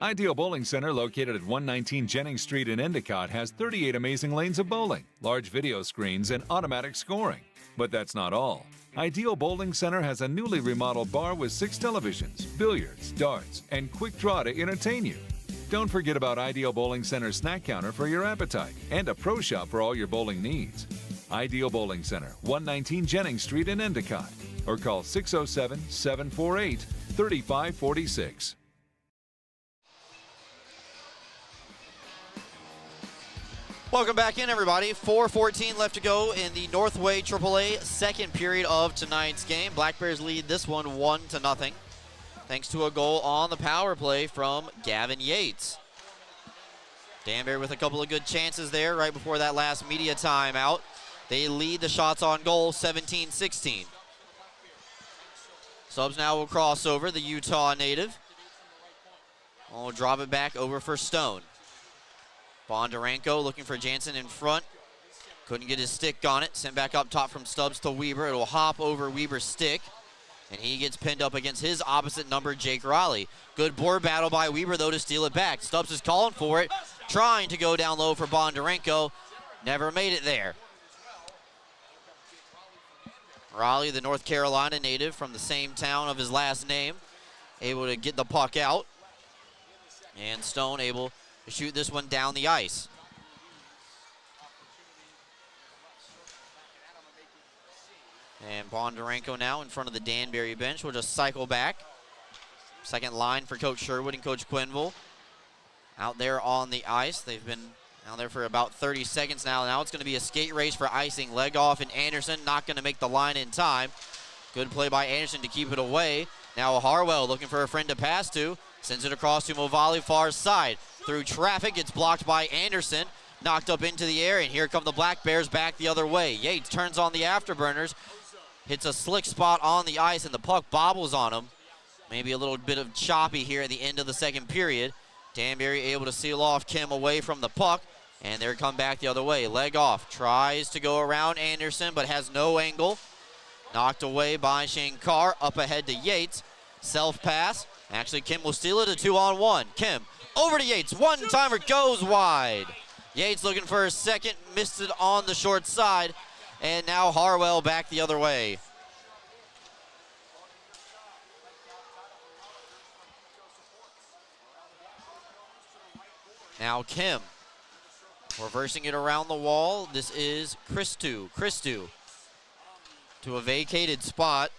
Ideal Bowling Center, located at 119 Jennings Street in Endicott, has 38 amazing lanes of bowling, large video screens, and automatic scoring. But that's not all. Ideal Bowling Center has a newly remodeled bar with 6 televisions, billiards, darts, and quick draw to entertain you. Don't forget about Ideal Bowling Center's snack counter for your appetite and a pro shop for all your bowling needs. Ideal Bowling Center, 119 Jennings Street in Endicott, or call 607-748-3546. Welcome back in, everybody. 4:14 left to go in the Northway AAA second period of tonight's game. Black Bears lead this one 1-0, thanks to a goal on the power play from Gavin Yates. Danbury with a couple of good chances there right before that last media timeout. They lead the shots on goal 17-16. Subs now will cross over, the Utah native. We'll drop it back over for Stone. Bondarenko looking for Jansen in front. Couldn't get his stick on it. Sent back up top from Stubbs to Weber. It'll hop over Weber's stick. And he gets pinned up against his opposite number, Jake Raleigh. Good board battle by Weber, though, to steal it back. Stubbs is calling for it. Trying to go down low for Bondarenko. Never made it there. Raleigh, the North Carolina native from the same town of his last name, able to get the puck out. And Stone able to shoot this one down the ice. And Bondarenko now in front of the Danbury bench. We'll just cycle back. Second line for Coach Sherwood and Coach Quinville. Out there on the ice. They've been out there for about 30 seconds now. Now it's going to be a skate race for icing. Leg off, and Anderson not going to make the line in time. Good play by Anderson to keep it away. Now Harwell looking for a friend to pass to. Sends it across to Movali, far side. Through traffic, it's blocked by Anderson. Knocked up into the air, and here come the Black Bears back the other way. Yates turns on the afterburners. Hits a slick spot on the ice, and the puck bobbles on him. Maybe a little bit of choppy here at the end of the second period. Danbury able to seal off Kim away from the puck, and they're come back the other way. Leg off, tries to go around Anderson, but has no angle. Knocked away by Shankar, up ahead to Yates. Self-pass. Actually, Kim will steal it, a 2-on-1. Kim over to Yates, one-timer goes wide. Yates looking for a second, missed it on the short side, and now Harwell back the other way. Now Kim, reversing it around the wall. This is Christou to a vacated spot.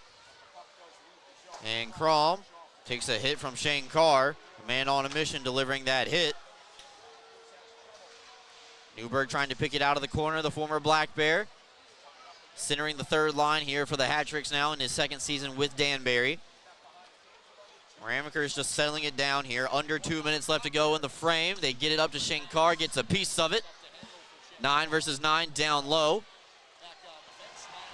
And Crom takes a hit from Shankar. A man on a mission delivering that hit. Newberg trying to pick it out of the corner, the former Black Bear. Centering the third line here for the hat-tricks now in his second season with Danbury. Ramaker is just settling it down here. Under 2 minutes left to go in the frame. They get it up to Shankar, gets a piece of it. 9 versus 9 down low.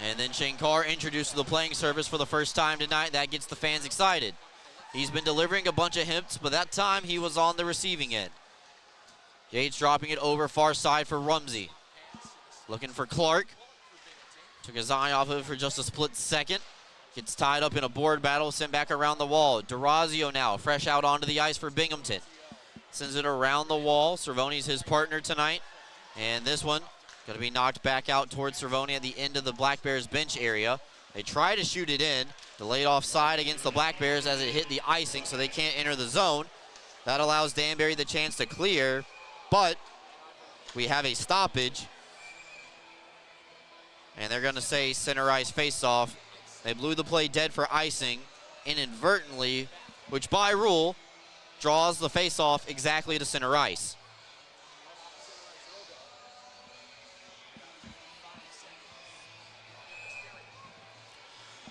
And then Shankar introduced to the playing service for the first time tonight. That gets the fans excited. He's been delivering a bunch of hits, but that time he was on the receiving end. Yates dropping it over far side for Rumsey. Looking for Clark. Took his eye off of it for just a split second. Gets tied up in a board battle, sent back around the wall. DeRazio now fresh out onto the ice for Binghamton. Sends it around the wall. Cervone's his partner tonight. And this one going to be knocked back out towards Cervone at the end of the Black Bears bench area. They try to shoot it in. Delayed offside against the Black Bears as it hit the icing, so they can't enter the zone. That allows Danbury the chance to clear, but we have a stoppage. And they're going to say center ice face-off. They blew the play dead for icing inadvertently, which by rule draws the face-off exactly to center ice.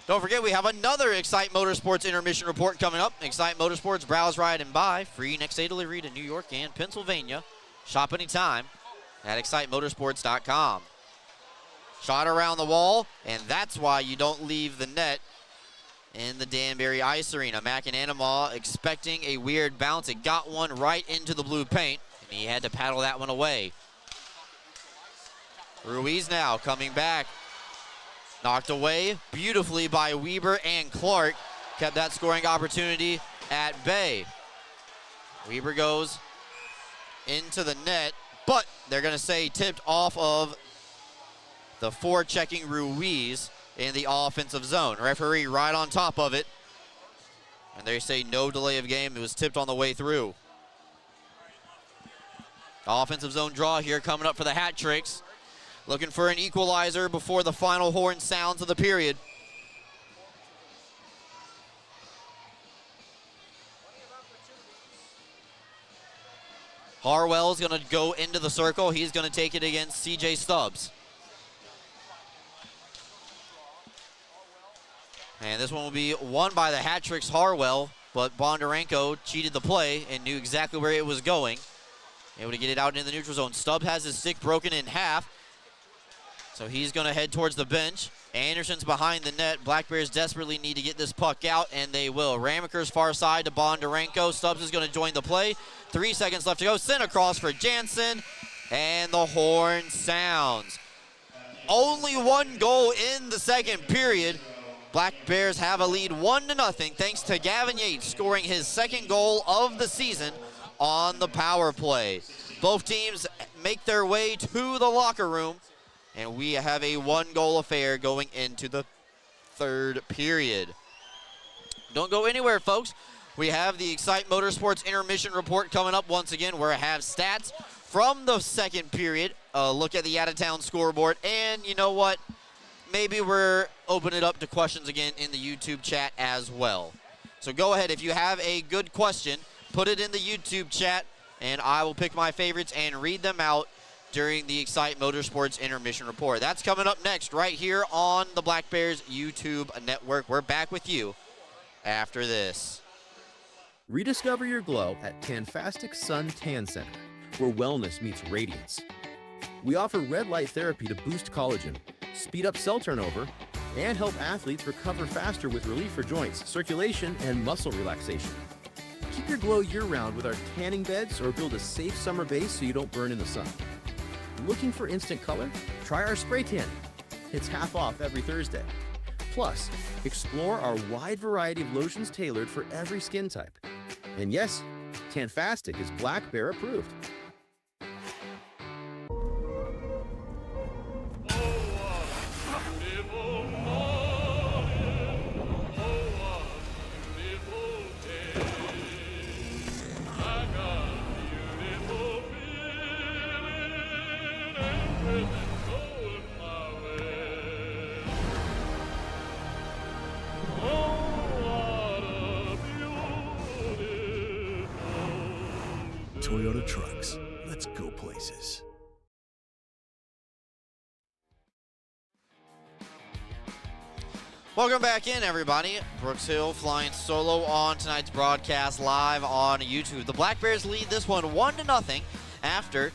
Don't forget, we have another Excite Motorsports intermission report coming up. Excite Motorsports, browse, ride, and buy. Free next day delivery to New York and Pennsylvania. Shop anytime at excitemotorsports.com. Shot around the wall, and that's why you don't leave the net in the Danbury Ice Arena. Mac and Anima expecting a weird bounce. It got one right into the blue paint, and he had to paddle that one away. Ruiz now coming back. Knocked away beautifully by Weber, and Clark kept that scoring opportunity at bay. Weber goes into the net, but they're going to say tipped off of the forechecking Ruiz in the offensive zone. Referee right on top of it, and they say no delay of game. It was tipped on the way through. Offensive zone draw here coming up for the Hat Tricks. Looking for an equalizer before the final horn sounds of the period. Harwell's going to go into the circle. He's going to take it against CJ Stubbs. And this one will be won by the Hat Tricks Harwell, but Bondarenko cheated the play and knew exactly where it was going. Able to get it out into the neutral zone. Stubbs has his stick broken in half, so he's going to head towards the bench. Anderson's behind the net. Black Bears desperately need to get this puck out, and they will. Ramaker's far side to Bondarenko. Stubbs is going to join the play. 3 seconds left to go. Sent across for Jansen, and the horn sounds. Only one goal in the second period. Black Bears have a lead 1-0 thanks to Gavin Yates scoring his second goal of the season on the power play. Both teams make their way to the locker room, and we have a one-goal affair going into the third period. Don't go anywhere, folks. We have the Excite Motorsports intermission report coming up once again, where I have stats from the second period, a look at the out-of-town scoreboard, and you know what? Maybe we're opening it up to questions again in the YouTube chat as well. So go ahead, if you have a good question, put it in the YouTube chat, and I will pick my favorites and read them out during the Excite Motorsports intermission report. That's coming up next right here on the Black Bears YouTube network. We're back with you after this. Rediscover your glow at Tanfastic Sun Tan Center, where wellness meets radiance. We offer red light therapy to boost collagen, speed up cell turnover, and help athletes recover faster with relief for joints, circulation, and muscle relaxation. Keep your glow year-round with our tanning beds, or build a safe summer base so you don't burn in the sun. Looking for instant color? Try our spray tan. It's half off every Thursday. Plus, explore our wide variety of lotions tailored for every skin type. And yes, Tanfastic is Black Bear approved. Toyota Trucks. Let's go places. Welcome back in, everybody. Brooks Hill flying solo on tonight's broadcast live on YouTube. The Black Bears lead this one 1-0 after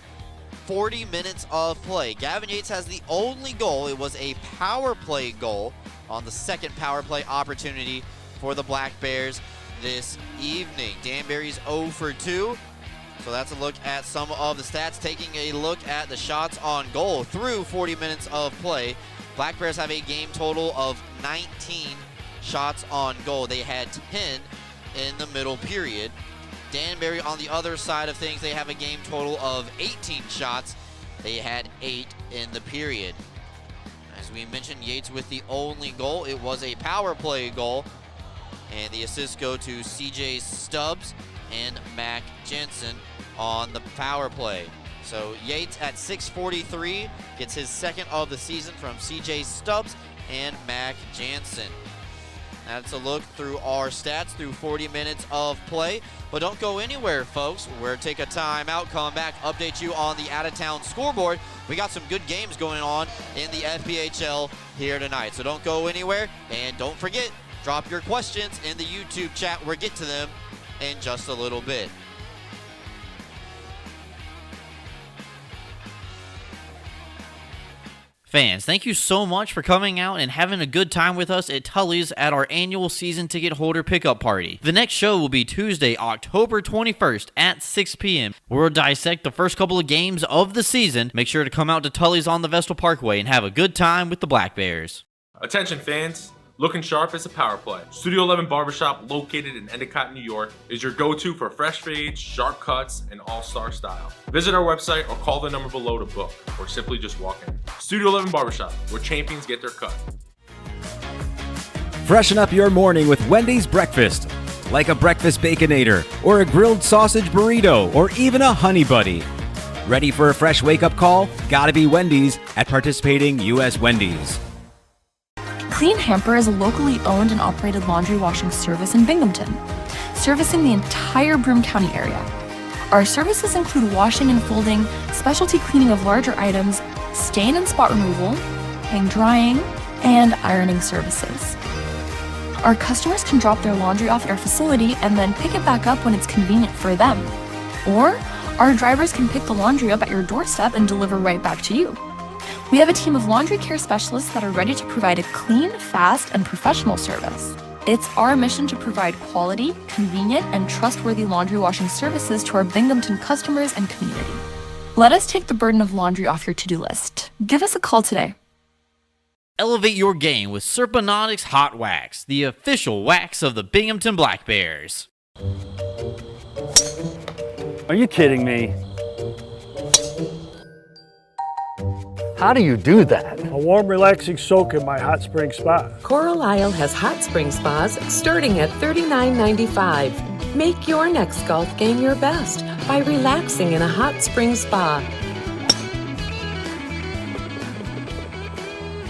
40 minutes of play. Gavin Yates has the only goal. It was a power play goal on the second power play opportunity for the Black Bears this evening. Danbury's 0 for 2. So that's a look at some of the stats. Taking a look at the shots on goal through 40 minutes of play. Black Bears have a game total of 19 shots on goal. They had 10 in the middle period. Danbury, on the other side of things, they have a game total of 18 shots. They had 8 in the period. As we mentioned, Yates with the only goal. It was a power play goal. And the assists go to CJ Stubbs and Mac Jensen on the power play. So Yates at 6:43 gets his second of the season from CJ Stubbs and Mac Jansen. That's a look through our stats through 40 minutes of play. But don't go anywhere, folks. We'll take a timeout, come back, update you on the out-of-town scoreboard. We got some good games going on in the FPHL here tonight. So don't go anywhere. And don't forget, drop your questions in the YouTube chat. We'll get to them in just a little bit. Fans, thank you so much for coming out and having a good time with us at Tully's at our annual season ticket holder pickup party. The next show will be Tuesday, October 21st at 6 p.m. We'll dissect the first couple of games of the season. Make sure to come out to Tully's on the Vestal Parkway and have a good time with the Black Bears. Attention fans, looking sharp is a power play. Studio 11 Barbershop, located in Endicott, New York, is your go-to for fresh fades, sharp cuts, and all-star style. Visit our website or call the number below to book, or simply just walk in. Studio 11 Barbershop, where champions get their cut. Freshen up your morning with Wendy's breakfast, like a breakfast Baconator, or a grilled sausage burrito, or even a Honey Buddy. Ready for a fresh wake-up call? Gotta be Wendy's at participating U.S. Wendy's. Clean Hamper is a locally owned and operated laundry washing service in Binghamton, servicing the entire Broome County area. Our services include washing and folding, specialty cleaning of larger items, stain and spot removal, hang drying, and ironing services. Our customers can drop their laundry off at our facility and then pick it back up when it's convenient for them. Or our drivers can pick the laundry up at your doorstep and deliver right back to you. We have a team of laundry care specialists that are ready to provide a clean, fast, and professional service. It's our mission to provide quality, convenient, and trustworthy laundry washing services to our Binghamton customers and community. Let us take the burden of laundry off your to-do list. Give us a call today. Elevate your game with Serponautics Hot Wax, the official wax of the Binghamton Black Bears. Are you kidding me? How do you do that? A warm, relaxing soak in my hot spring spa. Coral Isle has hot spring spas starting at $39.95. Make your next golf game your best by relaxing in a hot spring spa.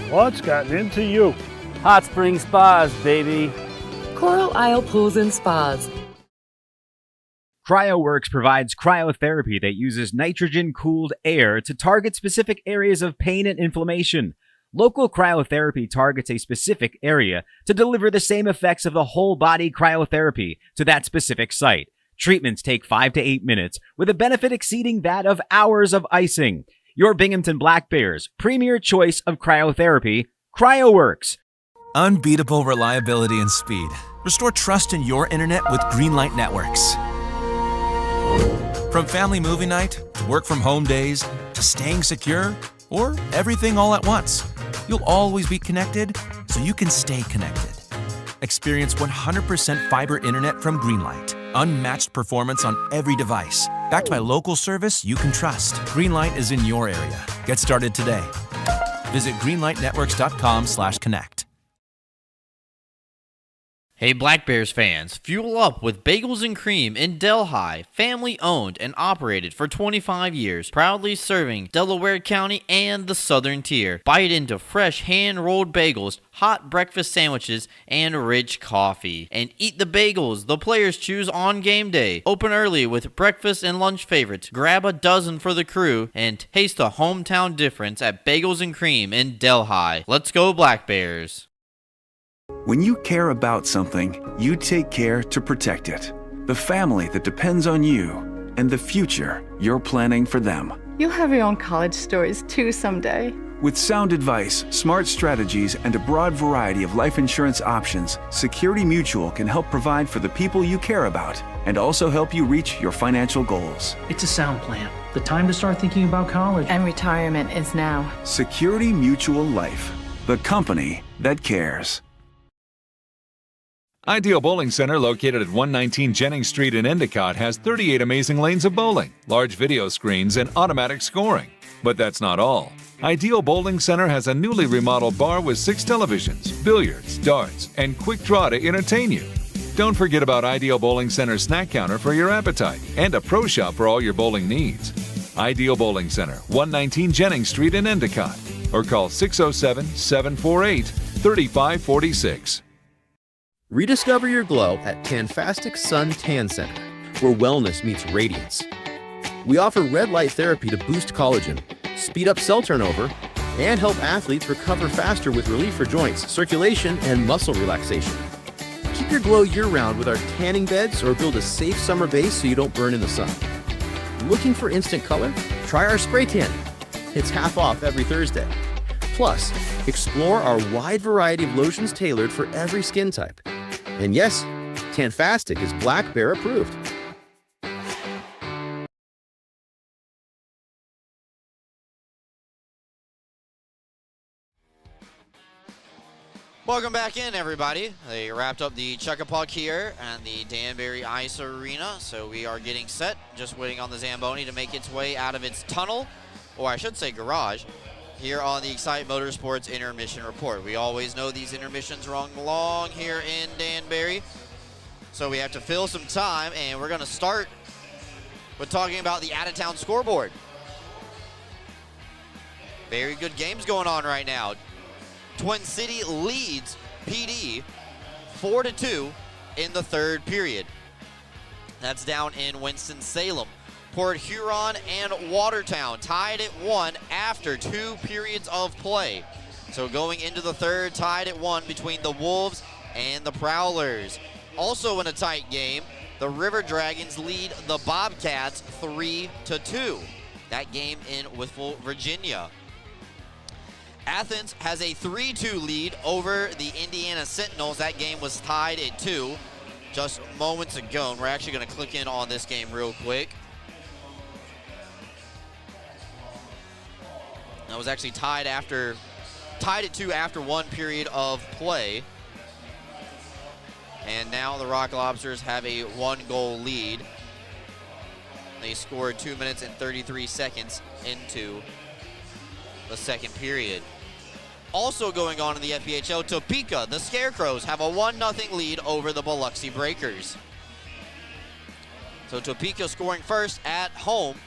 What's gotten into you? Hot spring spas, baby. Coral Isle Pools and Spas. CryoWorks provides cryotherapy that uses nitrogen-cooled air to target specific areas of pain and inflammation. Local cryotherapy targets a specific area to deliver the same effects of the whole-body cryotherapy to that specific site. Treatments take 5 to 8 minutes, with a benefit exceeding that of hours of icing. Your Binghamton Black Bears' premier choice of cryotherapy, CryoWorks. Unbeatable reliability and speed. Restore trust in your internet with Greenlight Networks. From family movie night, to work from home days, to staying secure, or everything all at once, you'll always be connected so you can stay connected. Experience 100% fiber internet from Greenlight. Unmatched performance on every device. Backed by local service you can trust. Greenlight is in your area. Get started today. Visit greenlightnetworks.com/connect. Hey Black Bears fans, fuel up with Bagels and Cream in Delhi, family owned and operated for 25 years, proudly serving Delaware County and the Southern Tier. Bite into fresh hand-rolled bagels, hot breakfast sandwiches, and rich coffee. And eat the bagels the players choose on game day. Open early with breakfast and lunch favorites. Grab a dozen for the crew and taste the hometown difference at Bagels and Cream in Delhi. Let's go Black Bears. When you care about something, you take care to protect it. The family that depends on you, and the future you're planning for them. You'll have your own college stories too someday. With sound advice, smart strategies, and a broad variety of life insurance options, Security Mutual can help provide for the people you care about and also help you reach your financial goals. It's a sound plan. The time to start thinking about college. And retirement is now. Security Mutual Life, the company that cares. Ideal Bowling Center, located at 119 Jennings Street in Endicott, has 38 amazing lanes of bowling, large video screens, and automatic scoring. But that's not all. Ideal Bowling Center has a newly remodeled bar with 6 televisions, billiards, darts, and quick draw to entertain you. Don't forget about Ideal Bowling Center's snack counter for your appetite and a pro shop for all your bowling needs. Ideal Bowling Center, 119 Jennings Street in Endicott, or call 607-748-3546. Rediscover your glow at Tanfastic Sun Tan Center, where wellness meets radiance. We offer red light therapy to boost collagen, speed up cell turnover, and help athletes recover faster with relief for joints, circulation, and muscle relaxation. Keep your glow year-round with our tanning beds or build a safe summer base so you don't burn in the sun. Looking for instant color? Try our spray tan. It's half off every Thursday. Plus, explore our wide variety of lotions tailored for every skin type. And yes, Tanfastic is Black Bear approved. Welcome back in, everybody. They wrapped up the Chuck-a-Puck here and the Danbury Ice Arena, so we are getting set, just waiting on the Zamboni to make its way out of its tunnel, or I should say garage, here on the Excite Motorsports Intermission Report. We always know these intermissions run long here in Danbury, so we have to fill some time, and we're going to start with talking about the out-of-town scoreboard. Very good games going on right now. Twin City leads PD 4-2 in the third period. That's down in Winston-Salem. Port Huron and Watertown tied at 1 after 2 periods of play. So going into the third, tied at 1 between the Wolves and the Prowlers. Also in a tight game, the River Dragons lead the Bobcats 3-2. That game in Wytheville, Virginia. Athens has a 3-2 lead over the Indiana Sentinels. That game was tied at 2 just moments ago. And we're actually going to click in on this game real quick. That was actually tied at 2 after 1 period of play. And now the Rock Lobsters have a 1-goal lead. They scored 2 minutes and 33 seconds into the second period. Also going on in the FPHL, Topeka, the Scarecrows have a 1-0 lead over the Biloxi Breakers. So Topeka scoring first at home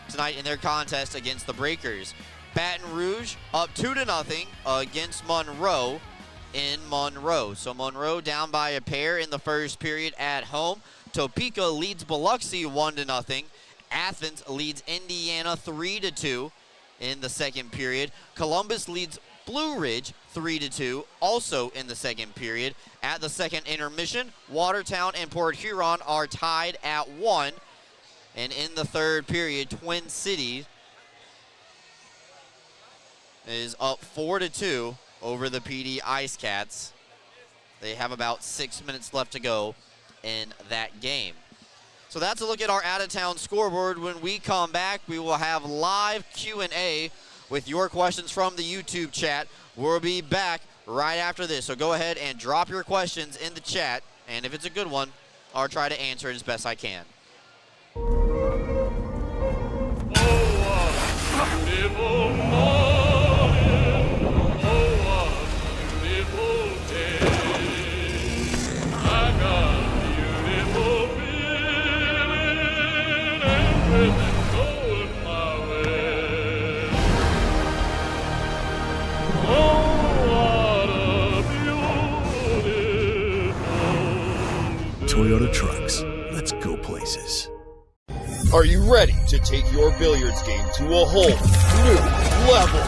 tonight in their contest against the Breakers. Baton Rouge up 2-0 against Monroe in Monroe. So Monroe down by a pair in the first period at home. Topeka leads Biloxi 1-0. Athens leads Indiana 3-2 in the second period. Columbus leads Blue Ridge 3-2, also in the second period. At the second intermission, Watertown and Port Huron are tied at 1. And in the third period, Twin City is up 4-2 over the PD Ice Cats. They have about 6 minutes left to go in that game. So that's a look at our out-of-town scoreboard. When we come back, we will have live Q&A with your questions from the YouTube chat. We'll be back right after this. So go ahead and drop your questions in the chat. And if it's a good one, I'll try to answer it as best I can. Toyota Trucks. Let's go places. Are you ready to take your billiards game to a whole new level?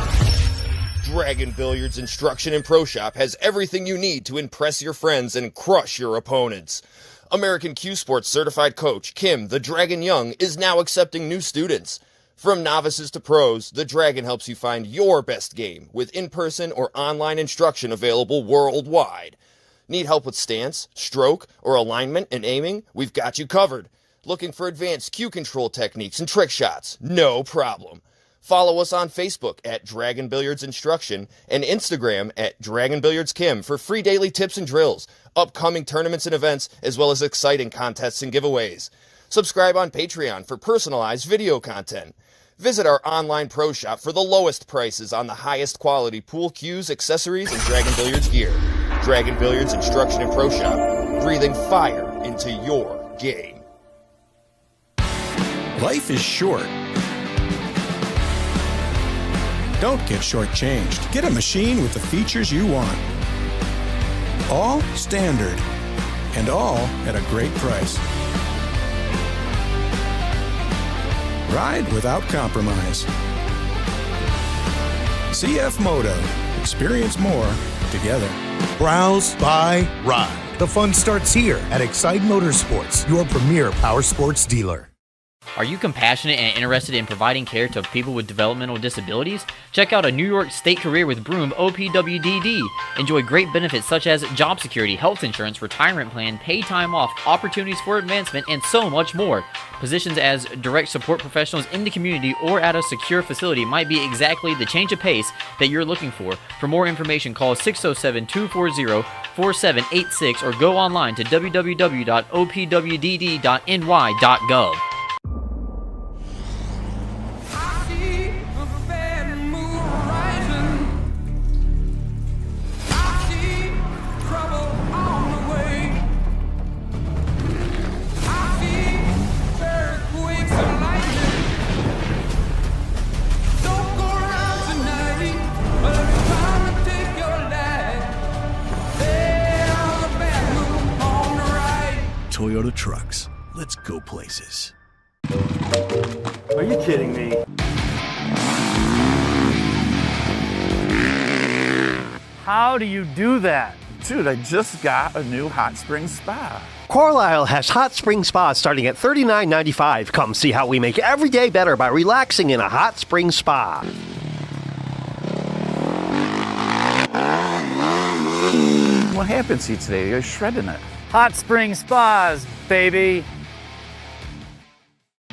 Dragon Billiards Instruction and Pro Shop has everything you need to impress your friends and crush your opponents. American Q Sports certified coach Kim the Dragon Young is now accepting new students. From novices to pros, the Dragon helps you find your best game with in-person or online instruction available worldwide. Need help with stance, stroke, or alignment and aiming? We've got you covered. Looking for advanced cue control techniques and trick shots? No problem. Follow us on Facebook at Dragon Billiards Instruction and Instagram at Dragon Billiards Kim for free daily tips and drills, upcoming tournaments and events, as well as exciting contests and giveaways. Subscribe on Patreon for personalized video content. Visit our online pro shop for the lowest prices on the highest quality pool cues, accessories, and Dragon Billiards gear. Dragon Billiards Instruction and Pro Shop, breathing fire into your game. Life is short. Don't get shortchanged. Get a machine with the features you want. All standard. and all at a great price. Ride without compromise. CF Moto. Experience more together. Browse, buy, ride. The fun starts here at Excite Motorsports, your premier power sports dealer. Are you compassionate and interested in providing care to people with developmental disabilities? Check out a New York State Career with Broom OPWDD. Enjoy great benefits such as job security, health insurance, retirement plan, paid time off, opportunities for advancement, and so much more. Positions as direct support professionals in the community or at a secure facility might be exactly the change of pace that you're looking for. For more information, call 607-240-4786 or go online to www.opwdd.ny.gov. Toyota trucks. Let's go places. Are you kidding me? How do you do that? Dude, I just got a new hot spring spa. Carlisle has hot spring spas starting at $39.95. Come see how we make every day better by relaxing in a hot spring spa. What happened to you today? You're shredding it. Hot Spring Spas, baby.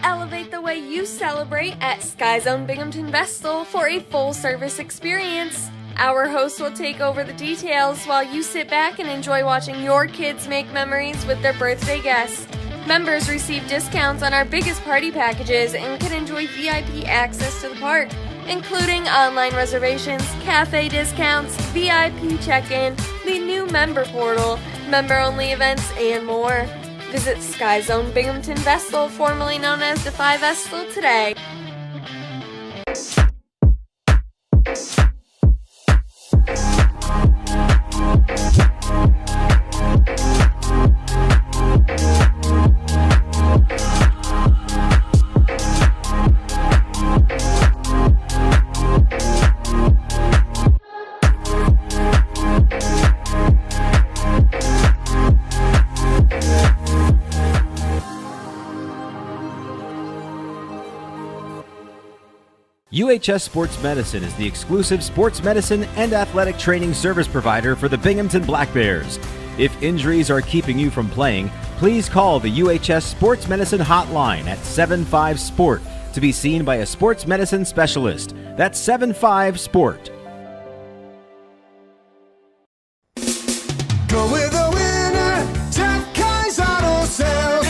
Elevate the way you celebrate at Sky Zone Binghamton Vestal for a full-service experience. Our hosts will take over the details while you sit back and enjoy watching your kids make memories with their birthday guests. Members receive discounts on our biggest party packages and can enjoy VIP access to the park, including online reservations, cafe discounts, VIP check-in, the new member portal, member-only events, and more. Visit Sky Zone Binghamton Vestal, formerly known as Defy Vestal, today. UHS Sports Medicine is the exclusive sports medicine and athletic training service provider for the Binghamton Black Bears. If injuries are keeping you from playing, please call the UHS Sports Medicine hotline at 75-SPORT to be seen by a sports medicine specialist. That's 75-SPORT. Go with the winner, Jeff Kai's Auto Sales.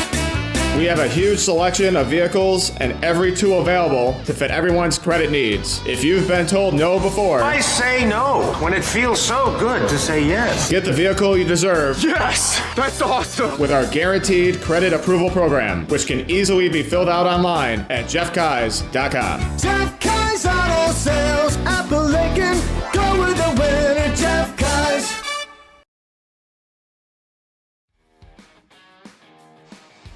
We have a huge selection of vehicles and every tool available to fit everyone's credit needs. If you've been told no before, I say no when it feels so good to say yes. Get the vehicle you deserve. Yes, that's awesome. With our guaranteed credit approval program, which can easily be filled out online at jeffkais.com. Jeff Kai's Auto Sales, Appalachian. Go with the winner, Jeff Kai's.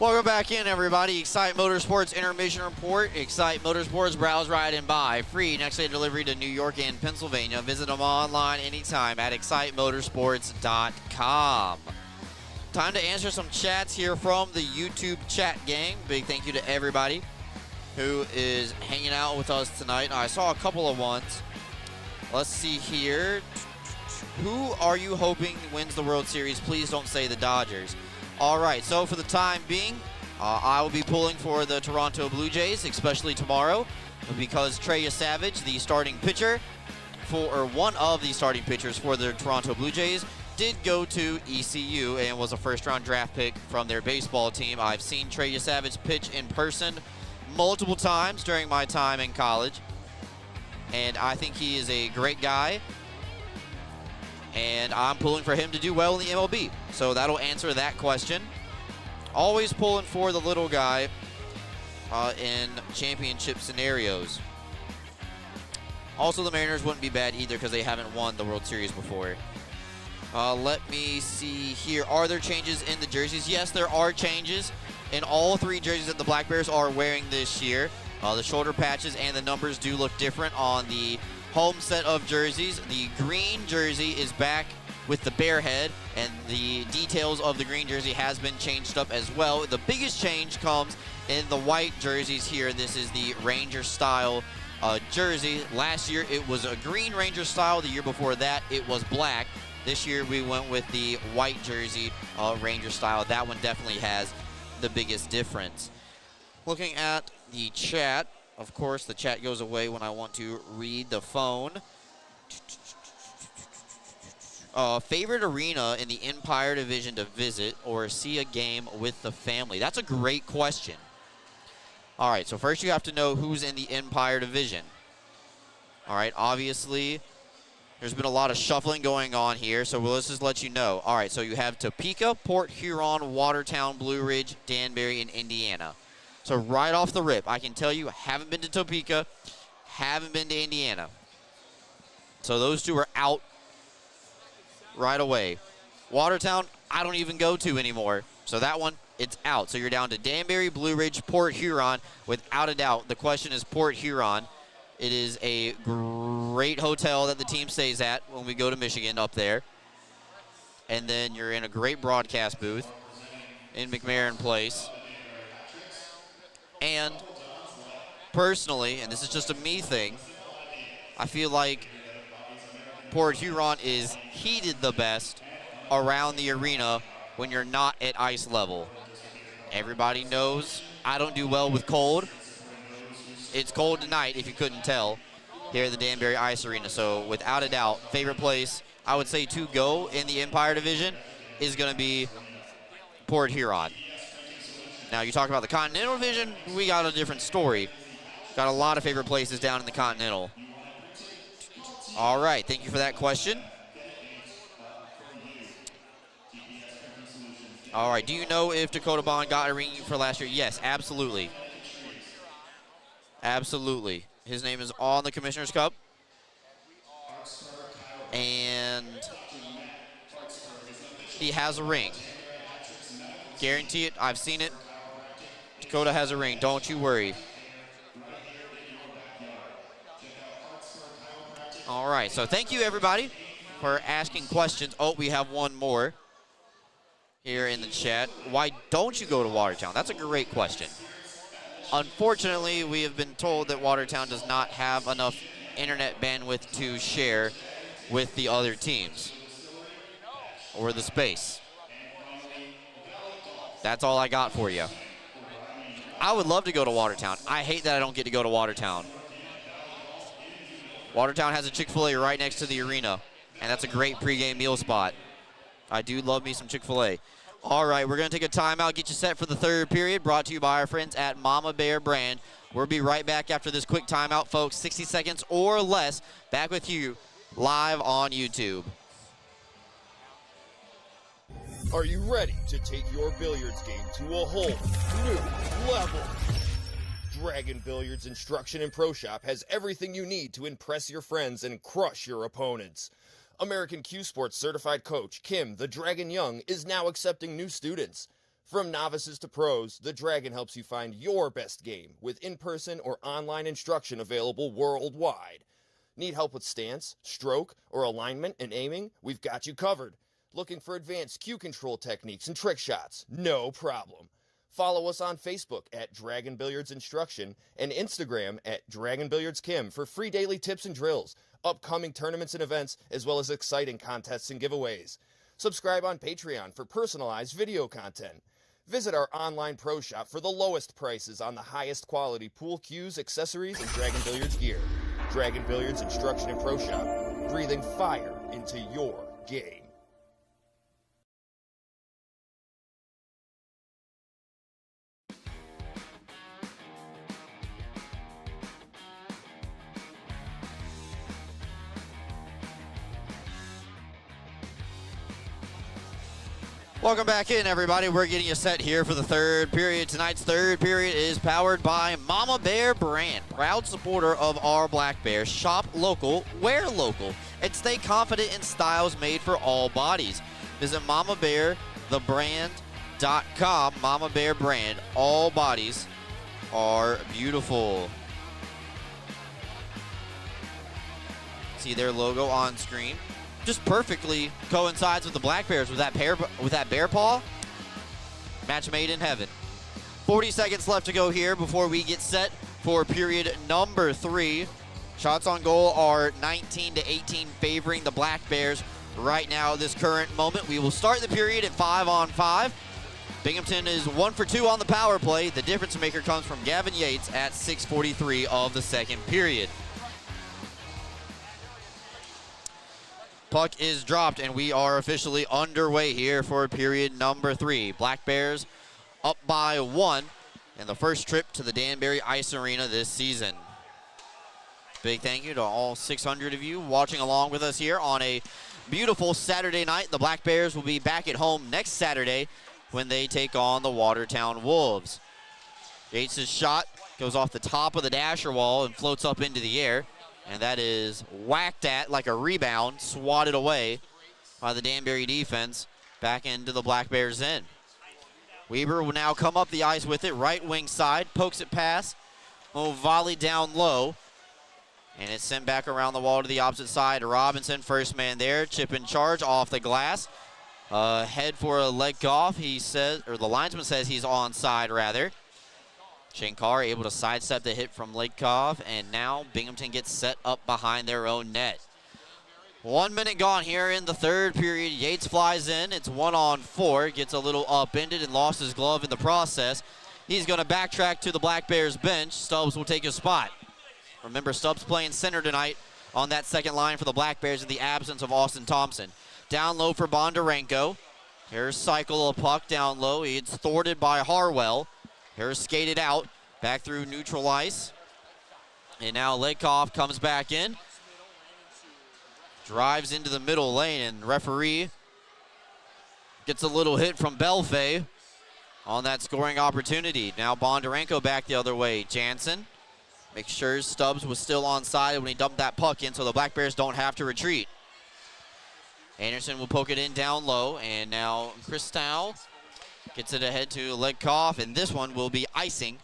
Welcome back in, everybody. Excite Motorsports Intermission Report. Excite Motorsports, browse, ride, and buy. Free next-day delivery to New York and Pennsylvania. Visit them online anytime at excitemotorsports.com. Time to answer some chats here from the YouTube chat gang. Big thank you to everybody who is hanging out with us tonight. I saw a couple of ones. Let's see here. Who are you hoping wins the World Series? Please don't say the Dodgers. All right, so for the time being, I will be pulling for the Toronto Blue Jays, especially tomorrow, because Trey Savage, the starting pitcher, one of the starting pitchers for the Toronto Blue Jays, did go to ECU and was a first-round draft pick from their baseball team. I've seen Trey Savage pitch in person multiple times during my time in college, and I think he is a great guy. And I'm pulling for him to do well in the MLB. So that'll answer that question. Always pulling for the little guy in championship scenarios. Also, the Mariners wouldn't be bad either because they haven't won the World Series before. Let me see here. Are there changes in the jerseys? Yes, there are changes in all 3 jerseys that the Black Bears are wearing this year. The shoulder patches and the numbers do look different on the home set of jerseys. The green jersey is back with the bear head, and the details of the green jersey has been changed up as well. The biggest change comes in the white jerseys here. This is the Ranger style jersey. Last year it was a green Ranger style. The year before that it was black. This year we went with the white jersey Ranger style. That one definitely has the biggest difference. Looking at the chat, of course the chat goes away when I want to read the phone. Favorite arena in the Empire Division to visit or see a game with the family? That's a great question. All right, so first you have to know who's in the Empire Division. All right, obviously there's been a lot of shuffling going on here, so let's just let you know. All right, so you have Topeka, Port Huron, Watertown, Blue Ridge, Danbury, and Indiana. So right off the rip, I can tell you, haven't been to Topeka, haven't been to Indiana. So those 2 are out right away. Watertown, I don't even go to anymore. So that one, it's out. So you're down to Danbury, Blue Ridge, Port Huron. Without a doubt, the question is Port Huron. It is a great hotel that the team stays at when we go to Michigan up there. And then you're in a great broadcast booth in McMahon Place. And personally, and this is just a me thing, I feel like Port Huron is heated the best around the arena when you're not at ice level. Everybody knows I don't do well with cold. It's cold tonight, if you couldn't tell, here at the Danbury Ice Arena. So without a doubt, favorite place I would say to go in the Empire Division is going to be Port Huron. Now, you talk about the Continental Division, we got a different story. Got a lot of favorite places down in the Continental. All right, thank you for that question. All right, do you know if Dakota Bond got a ring for last year? Yes, absolutely. Absolutely. His name is on the Commissioner's Cup. And he has a ring. Guarantee it. I've seen it. Dakota has a ring. Don't you worry. All right. So thank you, everybody, for asking questions. Oh, we have one more here in the chat. Why don't you go to Watertown? That's a great question. Unfortunately, we have been told that Watertown does not have enough internet bandwidth to share with the other teams or the space. That's all I got for you. I would love to go to Watertown. I hate that I don't get to go to Watertown. Watertown has a Chick-fil-A right next to the arena, and that's a great pregame meal spot. I do love me some Chick-fil-A. All right, we're going to take a timeout, get you set for the third period, brought to you by our friends at Mama Bear Brand. We'll be right back after this quick timeout, folks. 60 seconds or less. Back with you live on YouTube. Are you ready to take your billiards game to a whole new level? Dragon Billiards Instruction and Pro Shop has everything you need to impress your friends and crush your opponents. American Q Sports certified coach Kim the Dragon Young is now accepting new students. From novices to pros, the Dragon helps you find your best game with in-person or online instruction available worldwide. Need help with stance, stroke, or alignment and aiming? We've got you covered. Looking for advanced cue control techniques and trick shots? No problem. Follow us on Facebook at Dragon Billiards Instruction and Instagram at Dragon Billiards Kim for free daily tips and drills, upcoming tournaments and events, as well as exciting contests and giveaways. Subscribe on Patreon for personalized video content. Visit our online pro shop for the lowest prices on the highest quality pool cues, accessories, and Dragon Billiards gear. Dragon Billiards Instruction and Pro Shop, breathing fire into your game. Welcome back in, everybody. We're getting you set here for the third period. Tonight's third period is powered by Mama Bear Brand, proud supporter of our Black Bears. Shop local, wear local, and stay confident in styles made for all bodies. Visit mamabearthebrand.com. Mama Bear Brand, all bodies are beautiful. See their logo on screen. Just perfectly coincides with the Black Bears with that bear paw. Match made in heaven. 40 seconds left to go here before we get set for period number 3. Shots on goal are 19-18 favoring the Black Bears right now at this current moment. We will start the period at 5-on-5. Binghamton is 1 for 2 on the power play. The difference maker comes from Gavin Yates at 6:43 of the second period. Puck is dropped, and we are officially underway here for period number 3. Black Bears up by 1 in the first trip to the Danbury Ice Arena this season. Big thank you to all 600 of you watching along with us here on a beautiful Saturday night. The Black Bears will be back at home next Saturday when they take on the Watertown Wolves. Yates' shot goes off the top of the dasher wall and floats up into the air. And that is whacked at like a rebound, swatted away by the Danbury defense back into the Black Bears end. Weber will now come up the ice with it, right wing side, pokes it past, volley down low, and it's sent back around the wall to the opposite side. Robinson, first man there, chip in charge off the glass. Head for a leg off, he says, or the linesman says he's onside rather. Shankar able to sidestep the hit from Lakekov, and now Binghamton gets set up behind their own net. 1 minute gone here in the third period. Yates flies in. It's 1-on-4. Gets a little upended and lost his glove in the process. He's going to backtrack to the Black Bears bench. Stubbs will take his spot. Remember, Stubbs playing center tonight on that second line for the Black Bears in the absence of Austin Thompson. Down low for Bondarenko. Here's cycle a puck down low. It's thwarted by Harwell. Here's skated out, back through neutral ice. And now Lakoff comes back in. Drives into the middle lane, and referee gets a little hit from Belfay on that scoring opportunity. Now Bondarenko back the other way. Jansen makes sure Stubbs was still onside when he dumped that puck in, so the Black Bears don't have to retreat. Anderson will poke it in down low, and now Christou gets it ahead to Legkoff, and this one will be icing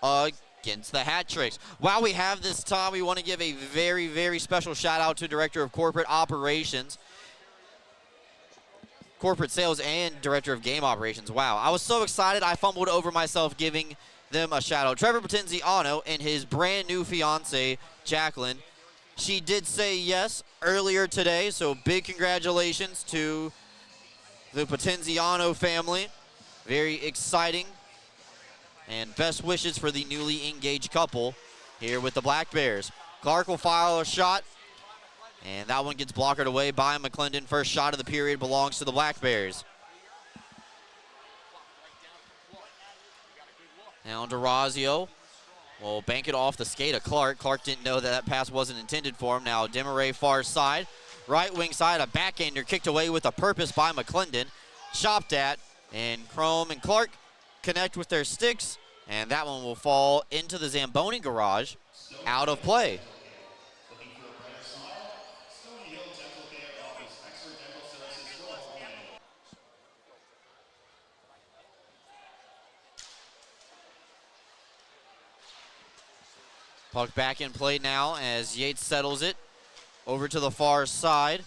against the Hat Tricks. While we have this time, we want to give a very, very special shout out to Director of Corporate Operations, Corporate Sales, and Director of Game Operations. Wow, I was so excited I fumbled over myself giving them a shout out. Trevor Potenziano and his brand new fiance, Jacqueline. She did say yes earlier today, so big congratulations to the Potenziano family. Very exciting, and best wishes for the newly engaged couple here with the Black Bears. Clark will fire a shot, and that one gets blocked away by McClendon. First shot of the period belongs to the Black Bears. Now DeRazio will bank it off the skate of Clark. Clark didn't know that pass wasn't intended for him. Now Demaray far side, right wing side, a backhander kicked away with a purpose by McClendon. Chopped at. And Chrome and Clark connect with their sticks, and that one will fall into the Zamboni garage, out of play. Puck back in play now as Yates settles it over to the far side.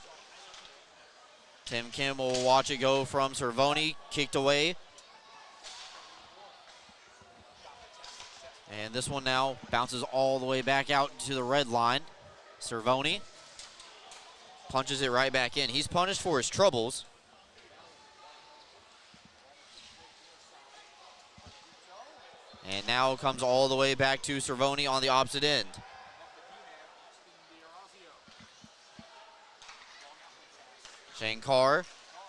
Tim Kim will watch it go from Cervoni, kicked away. And this one now bounces all the way back out to the red line. Cervoni punches it right back in. He's punished for his troubles. And now it comes all the way back to Cervoni on the opposite end. Shankar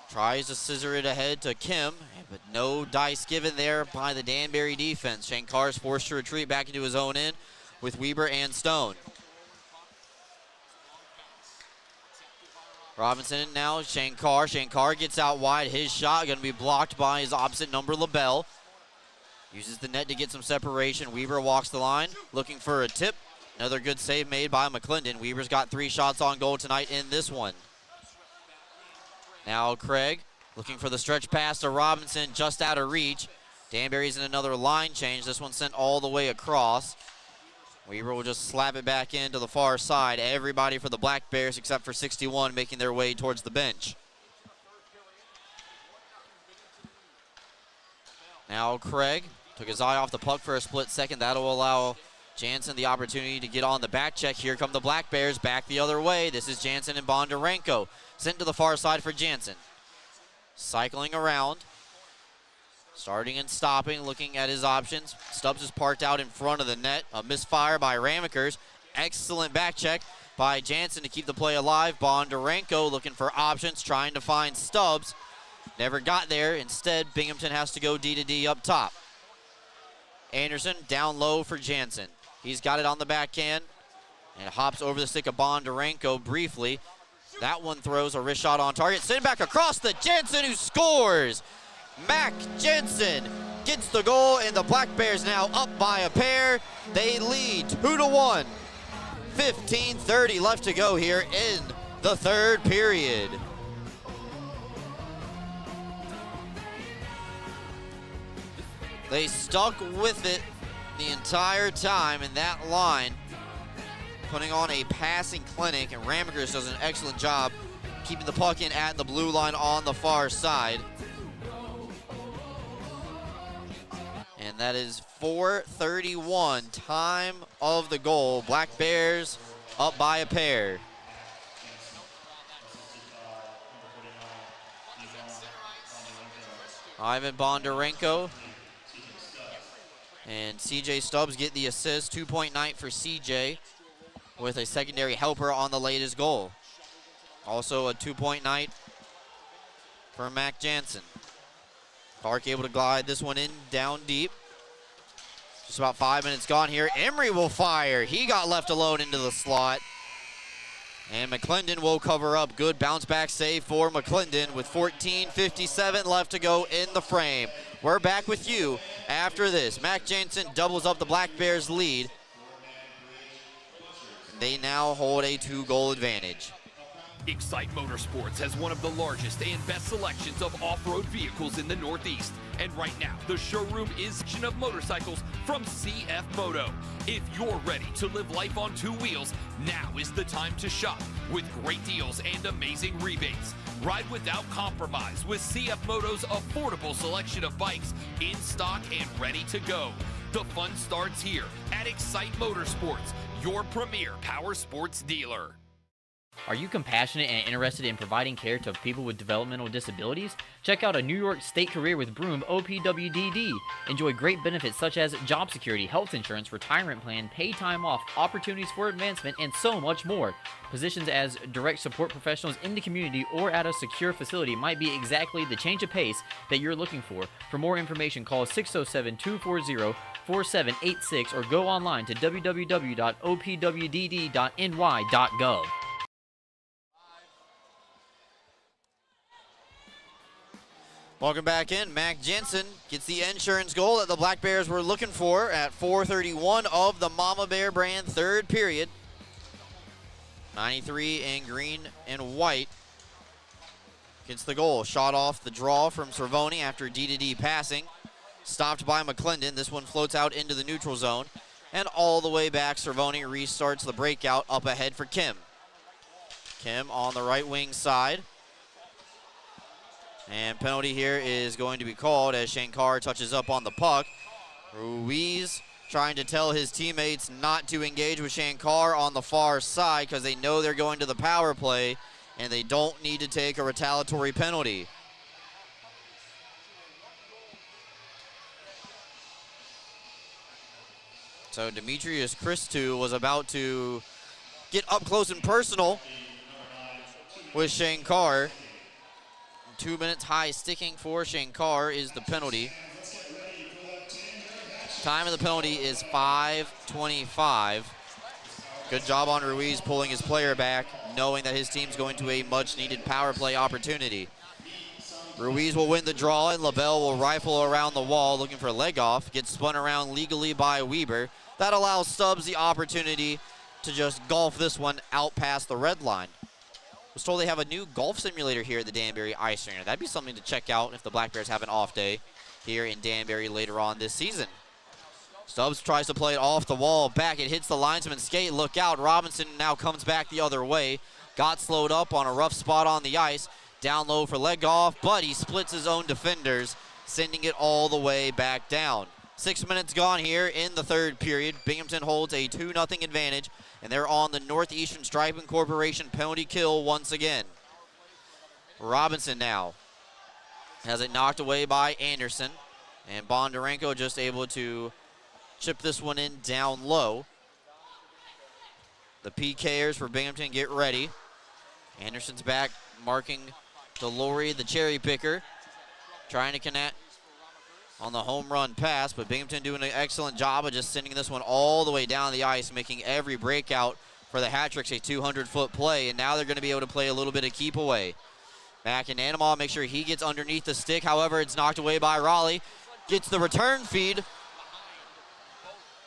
tries to scissor it ahead to Kim, but no dice given there by the Danbury defense. Shankar is forced to retreat back into his own end with Weber and Stone. Robinson now, Shankar. Shankar gets out wide. His shot going to be blocked by his opposite number, LaBelle. Uses the net to get some separation. Weaver walks the line, looking for a tip. Another good save made by McClendon. Weaver's got 3 shots on goal tonight in this one. Now Craig looking for the stretch pass to Robinson, just out of reach. Danbury's in another line change. This one sent all the way across. Weaver will just slap it back into the far side. Everybody for the Black Bears except for 61 making their way towards the bench. Now Craig took his eye off the puck for a split second. That'll allow Jansen the opportunity to get on the back check. Here come the Black Bears back the other way. This is Jansen and Bondarenko. Sent to the far side for Jansen. Cycling around. Starting and stopping, looking at his options. Stubbs is parked out in front of the net. A misfire by Ramekers. Excellent back check by Jansen to keep the play alive. Bondarenko looking for options, trying to find Stubbs. Never got there. Instead, Binghamton has to go D to D up top. Anderson down low for Jansen. He's got it on the backhand and hops over the stick of Bondarenko briefly. That one throws a wrist shot on target. Send back across the Jansen, who scores. Mac Jensen gets the goal, and the Black Bears now up by a pair. They lead 2-1. 15:30 left to go here in the third period. They stuck with it the entire time in that line, putting on a passing clinic, and Ramekers does an excellent job keeping the puck in at the blue line on the far side. And that is 4:31, time of the goal. Black Bears up by a pair. Ivan Bondarenko and CJ Stubbs get the assist. 2-point night for CJ with a secondary helper on the latest goal. Also a 2-point night for Mac Jansen. Clark able to glide this one in down deep. Just about 5 minutes gone here. Emery will fire. He got left alone into the slot. And McClendon will cover up. Good bounce back save for McClendon with 14:57 left to go in the frame. We're back with you after this. Mac Jansen doubles up the Black Bears lead. They now hold a 2-goal advantage. Excite Motorsports has one of the largest and best selections of off-road vehicles in the Northeast. And right now, the showroom is of motorcycles from CF Moto. If you're ready to live life on 2 wheels, now is the time to shop with great deals and amazing rebates. Ride without compromise with CF Moto's affordable selection of bikes in stock and ready to go. The fun starts here at Excite Motorsports, your premier power sports dealer. Are you compassionate and interested in providing care to people with developmental disabilities? Check out a New York State career with Broom OPWDD. Enjoy great benefits such as job security, health insurance, retirement plan, paid time off, opportunities for advancement, and so much more. Positions as direct support professionals in the community or at a secure facility might be exactly the change of pace that you're looking for. For more information, call 607-240-4786 or go online to www.opwdd.ny.gov. Welcome back in. Mac Jensen gets the insurance goal that the Black Bears were looking for at 4:31 of the Mama Bear brand third period. 93 in green and white gets the goal. Shot off the draw from Cervoni after D-to-D passing. Stopped by McClendon. This one floats out into the neutral zone. And all the way back, Cervoni restarts the breakout up ahead for Kim. Kim on the right wing side. And penalty here is going to be called as Shankar touches up on the puck. Ruiz trying to tell his teammates not to engage with Shankar on the far side because they know they're going to the power play and they don't need to take a retaliatory penalty. So Demetrius Christou was about to get up close and personal with Shankar. 2 minutes high sticking for Shankar is the penalty. Time of the penalty is 5:25. Good job on Ruiz pulling his player back. knowing that his team's going to a much-needed power play opportunity. Ruiz will win the draw, and LaBelle will rifle around the wall looking for a leg off. Gets spun around legally by Weber. That allows Stubbs the opportunity to just golf this one out past the red line. Was told they have a new golf simulator here at the Danbury Ice Arena. That'd be something to check out if the Black Bears have an off day here in Danbury later on this season. Stubbs tries to play it off the wall back. It hits the linesman's skate. Look out. Robinson now comes back the other way. Got slowed up on a rough spot on the ice. Down low for leg off, but he splits his own defenders, sending it all the way back down. 6 minutes gone here in the third period. Binghamton holds a 2-0 advantage, and they're on the Northeastern Striping Corporation penalty kill once again. Robinson now has it knocked away by Anderson, and Bondarenko just able to chip this one in down low. The PKers for Binghamton get ready. Anderson's back marking Delory, the cherry picker, trying to connect on the home run pass, but Binghamton doing an excellent job of just sending this one all the way down the ice, making every breakout for the Hat-Tricks a 200-foot play, and now they're going to be able to play a little bit of keep away. Back in Anamaw, make sure he gets underneath the stick. However, it's knocked away by Raleigh. Gets the return feed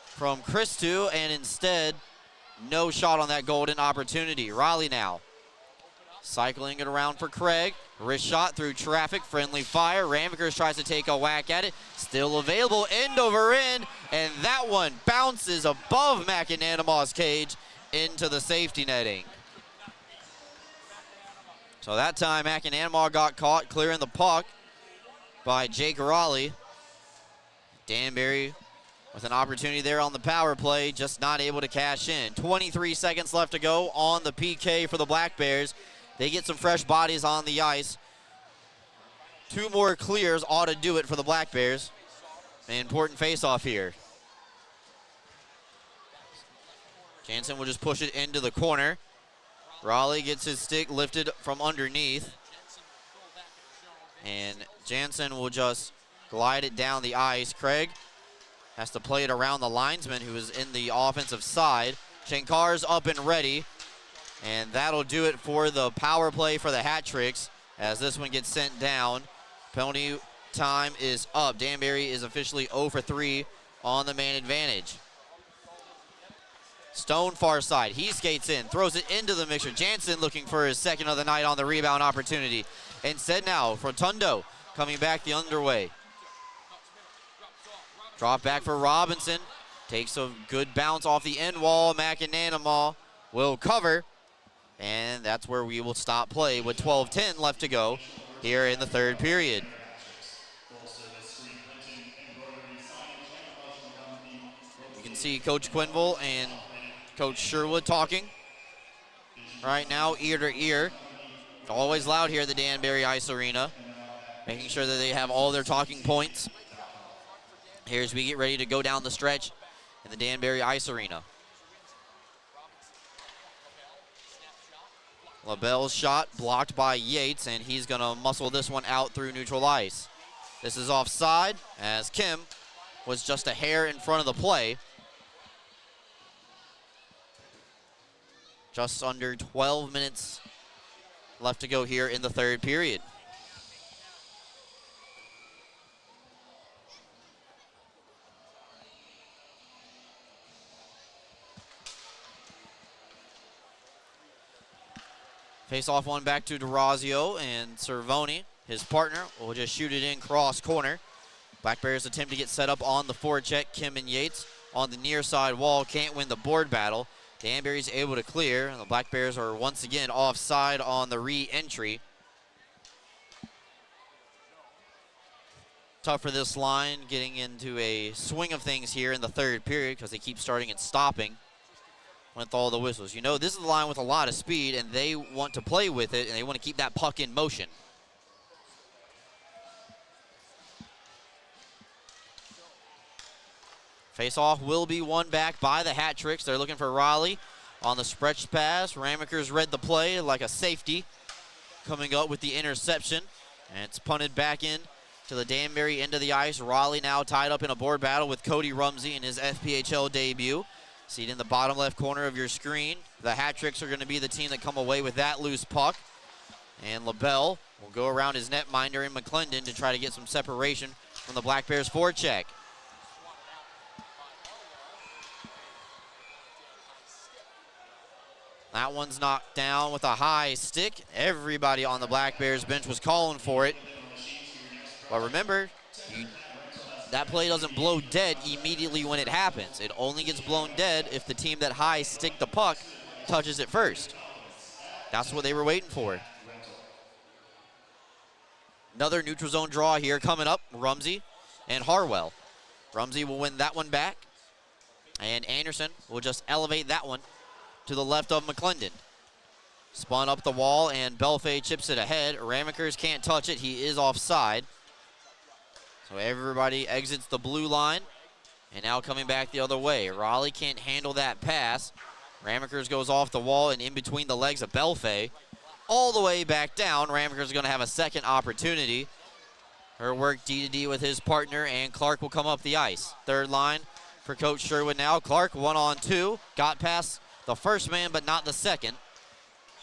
from Christou, and instead, no shot on that golden opportunity. Raleigh now cycling it around for Craig. Wrist shot through traffic. Friendly fire. Ramvikers tries to take a whack at it. Still available. End over end. And that one bounces above McAnanamaw's cage into the safety netting. So that time McAnanamaw got caught clearing the puck by Jake Raleigh. Danbury with an opportunity there on the power play, just not able to cash in. 23 seconds left to go on the PK for the Black Bears. They get some fresh bodies on the ice. 2 more clears ought to do it for the Black Bears. An important face-off here. Jansen will just push it into the corner. Raleigh gets his stick lifted from underneath. And Jansen will just glide it down the ice. Craig has to play it around the linesman who is in the offensive side. Shankar's up and ready. And that'll do it for the power play for the Hat-Tricks as this one gets sent down. Penalty time is up. Danbury is officially 0 for 3 on the man advantage. Stone far side. He skates in, throws it into the mixer. Jansen looking for his second of the night on the rebound opportunity. Instead now, Rotundo coming back the underway. Drop back for Robinson. Takes a good bounce off the end wall. McAnanamaw will cover. And that's where we will stop play with 12:10 left to go here in the third period. You can see Coach Quinville and Coach Sherwood talking right now, ear to ear. It's always loud here at the Danbury Ice Arena, making sure that they have all their talking points here as we get ready to go down the stretch in the Danbury Ice Arena. LaBelle's shot blocked by Yates, and he's going to muscle this one out through neutral ice. This is offside, as Kim was just a hair in front of the play. Just under 12 minutes left to go here in the third period. Face-off one back to DeRazio, and Cervoni, his partner, will just shoot it in cross corner. Black Bears attempt to get set up on the forecheck. Kim and Yates on the near side wall can't win the board battle. Danbury's able to clear, and the Black Bears are once again offside on the re-entry. Tough for this line getting into a swing of things here in the third period because they keep starting and stopping with all the whistles. You know, this is the line with a lot of speed, and they want to play with it, and they want to keep that puck in motion. Face-off will be won back by the Hat-Tricks. They're looking for Raleigh on the stretch pass. Ramekers read the play like a safety, coming up with the interception, and it's punted back in to the Danbury end of the ice. Raleigh now tied up in a board battle with Cody Rumsey in his FPHL debut. See it in the bottom left corner of your screen. The hat tricks are going to be the team that come away with that loose puck. And LaBelle will go around his netminder in McClendon to try to get some separation from the Black Bears forecheck. That one's knocked down with a high stick. Everybody on the Black Bears bench was calling for it. But remember, that play doesn't blow dead immediately when it happens. It only gets blown dead if the team that high stick the puck touches it first. That's what they were waiting for. Another neutral zone draw here coming up. Rumsey and Harwell. Rumsey will win that one back. And Anderson will just elevate that one to the left of McClendon. Spun up the wall, and Belfay chips it ahead. Ramekers can't touch it. He is offside. So everybody exits the blue line, and now coming back the other way. Raleigh can't handle that pass. Ramekers goes off the wall and in between the legs of Belfay. All the way back down. Ramekers is going to have a second opportunity. Her work D-to-D with his partner, and Clark will come up the ice. Third line for Coach Sherwood now. Clark 1-on-2. Got past the first man, but not the second.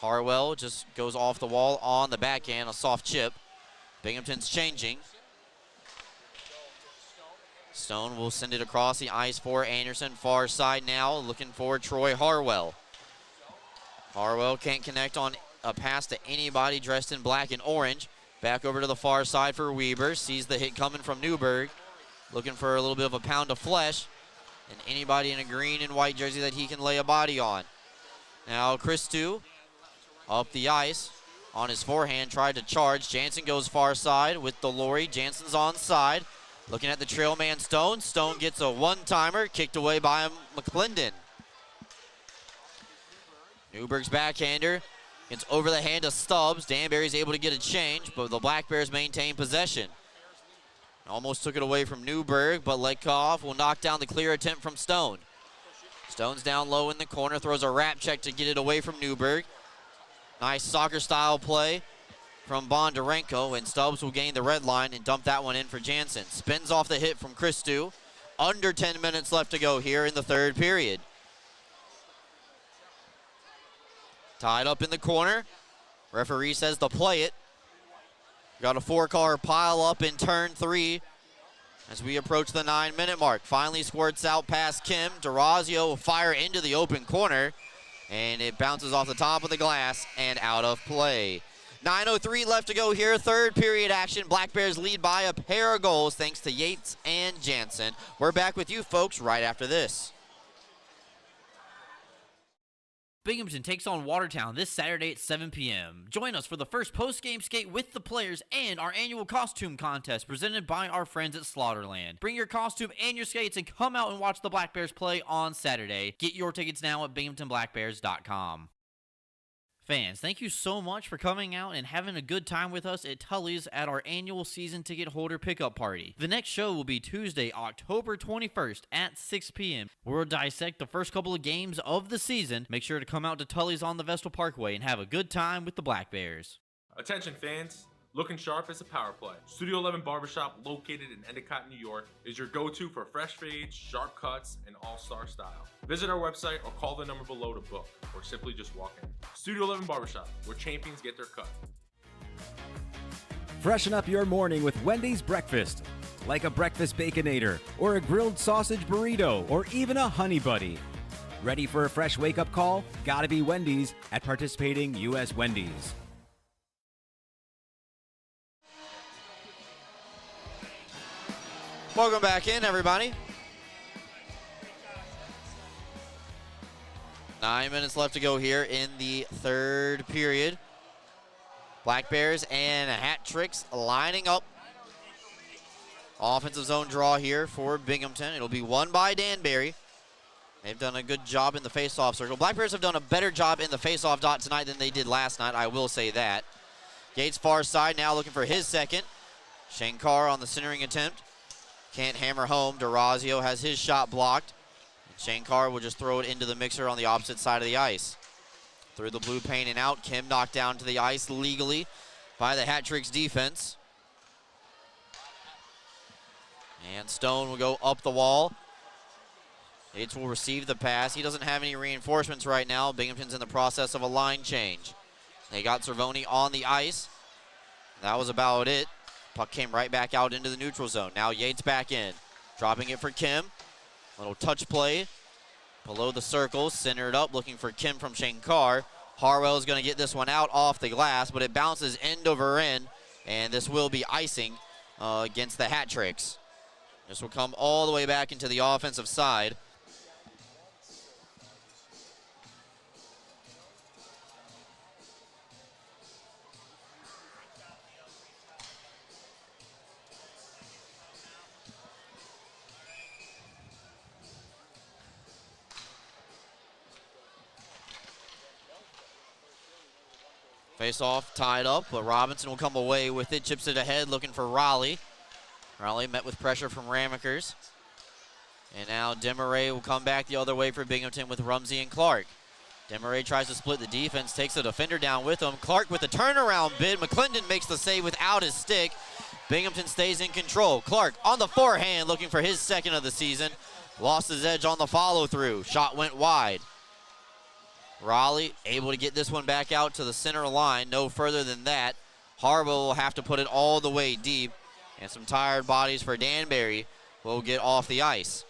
Harwell just goes off the wall on the backhand, a soft chip. Binghamton's changing. Stone will send it across the ice for Anderson. Far side now, looking for Troy Harwell. Harwell can't connect on a pass to anybody dressed in black and orange. Back over to the far side for Weber. Sees the hit coming from Newberg. Looking for a little bit of a pound of flesh. And anybody in a green and white jersey that he can lay a body on. Now Christou up the ice on his forehand, tried to charge. Jansen goes far side with the Lorry. Jansen's on side. Looking at the trail man Stone. Stone gets a one-timer, kicked away by McClendon. Newberg's backhander gets over the hand of Stubbs. Danbury's able to get a change, but the Black Bears maintain possession. Almost took it away from Newberg, but Lekoff will knock down the clear attempt from Stone. Stone's down low in the corner, throws a wrap check to get it away from Newberg. Nice soccer-style play from Bondarenko, and Stubbs will gain the red line and dump that one in for Jansen. Spins off the hit from Christou. Under 10 minutes left to go here in the third period. Tied up in the corner. Referee says to play it. Got a 4-car pile up in turn 3 as we approach the 9-minute mark. Finally squirts out past Kim. DeRazio will fire into the open corner, and it bounces off the top of the glass and out of play. 9:03 left to go here. Third period action. Black Bears lead by a pair of goals thanks to Yates and Jansen. We're back with you folks right after this. Binghamton takes on Watertown this Saturday at 7 p.m. Join us for the first post-game skate with the players and our annual costume contest presented by our friends at Slaughterland. Bring your costume and your skates and come out and watch the Black Bears play on Saturday. Get your tickets now at binghamtonblackbears.com. Fans, thank you so much for coming out and having a good time with us at Tully's at our annual season ticket holder pickup party. The next show will be Tuesday, October 21st at 6 p.m. We'll dissect the first couple of games of the season. Make sure to come out to Tully's on the Vestal Parkway and have a good time with the Black Bears. Attention fans, looking sharp is a power play. Studio 11 Barbershop, located in Endicott, New York, is your go-to for fresh fades, sharp cuts, and all-star style. Visit our website or call the number below to book, or simply just walk in. Studio 11 Barbershop, where champions get their cut. Freshen up your morning with Wendy's breakfast. Like a breakfast Baconator, or a grilled sausage burrito, or even a honey buddy. Ready for a fresh wake-up call? Gotta be Wendy's at participating U.S. Wendy's. Welcome back in, everybody. 9 minutes left to go here in the third period. Black Bears and Hat Tricks lining up. Offensive zone draw here for Binghamton. It'll be won by Danbury. They've done a good job in the face-off circle. Black Bears have done a better job in the face-off dot tonight than they did last night, I will say that. Gates far side now looking for his second. Shankar on the centering attempt. Can't hammer home. DeRazio has his shot blocked. Shankar will just throw it into the mixer on the opposite side of the ice. Through the blue paint and out. Kim knocked down to the ice legally by the Hat Tricks defense. And Stone will go up the wall. Yates will receive the pass. He doesn't have any reinforcements right now. Binghamton's in the process of a line change. They got Cervoni on the ice. That was about it. Puck came right back out into the neutral zone. Now Yates back in. Dropping it for Kim. Little touch play. Below the circle, centered up, looking for Kim from Shankar. Harwell is going to get this one out off the glass, but it bounces end over end, and this will be icing against the Hat Tricks. This will come all the way back into the offensive side. Face off, tied up, but Robinson will come away with it. Chips it ahead, looking for Raleigh. Raleigh met with pressure from Ramekers. And now Demaray will come back the other way for Binghamton with Rumsey and Clark. Demaray tries to split the defense, takes the defender down with him. Clark with the turnaround bid. McClendon makes the save without his stick. Binghamton stays in control. Clark on the forehand, looking for his second of the season. Lost his edge on the follow-through. Shot went wide. Raleigh able to get this one back out to the center line. No further than that. Harwell will have to put it all the way deep. And some tired bodies for Danbury will get off the ice.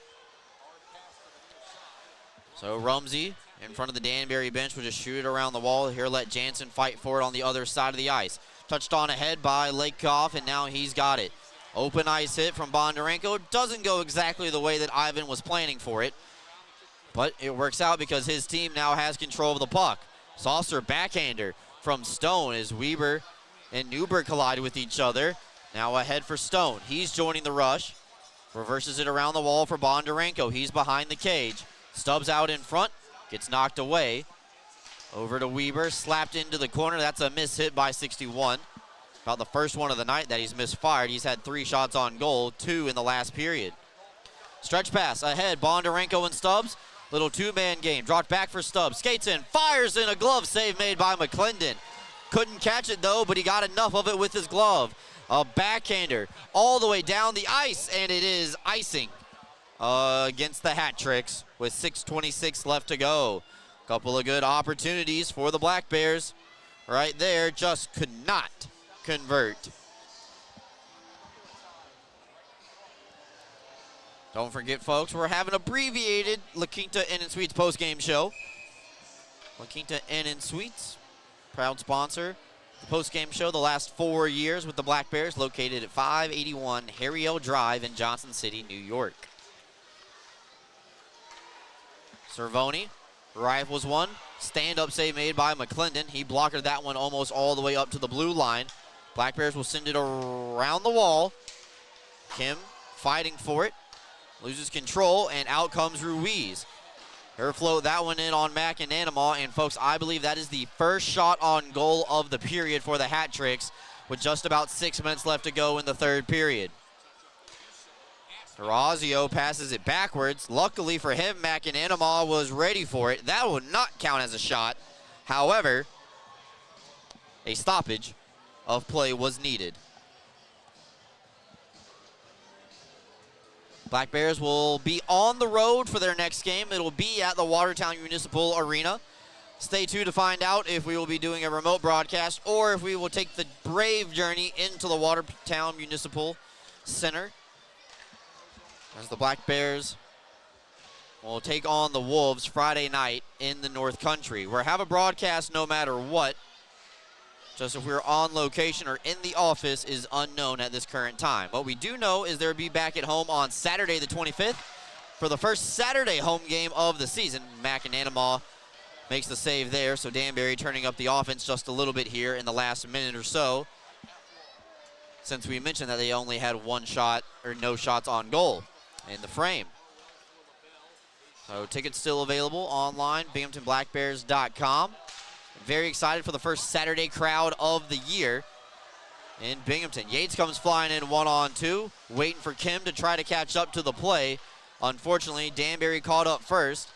So Rumsey in front of the Danbury bench will just shoot it around the wall. Here let Jansen fight for it on the other side of the ice. Touched on ahead by Lakeoff, and now he's got it. Open ice hit from Bondarenko. Doesn't go exactly the way that Ivan was planning for it. But it works out because his team now has control of the puck. Saucer backhander from Stone as Weber and Newberg collide with each other. Now ahead for Stone. He's joining the rush. Reverses it around the wall for Bondarenko. He's behind the cage. Stubbs out in front. Gets knocked away. Over to Weber. Slapped into the corner. That's a miss hit by 61. About the first one of the night that he's misfired. He's had 3 shots on goal, 2 in the last period. Stretch pass ahead. Bondarenko and Stubbs. Little 2-man game. Dropped back for Stubbs. Skates in. Fires in. A glove save made by McClendon. Couldn't catch it, though, but he got enough of it with his glove. A backhander all the way down the ice, and it is icing against the Hat Tricks with 6:26 left to go. Couple of good opportunities for the Black Bears right there. Just could not convert. Don't forget, folks, we're having abbreviated La Quinta Inn & Suites post-game show. La Quinta Inn & Suites, proud sponsor. The post-game show the last 4 years with the Black Bears, located at 581 Harry L. Drive in Johnson City, New York. Cervoni rifles one. Stand-up save made by McClendon. He blocked that one almost all the way up to the blue line. Black Bears will send it around the wall. Kim fighting for it. Loses control, and out comes Ruiz. Her float that one in on McAnanama, and folks, I believe that is the first shot on goal of the period for the Hat Tricks, with just about 6 minutes left to go in the third period. Orazio passes it backwards. Luckily for him, McAnanama was ready for it. That would not count as a shot. However, a stoppage of play was needed. Black Bears will be on the road for their next game. It'll be at the Watertown Municipal Arena. Stay tuned to find out if we will be doing a remote broadcast or if we will take the brave journey into the Watertown Municipal Center, as the Black Bears will take on the Wolves Friday night in the North Country. We'll have a broadcast no matter what. Just if we're on location or in the office is unknown at this current time. What we do know is they'll be back at home on Saturday the 25th for the first Saturday home game of the season. McAnanama makes the save there, so Danbury turning up the offense just a little bit here in the last minute or so, since we mentioned that they only had 1 shot or no shots on goal in the frame. So tickets still available online, BinghamtonBlackBears.com. Very excited for the first Saturday crowd of the year in Binghamton. Yates comes flying in 1-on-2, waiting for Kim to try to catch up to the play. Unfortunately, Danbury caught up first.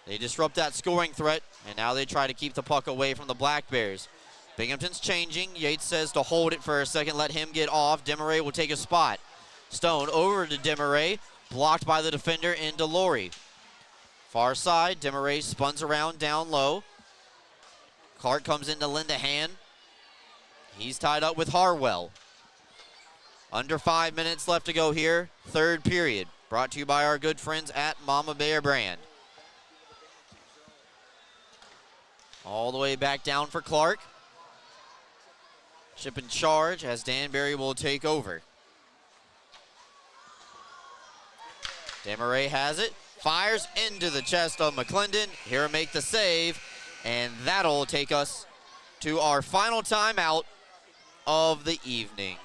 They disrupt that scoring threat, and now they try to keep the puck away from the Black Bears. Binghamton's changing. Yates says to hold it for a second, let him get off. Demaray will take a spot. Stone over to Demaray, blocked by the defender in Delory. Far side, Demaray spuns around down low. Clark comes into Lindahan. He's tied up with Harwell. Under 5 minutes left to go here, third period. Brought to you by our good friends at Mama Bear Brand. All the way back down for Clark. Chip in charge as Danbury will take over. Demaray has it, fires into the chest of McClendon. Here make the save, and that'll take us to our final timeout of the evening.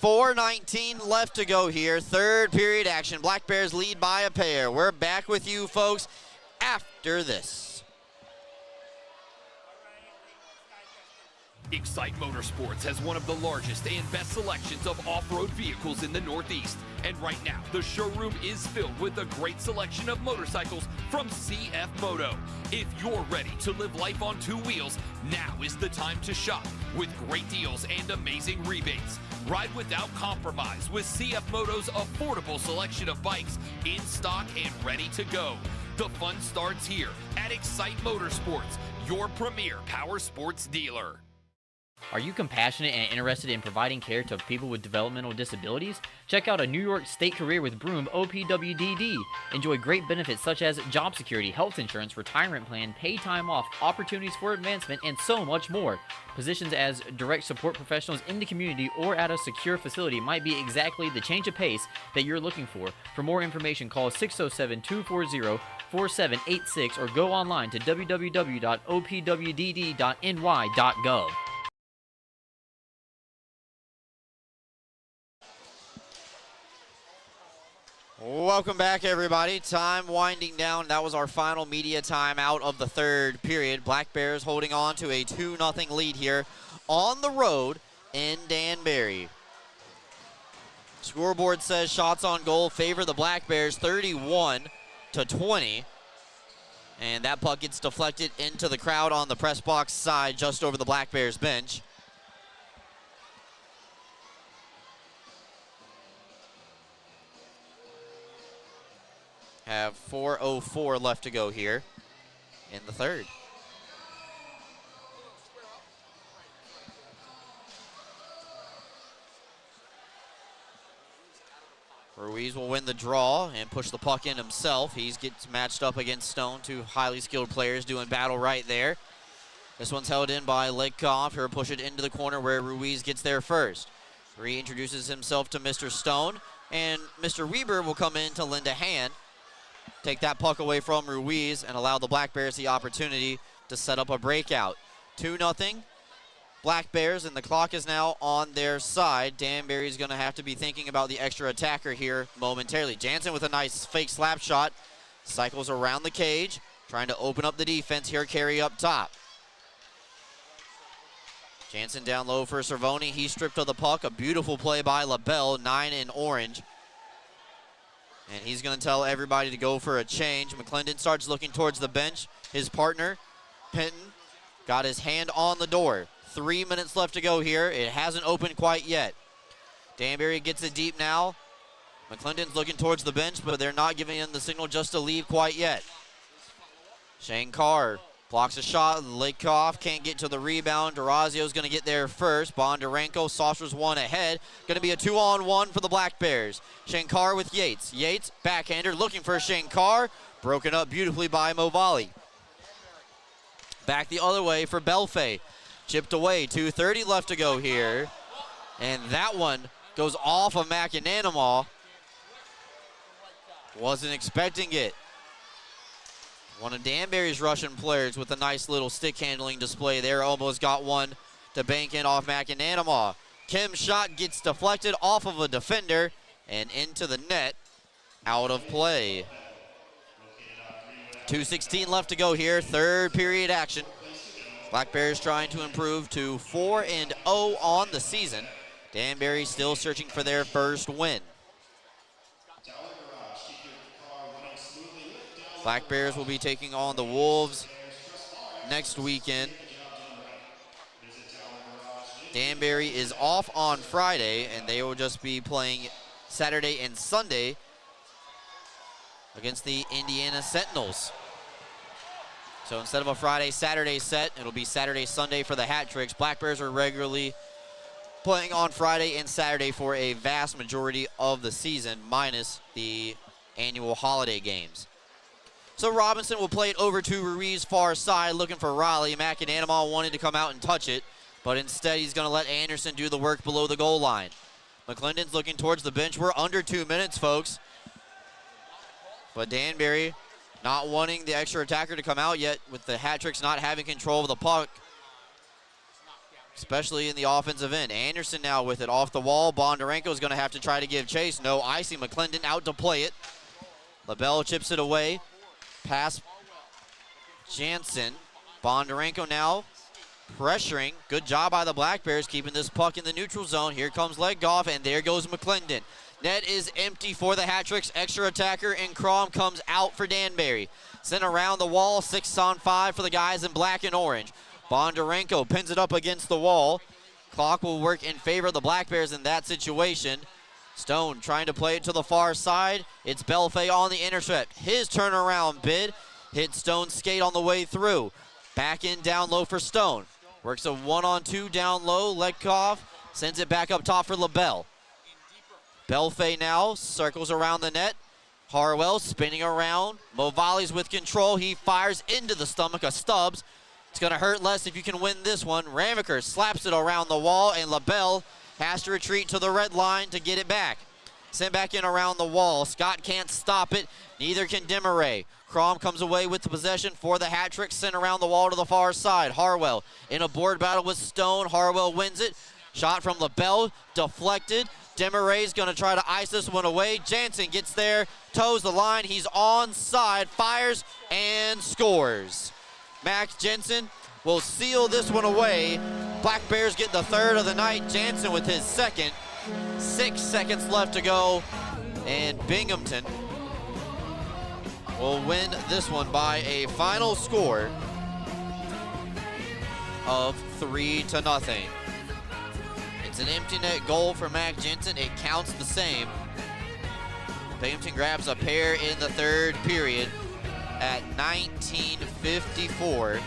4:19 left to go here, third period action. Black Bears lead by a pair. We're back with you folks after this. Excite Motorsports has one of the largest and best selections of off-road vehicles in the Northeast. And right now, the showroom is filled with a great selection of motorcycles from CF Moto. If you're ready to live life on two wheels, now is the time to shop with great deals and amazing rebates. Ride without compromise with CF Moto's affordable selection of bikes in stock and ready to go. The fun starts here at Excite Motorsports, your premier power sports dealer. Are you compassionate and interested in providing care to people with developmental disabilities? Check out a New York State Career with Broom OPWDD. Enjoy great benefits such as job security, health insurance, retirement plan, paid time off, opportunities for advancement, and so much more. Positions as direct support professionals in the community or at a secure facility might be exactly the change of pace that you're looking for. For more information, call 607-240-4786 or go online to www.opwdd.ny.gov. Welcome back, everybody. Time winding down. That was our final media timeout of the third period. Black Bears holding on to a 2-0 lead here on the road in Danbury. Scoreboard says shots on goal favor the Black Bears 31-20. And that puck gets deflected into the crowd on the press box side just over the Black Bears bench. Have 4:04 left to go here in the third. Ruiz will win the draw and push the puck in himself. He gets matched up against Stone, two highly skilled players doing battle right there. This one's held in by Lekoff. He'll push it into the corner where Ruiz gets there first. Reintroduces himself to Mr. Stone, and Mr. Weber will come in to Lindahan. Take that puck away from Ruiz and allow the Black Bears the opportunity to set up a breakout. 2-0 Black Bears, and the clock is now on their side. Danbury's going to have to be thinking about the extra attacker here momentarily. Jansen with a nice fake slap shot. Cycles around the cage, trying to open up the defense here, Carey up top. Jansen down low for Cervoni. He stripped of the puck. A beautiful play by LaBelle, 9 in orange. And he's going to tell everybody to go for a change. McClendon starts looking towards the bench. His partner, Penton, got his hand on the door. 3 minutes left to go here. It hasn't opened quite yet. Danbury gets it deep now. McClendon's looking towards the bench, but they're not giving him the signal just to leave quite yet. Shane Carr blocks a shot. Lakoff can't get to the rebound. Durazio's going to get there first. Bondarenko, Saucer's one ahead. Going to be a 2-on-1 for the Black Bears. Shane Carr with Yates. Yates, backhander, looking for Shane Carr. Broken up beautifully by Movali. Back the other way for Belfay. Chipped away, 2:30 left to go here. And that one goes off of McAnanamaw. Wasn't expecting it. One of Danbury's Russian players with a nice little stick handling display there. Almost got one to bank in off McAnanamaw. Kim's shot gets deflected off of a defender and into the net. Out of play. 2:16 left to go here. Third period action. Black Bears trying to improve to 4-0 on the season. Danbury still searching for their first win. Black Bears will be taking on the Wolves next weekend. Danbury is off on Friday, and they will just be playing Saturday and Sunday against the Indiana Sentinels. So instead of a Friday, Saturday set, it'll be Saturday, Sunday for the hat tricks. Black Bears are regularly playing on Friday and Saturday for a vast majority of the season, minus the annual holiday games. So Robinson will play it over to Ruiz far side, looking for Riley. McAnanama wanted to come out and touch it, but instead he's going to let Anderson do the work below the goal line. McClendon's looking towards the bench. We're under 2 minutes, folks. But Danbury not wanting the extra attacker to come out yet, with the hat tricks not having control of the puck, especially in the offensive end. Anderson now with it off the wall. Bondarenko is going to have to try to give chase. No icing. McClendon out to play it. LaBelle chips it away. Pass Jansen. Bondarenko now pressuring. Good job by the Black Bears keeping this puck in the neutral zone. Here comes Legoff, and there goes McClendon. Net is empty for the hat tricks. Extra attacker, and Crom comes out for Danbury. Sent around the wall, 6-on-5 for the guys in black and orange. Bondarenko pins it up against the wall. Clock will work in favor of the Black Bears in that situation. Stone trying to play it to the far side. It's Belfay on the intercept. His turnaround bid hit Stone's skate on the way through. Back in down low for Stone. Works a 1-on-2 down low. Legoff sends it back up top for LaBelle. Belfay now circles around the net. Harwell spinning around. Movali's with control. He fires into the stomach of Stubbs. It's going to hurt less if you can win this one. Ramaker slaps it around the wall, and LaBelle has to retreat to the red line to get it back. Sent back in around the wall. Scott can't stop it. Neither can Demaray. Crom comes away with the possession for the hat trick. Sent around the wall to the far side. Harwell in a board battle with Stone. Harwell wins it. Shot from LaBelle. Deflected. Demaray's going to try to ice this one away. Jansen gets there. Toes the line. He's onside. Fires and scores. Max Jensen will seal this one away. Black Bears get the third of the night. Jansen with his second. 6 seconds left to go. And Binghamton will win this one by a final score of 3-0. It's an empty net goal for Mac Jensen. It counts the same. Binghamton grabs a pair in the third period at 19:54.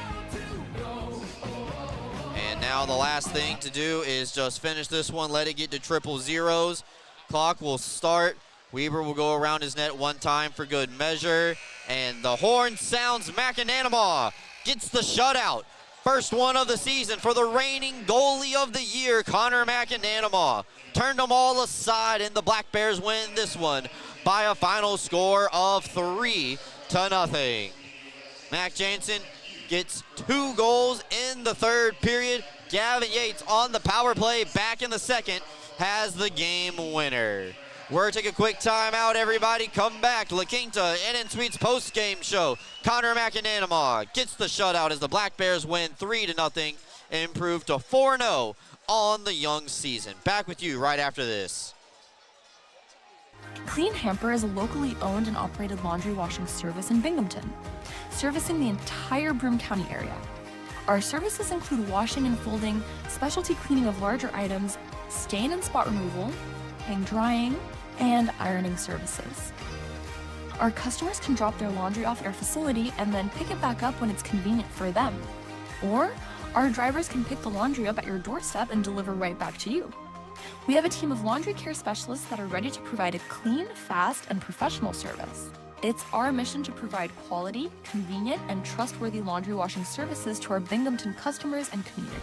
And now the last thing to do is just finish this one, let it get to triple zeros. Clock will start. Weaver will go around his net one time for good measure. And the horn sounds. McAnanama gets the shutout. First one of the season for the reigning goalie of the year, Connor McAnanama. Turned them all aside, and the Black Bears win this one by a final score of 3-0. Mac Jansen gets 2 goals in the third period. Gavin Yates on the power play back in the second has the game winner. We're taking a quick timeout, everybody. Come back. La Quinta Inn & Suites post-game show. Connor McAnanama gets the shutout as the Black Bears win 3-0, improve to 4-0 on the young season. Back with you right after this. Clean Hamper is a locally owned and operated laundry washing service in Binghamton, servicing the entire Broome County area. Our services include washing and folding, specialty cleaning of larger items, stain and spot removal, hang drying, and ironing services. Our customers can drop their laundry off at our facility and then pick it back up when it's convenient for them. Or our drivers can pick the laundry up at your doorstep and deliver right back to you. We have a team of laundry care specialists that are ready to provide a clean, fast, and professional service. It's our mission to provide quality, convenient, and trustworthy laundry washing services to our Binghamton customers and community.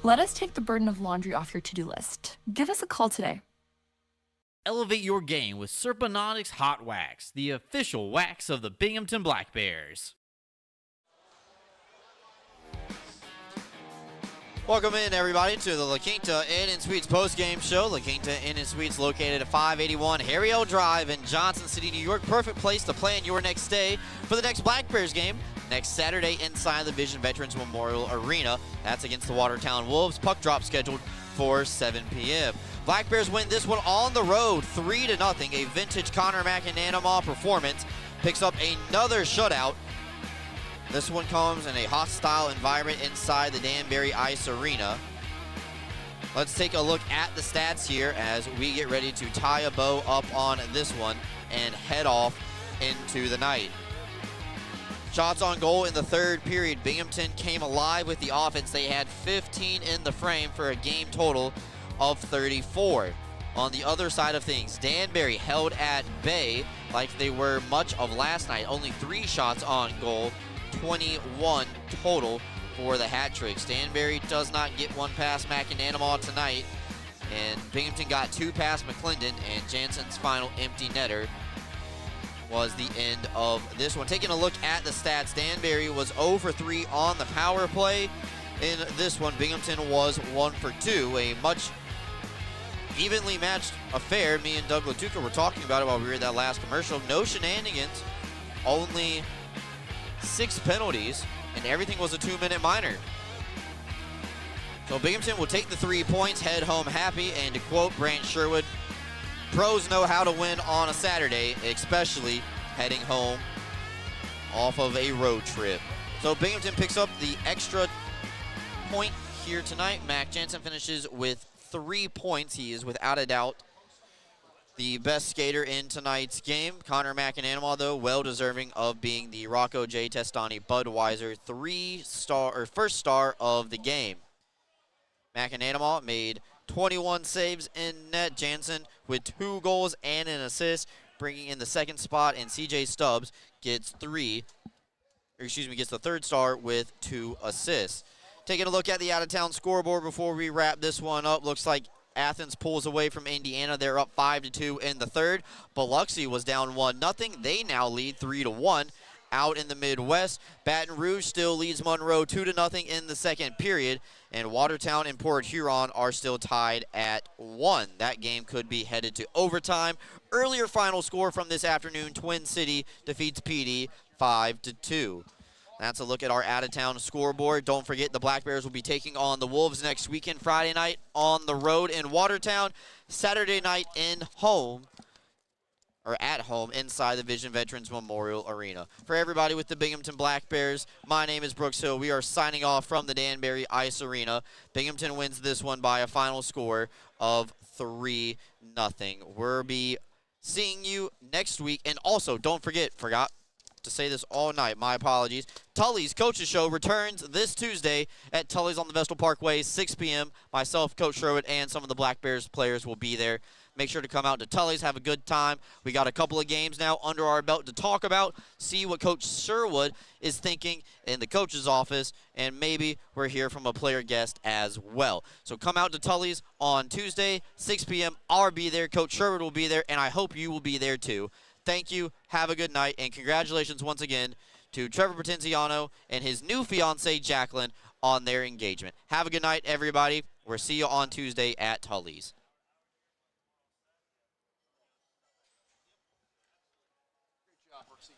Let us take the burden of laundry off your to-do list. Give us a call today. Elevate your game with Serponautics Hot Wax, the official wax of the Binghamton Black Bears. Welcome in, everybody, to the La Quinta Inn & Suites post-game show. La Quinta Inn & Suites located at 581 Harry L. Drive in Johnson City, New York. Perfect place to plan your next stay for the next Black Bears game next Saturday inside the Vision Veterans Memorial Arena. That's against the Watertown Wolves. Puck drop scheduled for 7 p.m. Black Bears win this one on the road, 3-0. A vintage Connor McAnanama performance. Picks up another shutout. This one comes in a hostile environment inside the Danbury Ice Arena. Let's take a look at the stats here as we get ready to tie a bow up on this one and head off into the night. Shots on goal in the third period. Binghamton came alive with the offense. They had 15 in the frame for a game total of 34. On the other side of things, Danbury held at bay like they were much of last night. Only 3 shots on goal, 21 total for the hat tricks. Danbury does not get one past McAnanamaw tonight, and Binghamton got 2 past McClendon, and Jansen's final empty netter was the end of this one. Taking a look at the stats, Danbury was 0 for 3 on the power play. In this one, Binghamton was 1 for 2, a much evenly matched affair. Me and Doug Latuca were talking about it while we were at that last commercial. No shenanigans, only 6 penalties, and everything was a 2-minute minor. So Binghamton will take the 3 points, head home happy, and to quote Brant Sherwood, pros know how to win on a Saturday, especially heading home off of a road trip. So Binghamton picks up the extra point here tonight. Mac Jansen finishes with 3 points. He is without a doubt the best skater in tonight's game. Connor McAnanamaw, though, well deserving of being the Rocco J. Testani Budweiser first star of the game. McAnanamaw made 21 saves in net. Jansen with 2 goals and an assist, bringing in the second spot, and CJ Stubbs gets the third star with 2 assists. Taking a look at the out-of-town scoreboard before we wrap this one up, looks like Athens pulls away from Indiana. They're up 5-2 in the third. Biloxi was down 1-0. They now lead 3-1 out in the Midwest. Baton Rouge still leads Monroe 2-0 in the second period, and Watertown and Port Huron are still tied at 1. That game could be headed to overtime. Earlier final score from this afternoon, Twin City defeats PD 5-2. That's a look at our out-of-town scoreboard. Don't forget the Black Bears will be taking on the Wolves next weekend. Friday night on the road in Watertown. Saturday night at home inside the Vision Veterans Memorial Arena. For everybody with the Binghamton Black Bears, my name is Brooks Hill. We are signing off from the Danbury Ice Arena. Binghamton wins this one by a final score of 3-0. We'll be seeing you next week. And also, don't forgot to say this all night, my apologies. Tully's Coaches Show returns this Tuesday at Tully's on the Vestal Parkway, 6 p.m. Myself, Coach Sherwood, and some of the Black Bears players will be there. Make sure to come out to Tully's, have a good time. We got a couple of games now under our belt to talk about, see what Coach Sherwood is thinking in the coach's office, and maybe we're here from a player guest as well. So come out to Tully's on Tuesday, 6 p.m. I'll be there. Coach Sherwood will be there, and I hope you will be there too. Thank you, have a good night, and congratulations once again to Trevor Pretenziano and his new fiancée, Jacqueline, on their engagement. Have a good night, everybody. We'll see you on Tuesday at Tully's. Great job, Brooksy.